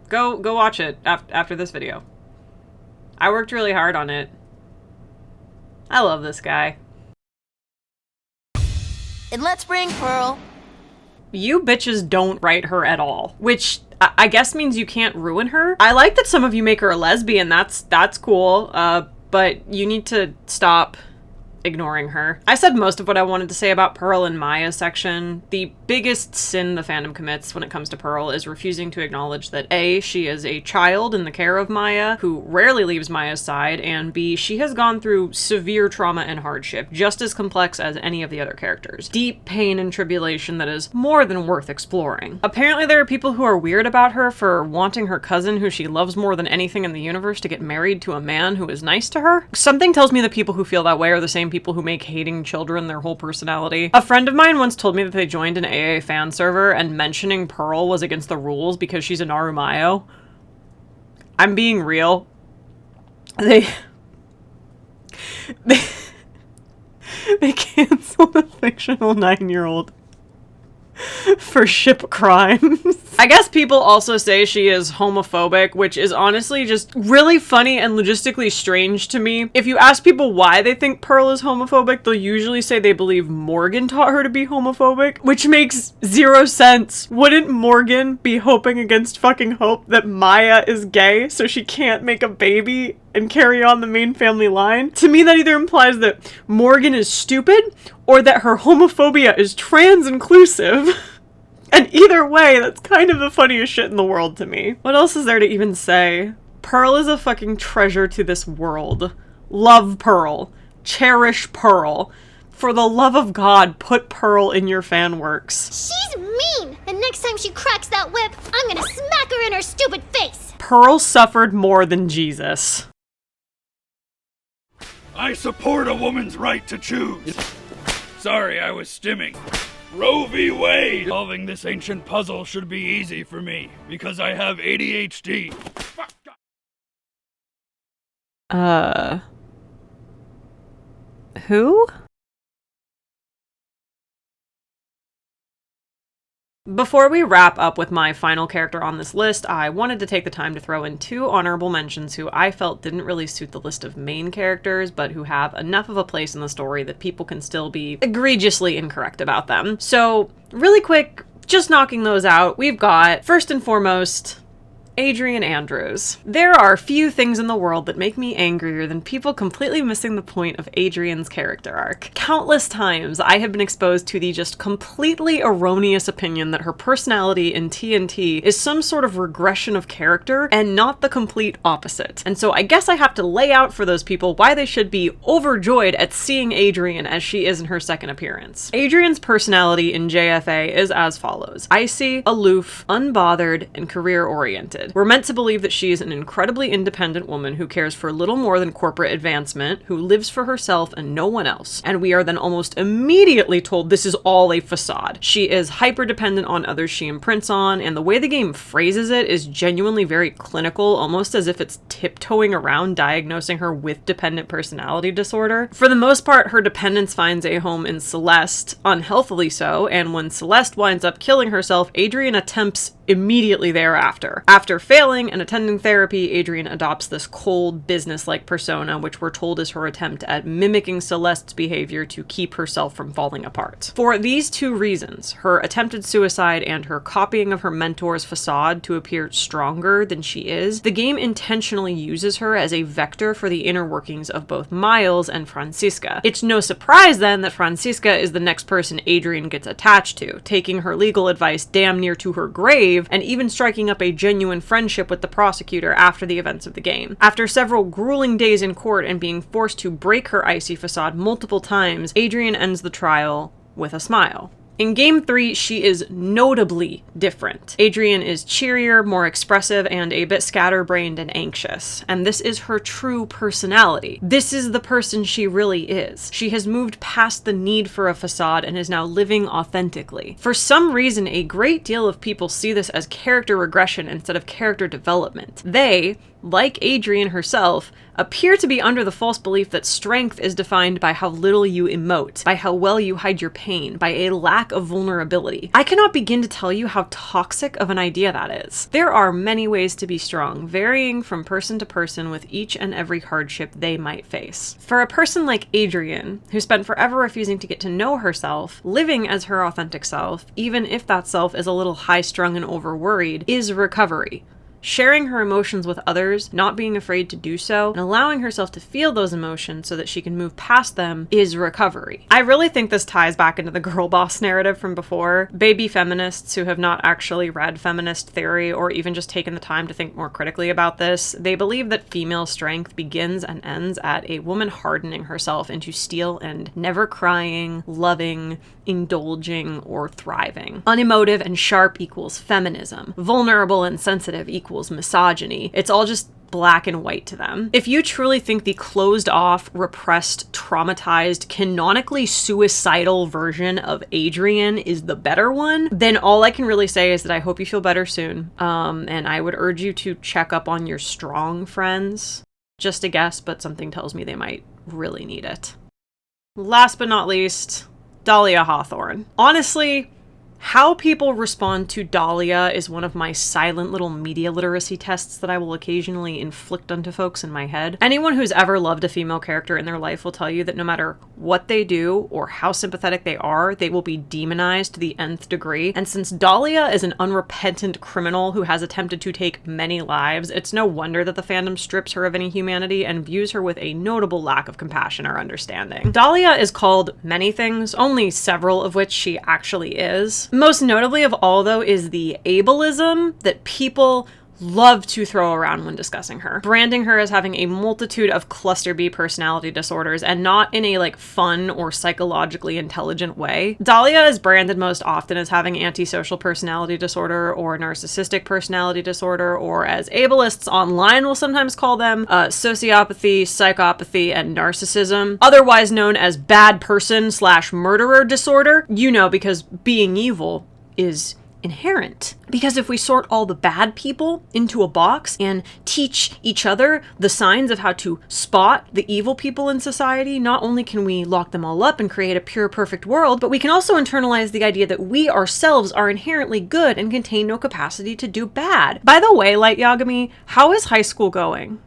Go watch it after this video. I worked really hard on it. I love this guy. And let's bring Pearl. You bitches don't write her at all, which I guess means you can't ruin her. I like that some of you make her a lesbian. That's cool. But you need to stop ignoring her. I said most of what I wanted to say about Pearl in Maya's section. The biggest sin the fandom commits when it comes to Pearl is refusing to acknowledge that A, she is a child in the care of Maya, who rarely leaves Maya's side, and B, she has gone through severe trauma and hardship, just as complex as any of the other characters. Deep pain and tribulation that is more than worth exploring. Apparently there are people who are weird about her for wanting her cousin, who she loves more than anything in the universe, to get married to a man who is nice to her. Something tells me the people who feel that way are the same people who make hating children their whole personality. A friend of mine once told me that they joined an AA fan server and mentioning Pearl was against the rules because she's a Narumayo. I'm being real. They canceled a fictional 9-year-old for ship crimes. I guess people also say she is homophobic, which is honestly just really funny and logistically strange to me. If you ask people why they think Pearl is homophobic, they'll usually say they believe Morgan taught her to be homophobic, which makes zero sense. Wouldn't Morgan be hoping against fucking hope that Maya is gay so she can't make a baby and carry on the main family line. To me, that either implies that Morgan is stupid or that her homophobia is trans-inclusive. And either way, that's kind of the funniest shit in the world to me. What else is there to even say? Pearl is a fucking treasure to this world. Love Pearl. Cherish Pearl. For the love of God, put Pearl in your fan works. She's mean! And next time she cracks that whip, I'm gonna smack her in her stupid face! Pearl suffered more than Jesus. I support a woman's right to choose. Sorry, I was stimming. Roe v. Wade! Solving this ancient puzzle should be easy for me, because I have ADHD. Who? Before we wrap up with my final character on this list, I wanted to take the time to throw in 2 honorable mentions who I felt didn't really suit the list of main characters, but who have enough of a place in the story that people can still be egregiously incorrect about them. So, really quick, just knocking those out, we've got, first and foremost, Adrian Andrews. There are few things in the world that make me angrier than people completely missing the point of Adrian's character arc. Countless times I have been exposed to the just completely erroneous opinion that her personality in TNT is some sort of regression of character and not the complete opposite. And so I guess I have to lay out for those people why they should be overjoyed at seeing Adrian as she is in her second appearance. Adrian's personality in JFA is as follows: icy, aloof, unbothered, and career-oriented. We're meant to believe that she is an incredibly independent woman who cares for little more than corporate advancement, who lives for herself and no one else. And we are then almost immediately told this is all a facade. She is hyper-dependent on others she imprints on, and the way the game phrases it is genuinely very clinical, almost as if it's tiptoeing around diagnosing her with dependent personality disorder. For the most part, her dependence finds a home in Celeste, unhealthily so, and when Celeste winds up killing herself, Adrian attempts immediately thereafter. After failing and attending therapy, Adrian adopts this cold, business-like persona, which we're told is her attempt at mimicking Celeste's behavior to keep herself from falling apart. For these 2 reasons, her attempted suicide and her copying of her mentor's facade to appear stronger than she is, the game intentionally uses her as a vector for the inner workings of both Miles and Franziska. It's no surprise then that Franziska is the next person Adrian gets attached to, taking her legal advice damn near to her grave, and even striking up a genuine friendship with the prosecutor after the events of the game. After several grueling days in court and being forced to break her icy facade multiple times, Adrian ends the trial with a smile. In Game 3, she is notably different. Adrian is cheerier, more expressive, and a bit scatterbrained and anxious. And this is her true personality. This is the person she really is. She has moved past the need for a facade and is now living authentically. For some reason, a great deal of people see this as character regression instead of character development. They, like Adrian herself, appear to be under the false belief that strength is defined by how little you emote, by how well you hide your pain, by a lack of vulnerability. I cannot begin to tell you how toxic of an idea that is. There are many ways to be strong, varying from person to person with each and every hardship they might face. For a person like Adrian, who spent forever refusing to get to know herself, living as her authentic self, even if that self is a little high-strung and over-worried, is recovery. Sharing her emotions with others, not being afraid to do so, and allowing herself to feel those emotions so that she can move past them is recovery. I really think this ties back into the girl boss narrative from before. Baby feminists who have not actually read feminist theory or even just taken the time to think more critically about this, they believe that female strength begins and ends at a woman hardening herself into steel and never crying, loving, indulging, or thriving. Unemotive and sharp equals feminism. Vulnerable and sensitive equals misogyny. It's all just black and white to them. If you truly think the closed off, repressed, traumatized, canonically suicidal version of Adrian is the better one, then all I can really say is that I hope you feel better soon. And I would urge you to check up on your strong friends. Just a guess, but something tells me they might really need it. Last but not least, Dahlia Hawthorne. Honestly, how people respond to Dahlia is one of my silent little media literacy tests that I will occasionally inflict onto folks in my head. Anyone who's ever loved a female character in their life will tell you that no matter what they do or how sympathetic they are, they will be demonized to the nth degree. And since Dahlia is an unrepentant criminal who has attempted to take many lives, it's no wonder that the fandom strips her of any humanity and views her with a notable lack of compassion or understanding. Dahlia is called many things, only several of which she actually is. Most notably of all, though, is the ableism that people love to throw around when discussing her, branding her as having a multitude of cluster B personality disorders, and not in a fun or psychologically intelligent way. Dahlia is branded most often as having antisocial personality disorder or narcissistic personality disorder, or as ableists online will sometimes call them, sociopathy, psychopathy, and narcissism, otherwise known as bad person / murderer disorder, because being evil is inherent. Because if we sort all the bad people into a box and teach each other the signs of how to spot the evil people in society, not only can we lock them all up and create a pure, perfect world, but we can also internalize the idea that we ourselves are inherently good and contain no capacity to do bad. By the way, Light Yagami, how is high school going?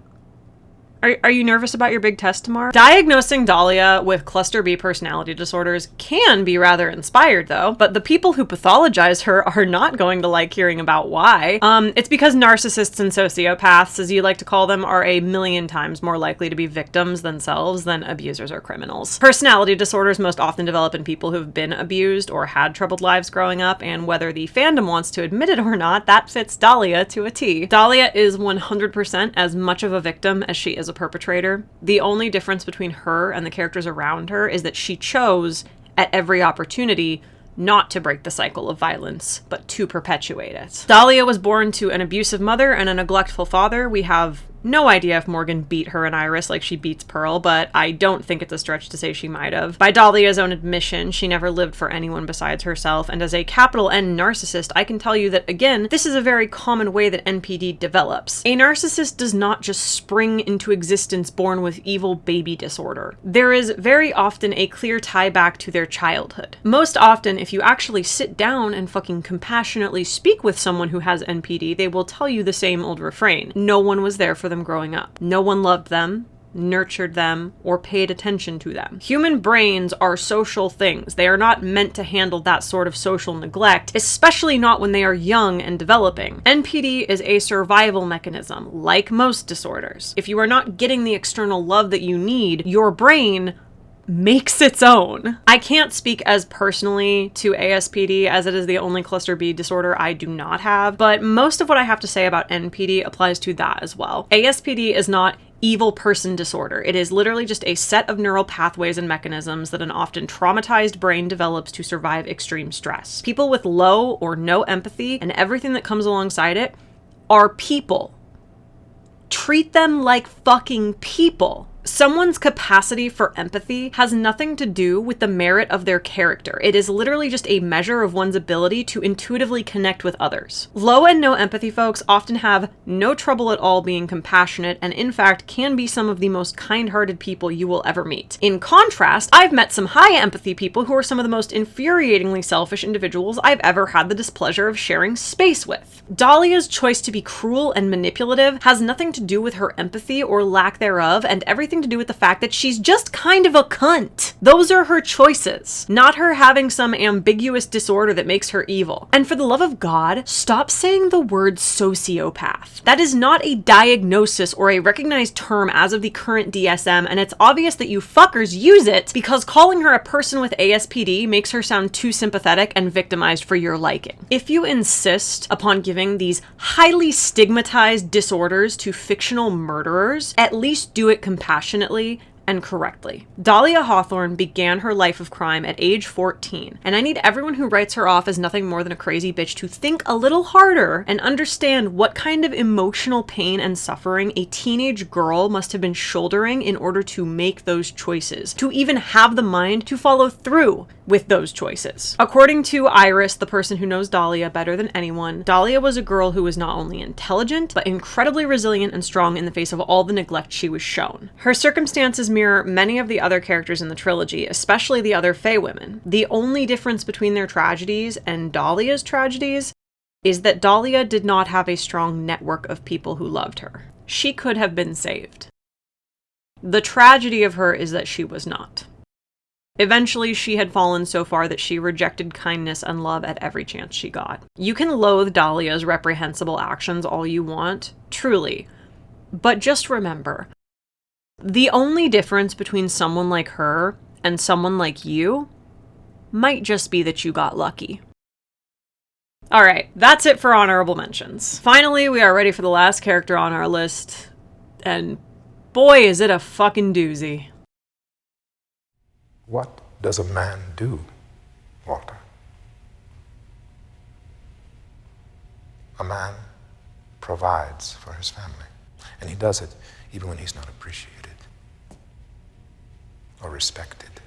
Are you nervous about your big test tomorrow? Diagnosing Dahlia with cluster B personality disorders can be rather inspired, though, but the people who pathologize her are not going to like hearing about why. It's because narcissists and sociopaths, as you like to call them, are a million times more likely to be victims themselves than abusers or criminals. Personality disorders most often develop in people who've been abused or had troubled lives growing up, and whether the fandom wants to admit it or not, that fits Dahlia to a T. Dahlia is 100% as much of a victim as she is a perpetrator. The only difference between her and the characters around her is that she chose, at every opportunity, not to break the cycle of violence, but to perpetuate it. Dahlia was born to an abusive mother and a neglectful father. We have no idea if Morgan beat her and Iris like she beats Pearl, but I don't think it's a stretch to say she might have. By Dahlia's own admission, she never lived for anyone besides herself, and as a capital N narcissist, I can tell you that, again, this is a very common way that NPD develops. A narcissist does not just spring into existence born with evil baby disorder. There is very often a clear tie back to their childhood. Most often, if you actually sit down and fucking compassionately speak with someone who has NPD, they will tell you the same old refrain. No one was there for them growing up. No one loved them, nurtured them, or paid attention to them. Human brains are social things. They are not meant to handle that sort of social neglect, especially not when they are young and developing. NPD is a survival mechanism, like most disorders. If you are not getting the external love that you need, your brain makes its own. I can't speak as personally to ASPD, as it is the only cluster B disorder I do not have, but most of what I have to say about NPD applies to that as well. ASPD is not evil person disorder. It is literally just a set of neural pathways and mechanisms that an often traumatized brain develops to survive extreme stress. People with low or no empathy and everything that comes alongside it are people. Treat them like fucking people. Someone's capacity for empathy has nothing to do with the merit of their character. It is literally just a measure of one's ability to intuitively connect with others. Low and no empathy folks often have no trouble at all being compassionate, and in fact can be some of the most kind-hearted people you will ever meet. In contrast, I've met some high empathy people who are some of the most infuriatingly selfish individuals I've ever had the displeasure of sharing space with. Dahlia's choice to be cruel and manipulative has nothing to do with her empathy or lack thereof, and everything to do with the fact that she's just kind of a cunt. Those are her choices, not her having some ambiguous disorder that makes her evil. And for the love of God, stop saying the word sociopath. That is not a diagnosis or a recognized term as of the current DSM, and it's obvious that you fuckers use it because calling her a person with ASPD makes her sound too sympathetic and victimized for your liking. If you insist upon giving these highly stigmatized disorders to fictional murderers, at least do it compassionately and correctly. Dahlia Hawthorne began her life of crime at age 14, and I need everyone who writes her off as nothing more than a crazy bitch to think a little harder and understand what kind of emotional pain and suffering a teenage girl must have been shouldering in order to make those choices, to even have the mind to follow through with those choices. According to Iris, the person who knows Dahlia better than anyone, Dahlia was a girl who was not only intelligent, but incredibly resilient and strong in the face of all the neglect she was shown. Her circumstances mirror many of the other characters in the trilogy, especially the other Fae women. The only difference between their tragedies and Dahlia's tragedies is that Dahlia did not have a strong network of people who loved her. She could have been saved. The tragedy of her is that she was not. Eventually, she had fallen so far that she rejected kindness and love at every chance she got. You can loathe Dahlia's reprehensible actions all you want, truly. But just remember, the only difference between someone like her and someone like you might just be that you got lucky. Alright, that's it for honorable mentions. Finally, we are ready for the last character on our list, and boy is it a fucking doozy. What does a man do, Walter? A man provides for his family, and he does it even when he's not appreciated, or respected,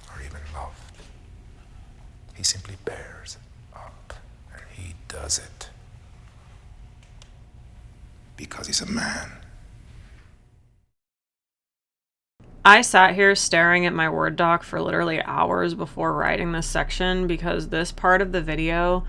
or even loved. He simply bears up, and he does it because he's a man. I sat here staring at my Word doc for literally hours before writing this section because this part of the video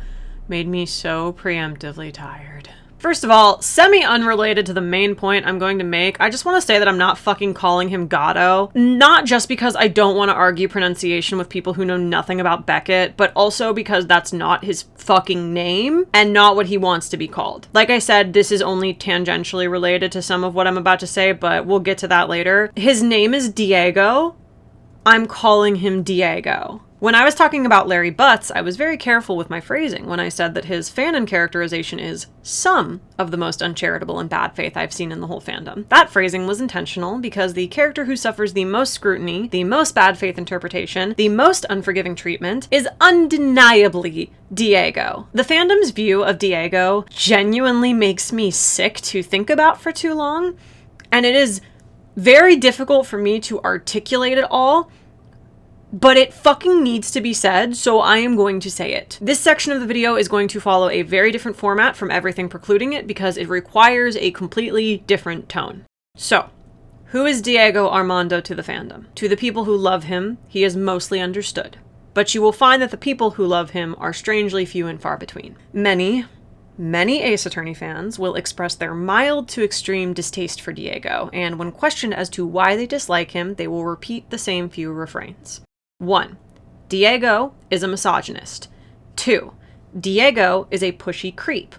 made me so preemptively tired. First of all, semi-unrelated to the main point I'm going to make, I just want to say that I'm not fucking calling him Gatto. Not just because I don't want to argue pronunciation with people who know nothing about Beckett, but also because that's not his fucking name and not what he wants to be called. Like I said, this is only tangentially related to some of what I'm about to say, but we'll get to that later. His name is Diego. I'm calling him Diego. When I was talking about Larry Butz, I was very careful with my phrasing when I said that his Fanon characterization is some of the most uncharitable and bad faith I've seen in the whole fandom. That phrasing was intentional because the character who suffers the most scrutiny, the most bad faith interpretation, the most unforgiving treatment is undeniably Diego. The fandom's view of Diego genuinely makes me sick to think about for too long, and it is very difficult for me to articulate it all, but it fucking needs to be said, so I am going to say it. This section of the video is going to follow a very different format from everything precluding it because it requires a completely different tone. So, who is Diego Armando to the fandom? To the people who love him, he is mostly understood. But you will find that the people who love him are strangely few and far between. Many Ace Attorney fans will express their mild to extreme distaste for Diego, and when questioned as to why they dislike him, they will repeat the same few refrains. 1. Diego is a misogynist. 2. Diego is a pushy creep.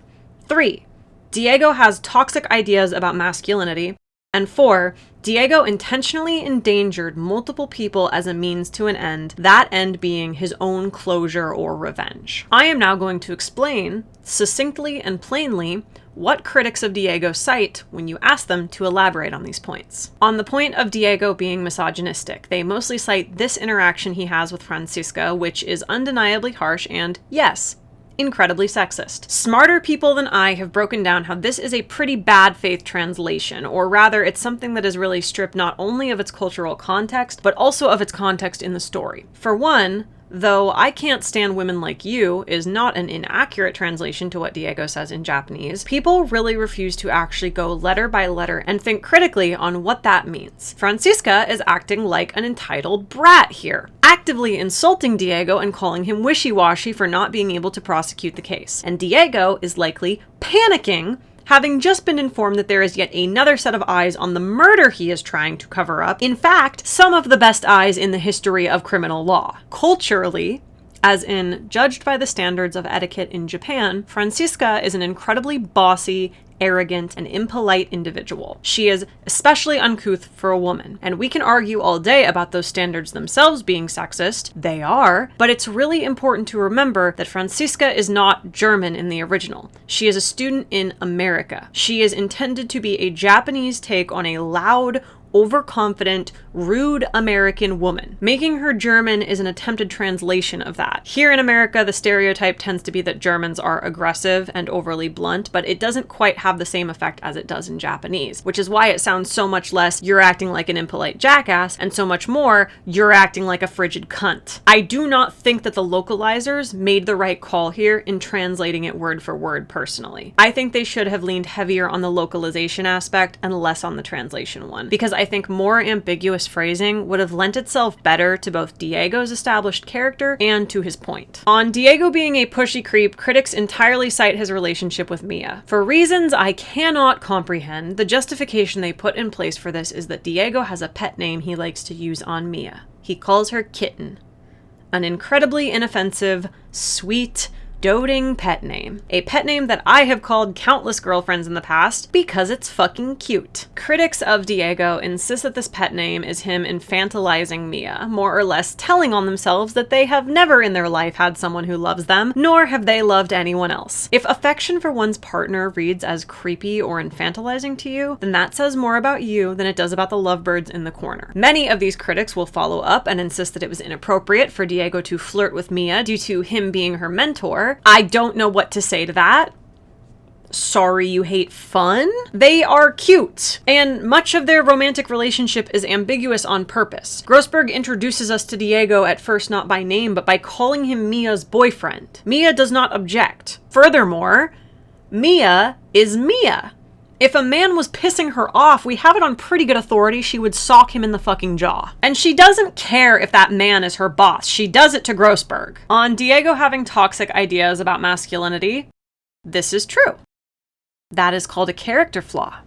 3. Diego has toxic ideas about masculinity. And 4. Diego intentionally endangered multiple people as a means to an end, that end being his own closure or revenge. I am now going to explain, succinctly and plainly, what critics of Diego cite when you ask them to elaborate on these points. On the point of Diego being misogynistic, they mostly cite this interaction he has with Franziska, which is undeniably harsh and, yes, incredibly sexist. Smarter people than I have broken down how this is a pretty bad faith translation, or rather it's something that is really stripped not only of its cultural context, but also of its context in the story. For one, though I Can't Stand Women Like You is not an inaccurate translation to what Diego says in Japanese, people really refuse to actually go letter by letter and think critically on what that means. Franziska is acting like an entitled brat here, actively insulting Diego and calling him wishy-washy for not being able to prosecute the case. And Diego is likely panicking, having just been informed that there is yet another set of eyes on the murder he is trying to cover up. In fact, some of the best eyes in the history of criminal law. Culturally, as in judged by the standards of etiquette in Japan, Franziska is an incredibly bossy, arrogant, and impolite individual. She is especially uncouth for a woman, and we can argue all day about those standards themselves being sexist. They are, but it's really important to remember that Franziska is not German in the original. She is a student in America. She is intended to be a Japanese take on a loud, overconfident, rude American woman. Making her German is an attempted translation of that. Here in America, the stereotype tends to be that Germans are aggressive and overly blunt, but it doesn't quite have the same effect as it does in Japanese, which is why it sounds so much less "you're acting like an impolite jackass" and so much more "you're acting like a frigid cunt." I do not think that the localizers made the right call here in translating it word for word personally. I think they should have leaned heavier on the localization aspect and less on the translation one, because I think more ambiguous phrasing would have lent itself better to both Diego's established character and to his point. On Diego being a pushy creep, critics entirely cite his relationship with Mia. For reasons I cannot comprehend, the justification they put in place for this is that Diego has a pet name he likes to use on Mia. He calls her Kitten. An incredibly inoffensive, sweet, doting pet name. A pet name that I have called countless girlfriends in the past because it's fucking cute. Critics of Diego insist that this pet name is him infantilizing Mia, more or less telling on themselves that they have never in their life had someone who loves them, nor have they loved anyone else. If affection for one's partner reads as creepy or infantilizing to you, then that says more about you than it does about the lovebirds in the corner. Many of these critics will follow up and insist that it was inappropriate for Diego to flirt with Mia due to him being her mentor. I don't know what to say to that. Sorry you hate fun? They are cute, and much of their romantic relationship is ambiguous on purpose. Grossberg introduces us to Diego at first not by name, but by calling him Mia's boyfriend. Mia does not object. Furthermore, Mia is Mia. If a man was pissing her off, we have it on pretty good authority she would sock him in the fucking jaw. And she doesn't care if that man is her boss. She does it to Grossberg. On Diego having toxic ideas about masculinity, this is true. That is called a character flaw.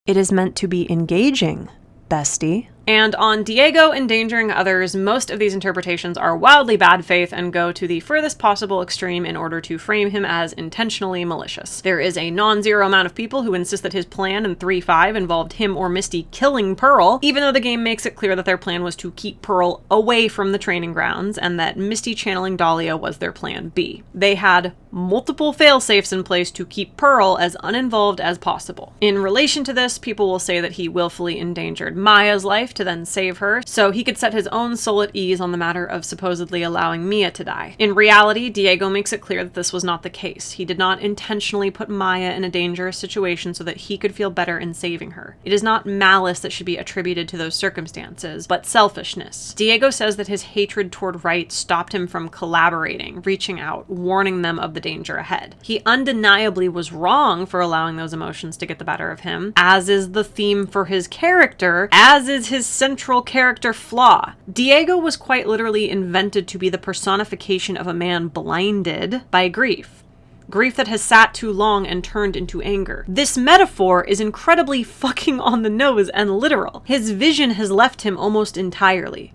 It is meant to be engaging, bestie. And on Diego endangering others, most of these interpretations are wildly bad faith and go to the furthest possible extreme in order to frame him as intentionally malicious. There is a non-zero amount of people who insist that his plan in 3.5 involved him or Misty killing Pearl, even though the game makes it clear that their plan was to keep Pearl away from the training grounds and that Misty channeling Dahlia was their plan B. They had multiple fail-safes in place to keep Pearl as uninvolved as possible. In relation to this, people will say that he willfully endangered Maya's life to then save her, so he could set his own soul at ease on the matter of supposedly allowing Mia to die. In reality, Diego makes it clear that this was not the case. He did not intentionally put Maya in a dangerous situation so that he could feel better in saving her. It is not malice that should be attributed to those circumstances, but selfishness. Diego says that his hatred toward Wright stopped him from collaborating, reaching out, warning them of the danger ahead. He undeniably was wrong for allowing those emotions to get the better of him, as is the theme for his character, as is his central character flaw. Diego was quite literally invented to be the personification of a man blinded by grief. Grief that has sat too long and turned into anger. This metaphor is incredibly fucking on the nose and literal. His vision has left him almost entirely.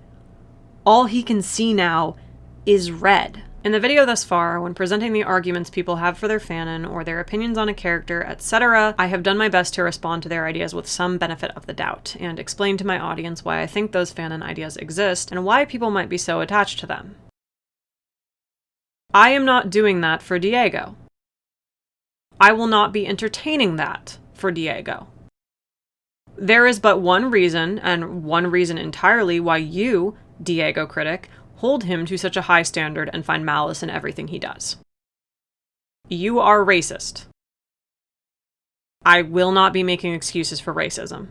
All he can see now is red. In the video thus far, when presenting the arguments people have for their fanon or their opinions on a character, etc., I have done my best to respond to their ideas with some benefit of the doubt, and explain to my audience why I think those fanon ideas exist, and why people might be so attached to them. I am not doing that for Diego. I will not be entertaining that for Diego. There is but one reason, and one reason entirely, why you, Diego critic, hold him to such a high standard and find malice in everything he does. You are racist. I will not be making excuses for racism.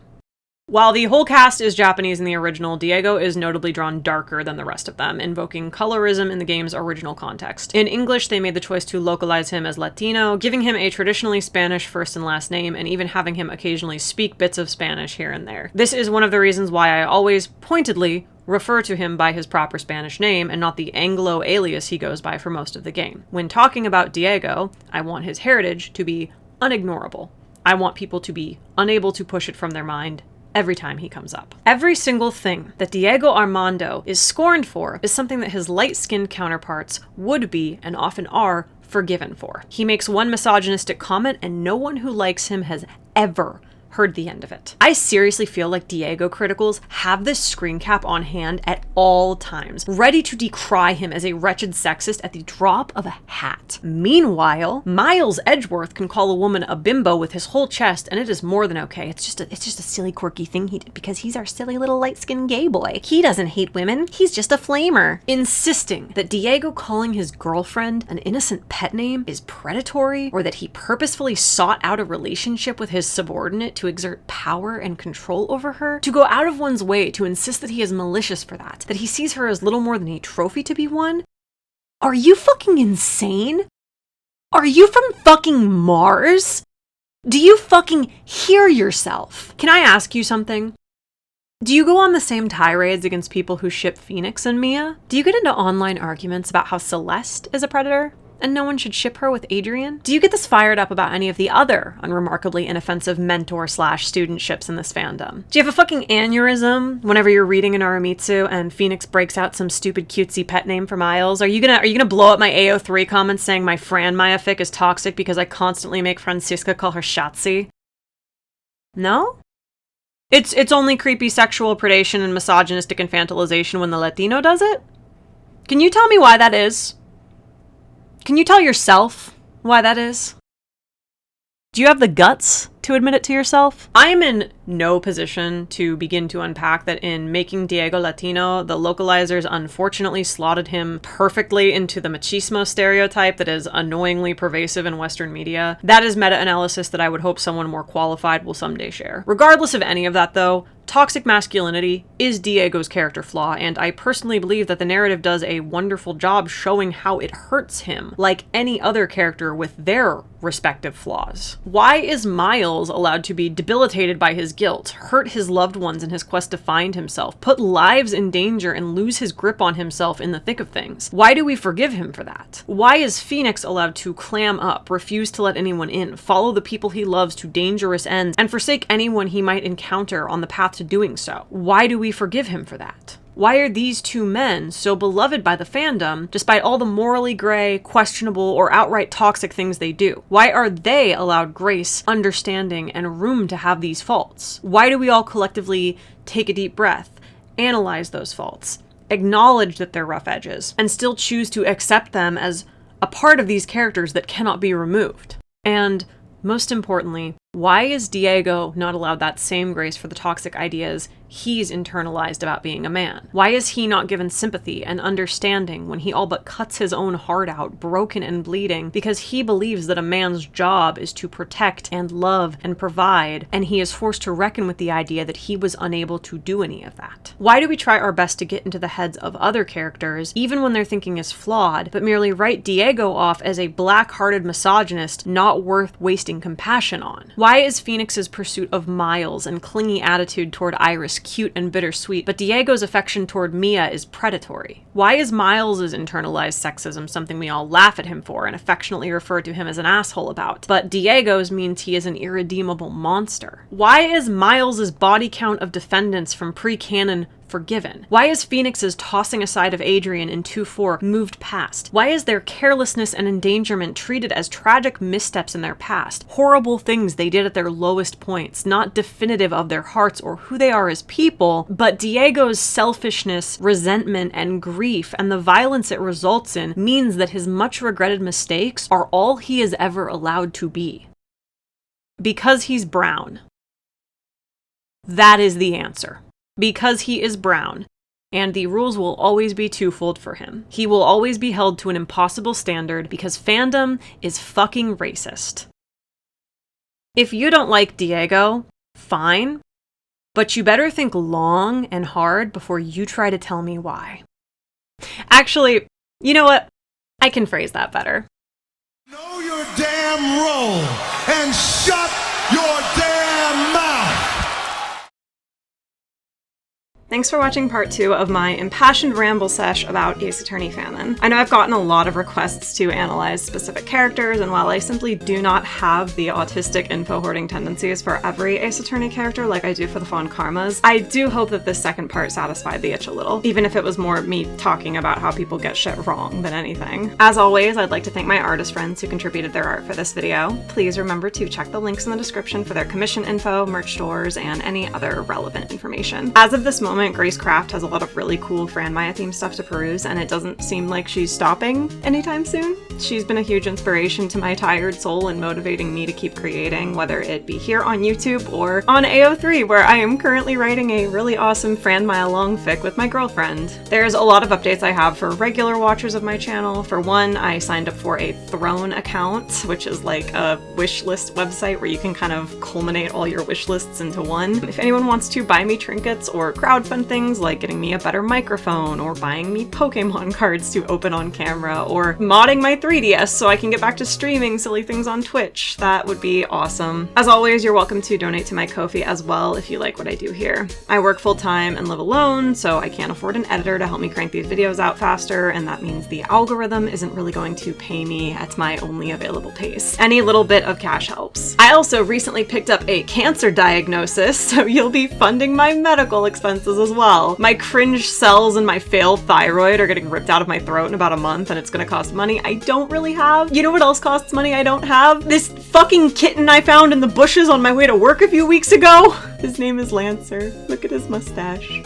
While the whole cast is Japanese in the original, Diego is notably drawn darker than the rest of them, invoking colorism in the game's original context. In English, they made the choice to localize him as Latino, giving him a traditionally Spanish first and last name, and even having him occasionally speak bits of Spanish here and there. This is one of the reasons why I always pointedly refer to him by his proper Spanish name and not the Anglo alias he goes by for most of the game. When talking about Diego, I want his heritage to be unignorable. I want people to be unable to push it from their mind every time he comes up. Every single thing that Diego Armando is scorned for is something that his light-skinned counterparts would be, and often are, forgiven for. He makes one misogynistic comment and no one who likes him has ever heard the end of it. I seriously feel like Diego criticals have this screen cap on hand at all times, ready to decry him as a wretched sexist at the drop of a hat. Meanwhile, Miles Edgeworth can call a woman a bimbo with his whole chest, and it is more than okay. It's just a silly, quirky thing he did because he's our silly little light-skinned gay boy. He doesn't hate women. He's just a flamer. Insisting that Diego calling his girlfriend an innocent pet name is predatory, or that he purposefully sought out a relationship with his subordinate to exert power and control over her, to go out of one's way to insist that he is malicious for that he sees her as little more than a trophy to be won? Are you fucking insane? Are you from fucking Mars? Do you fucking hear yourself? Can I ask you something? Do you go on the same tirades against people who ship Phoenix and Mia? Do you get into online arguments about how Celeste is a predator? and no one should ship her with Adrian? Do you get this fired up about any of the other unremarkably inoffensive mentor/student ships in this fandom? Do you have a fucking aneurysm whenever you're reading an Aramitsu and Phoenix breaks out some stupid cutesy pet name for Miles? Are you gonna blow up my AO3 comments saying my Fran Maya fic is toxic because I constantly make Franziska call her Shatsi? No? It's only creepy sexual predation and misogynistic infantilization when the Latino does it? Can you tell me why that is? Can you tell yourself why that is? Do you have the guts to admit it to yourself? I am in no position to begin to unpack that in making Diego Latino, the localizers unfortunately slotted him perfectly into the machismo stereotype that is annoyingly pervasive in Western media. That is meta-analysis that I would hope someone more qualified will someday share. Regardless of any of that though, toxic masculinity is Diego's character flaw, and I personally believe that the narrative does a wonderful job showing how it hurts him, like any other character with their respective flaws. Why is Miles allowed to be debilitated by his guilt, hurt his loved ones in his quest to find himself, put lives in danger, and lose his grip on himself in the thick of things? Why do we forgive him for that? Why is Phoenix allowed to clam up, refuse to let anyone in, follow the people he loves to dangerous ends, and forsake anyone he might encounter on the path to doing so? Why do we forgive him for that? Why are these two men so beloved by the fandom, despite all the morally gray, questionable, or outright toxic things they do? Why are they allowed grace, understanding, and room to have these faults? Why do we all collectively take a deep breath, analyze those faults, acknowledge that they're rough edges, and still choose to accept them as a part of these characters that cannot be removed? And most importantly, why is Diego not allowed that same grace for the toxic ideas he's internalized about being a man? Why is he not given sympathy and understanding when he all but cuts his own heart out, broken and bleeding, because he believes that a man's job is to protect and love and provide, and he is forced to reckon with the idea that he was unable to do any of that? Why do we try our best to get into the heads of other characters, even when their thinking is flawed, but merely write Diego off as a black-hearted misogynist not worth wasting compassion on? Why is Phoenix's pursuit of Miles and clingy attitude toward Iris cute and bittersweet, but Diego's affection toward Mia is predatory? Why is Miles's internalized sexism something we all laugh at him for and affectionately refer to him as an asshole about, but Diego's means he is an irredeemable monster? Why is Miles's body count of defendants from pre-canon forgiven? Why is Phoenix's tossing aside of Adrian in 2-4 moved past? Why is their carelessness and endangerment treated as tragic missteps in their past, horrible things they did at their lowest points, not definitive of their hearts or who they are as people, but Diego's selfishness, resentment, and grief, and the violence it results in, means that his much regretted mistakes are all he is ever allowed to be? Because he's brown. That is the answer. Because he is brown, and the rules will always be twofold for him. He will always be held to an impossible standard because fandom is fucking racist. If you don't like Diego, fine, but you better think long and hard before you try to tell me why. Actually, you know what? I can phrase that better. Know your damn role and shut your damn mouth! Thanks for watching part 2 of my impassioned ramble sesh about Ace Attorney Fanon. I know I've gotten a lot of requests to analyze specific characters, and while I simply do not have the autistic info-hoarding tendencies for every Ace Attorney character like I do for the Von Karmas, I do hope that this second part satisfied the itch a little, even if it was more me talking about how people get shit wrong than anything. As always, I'd like to thank my artist friends who contributed their art for this video. Please remember to check the links in the description for their commission info, merch stores, and any other relevant information. As of this moment, Grace Kraft has a lot of really cool Fran Maya themed stuff to peruse, and it doesn't seem like she's stopping anytime soon. She's been a huge inspiration to my tired soul and motivating me to keep creating, whether it be here on YouTube or on AO3, where I am currently writing a really awesome Fran Maya long fic with my girlfriend. There's a lot of updates I have for regular watchers of my channel. For one, I signed up for a Throne account, which is like a wish list website where you can kind of culminate all your wish lists into one. If anyone wants to buy me trinkets or crowdfund fun things like getting me a better microphone, or buying me Pokemon cards to open on camera, or modding my 3DS so I can get back to streaming silly things on Twitch, that would be awesome. As always, you're welcome to donate to my Ko-fi as well if you like what I do here. I work full-time and live alone, so I can't afford an editor to help me crank these videos out faster, and that means the algorithm isn't really going to pay me at my only available pace. Any little bit of cash helps. I also recently picked up a cancer diagnosis, so you'll be funding my medical expenses as well. My cringe cells and my failed thyroid are getting ripped out of my throat in about a month, and it's gonna cost money I don't really have. You know what else costs money I don't have? This fucking kitten I found in the bushes on my way to work a few weeks ago. His name is Lancer. Look at his mustache.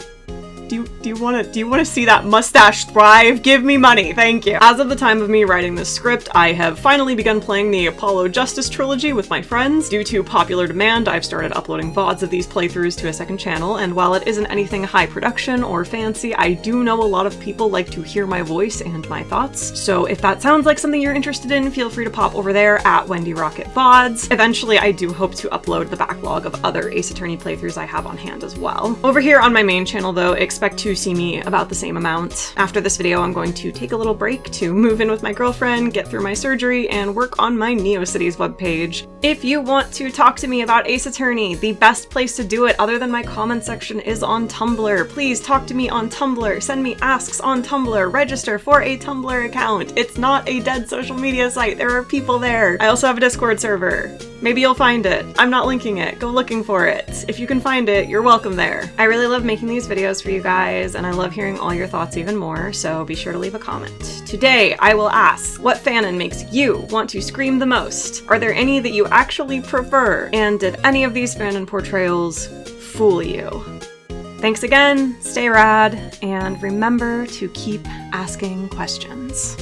Do you want to see that mustache thrive? Give me money, thank you. As of the time of me writing this script, I have finally begun playing the Apollo Justice trilogy with my friends. Due to popular demand, I've started uploading VODs of these playthroughs to a second channel, and while it isn't anything high production or fancy, I do know a lot of people like to hear my voice and my thoughts. So if that sounds like something you're interested in, feel free to pop over there at Wendy Rocket VODs. Eventually, I do hope to upload the backlog of other Ace Attorney playthroughs I have on hand as well. Over here on my main channel though, expect to see me about the same amount. After this video, I'm going to take a little break to move in with my girlfriend, get through my surgery, and work on my NeoCities webpage. If you want to talk to me about Ace Attorney, the best place to do it other than my comment section is on Tumblr. Please talk to me on Tumblr, send me asks on Tumblr, register for a Tumblr account. It's not a dead social media site, there are people there. I also have a Discord server. Maybe you'll find it. I'm not linking it. Go looking for it. If you can find it, you're welcome there. I really love making these videos for you guys, and I love hearing all your thoughts even more, so be sure to leave a comment. Today, I will ask, what Fanon makes you want to scream the most? Are there any that you actually prefer? And did any of these Fanon portrayals fool you? Thanks again, stay rad, and remember to keep asking questions.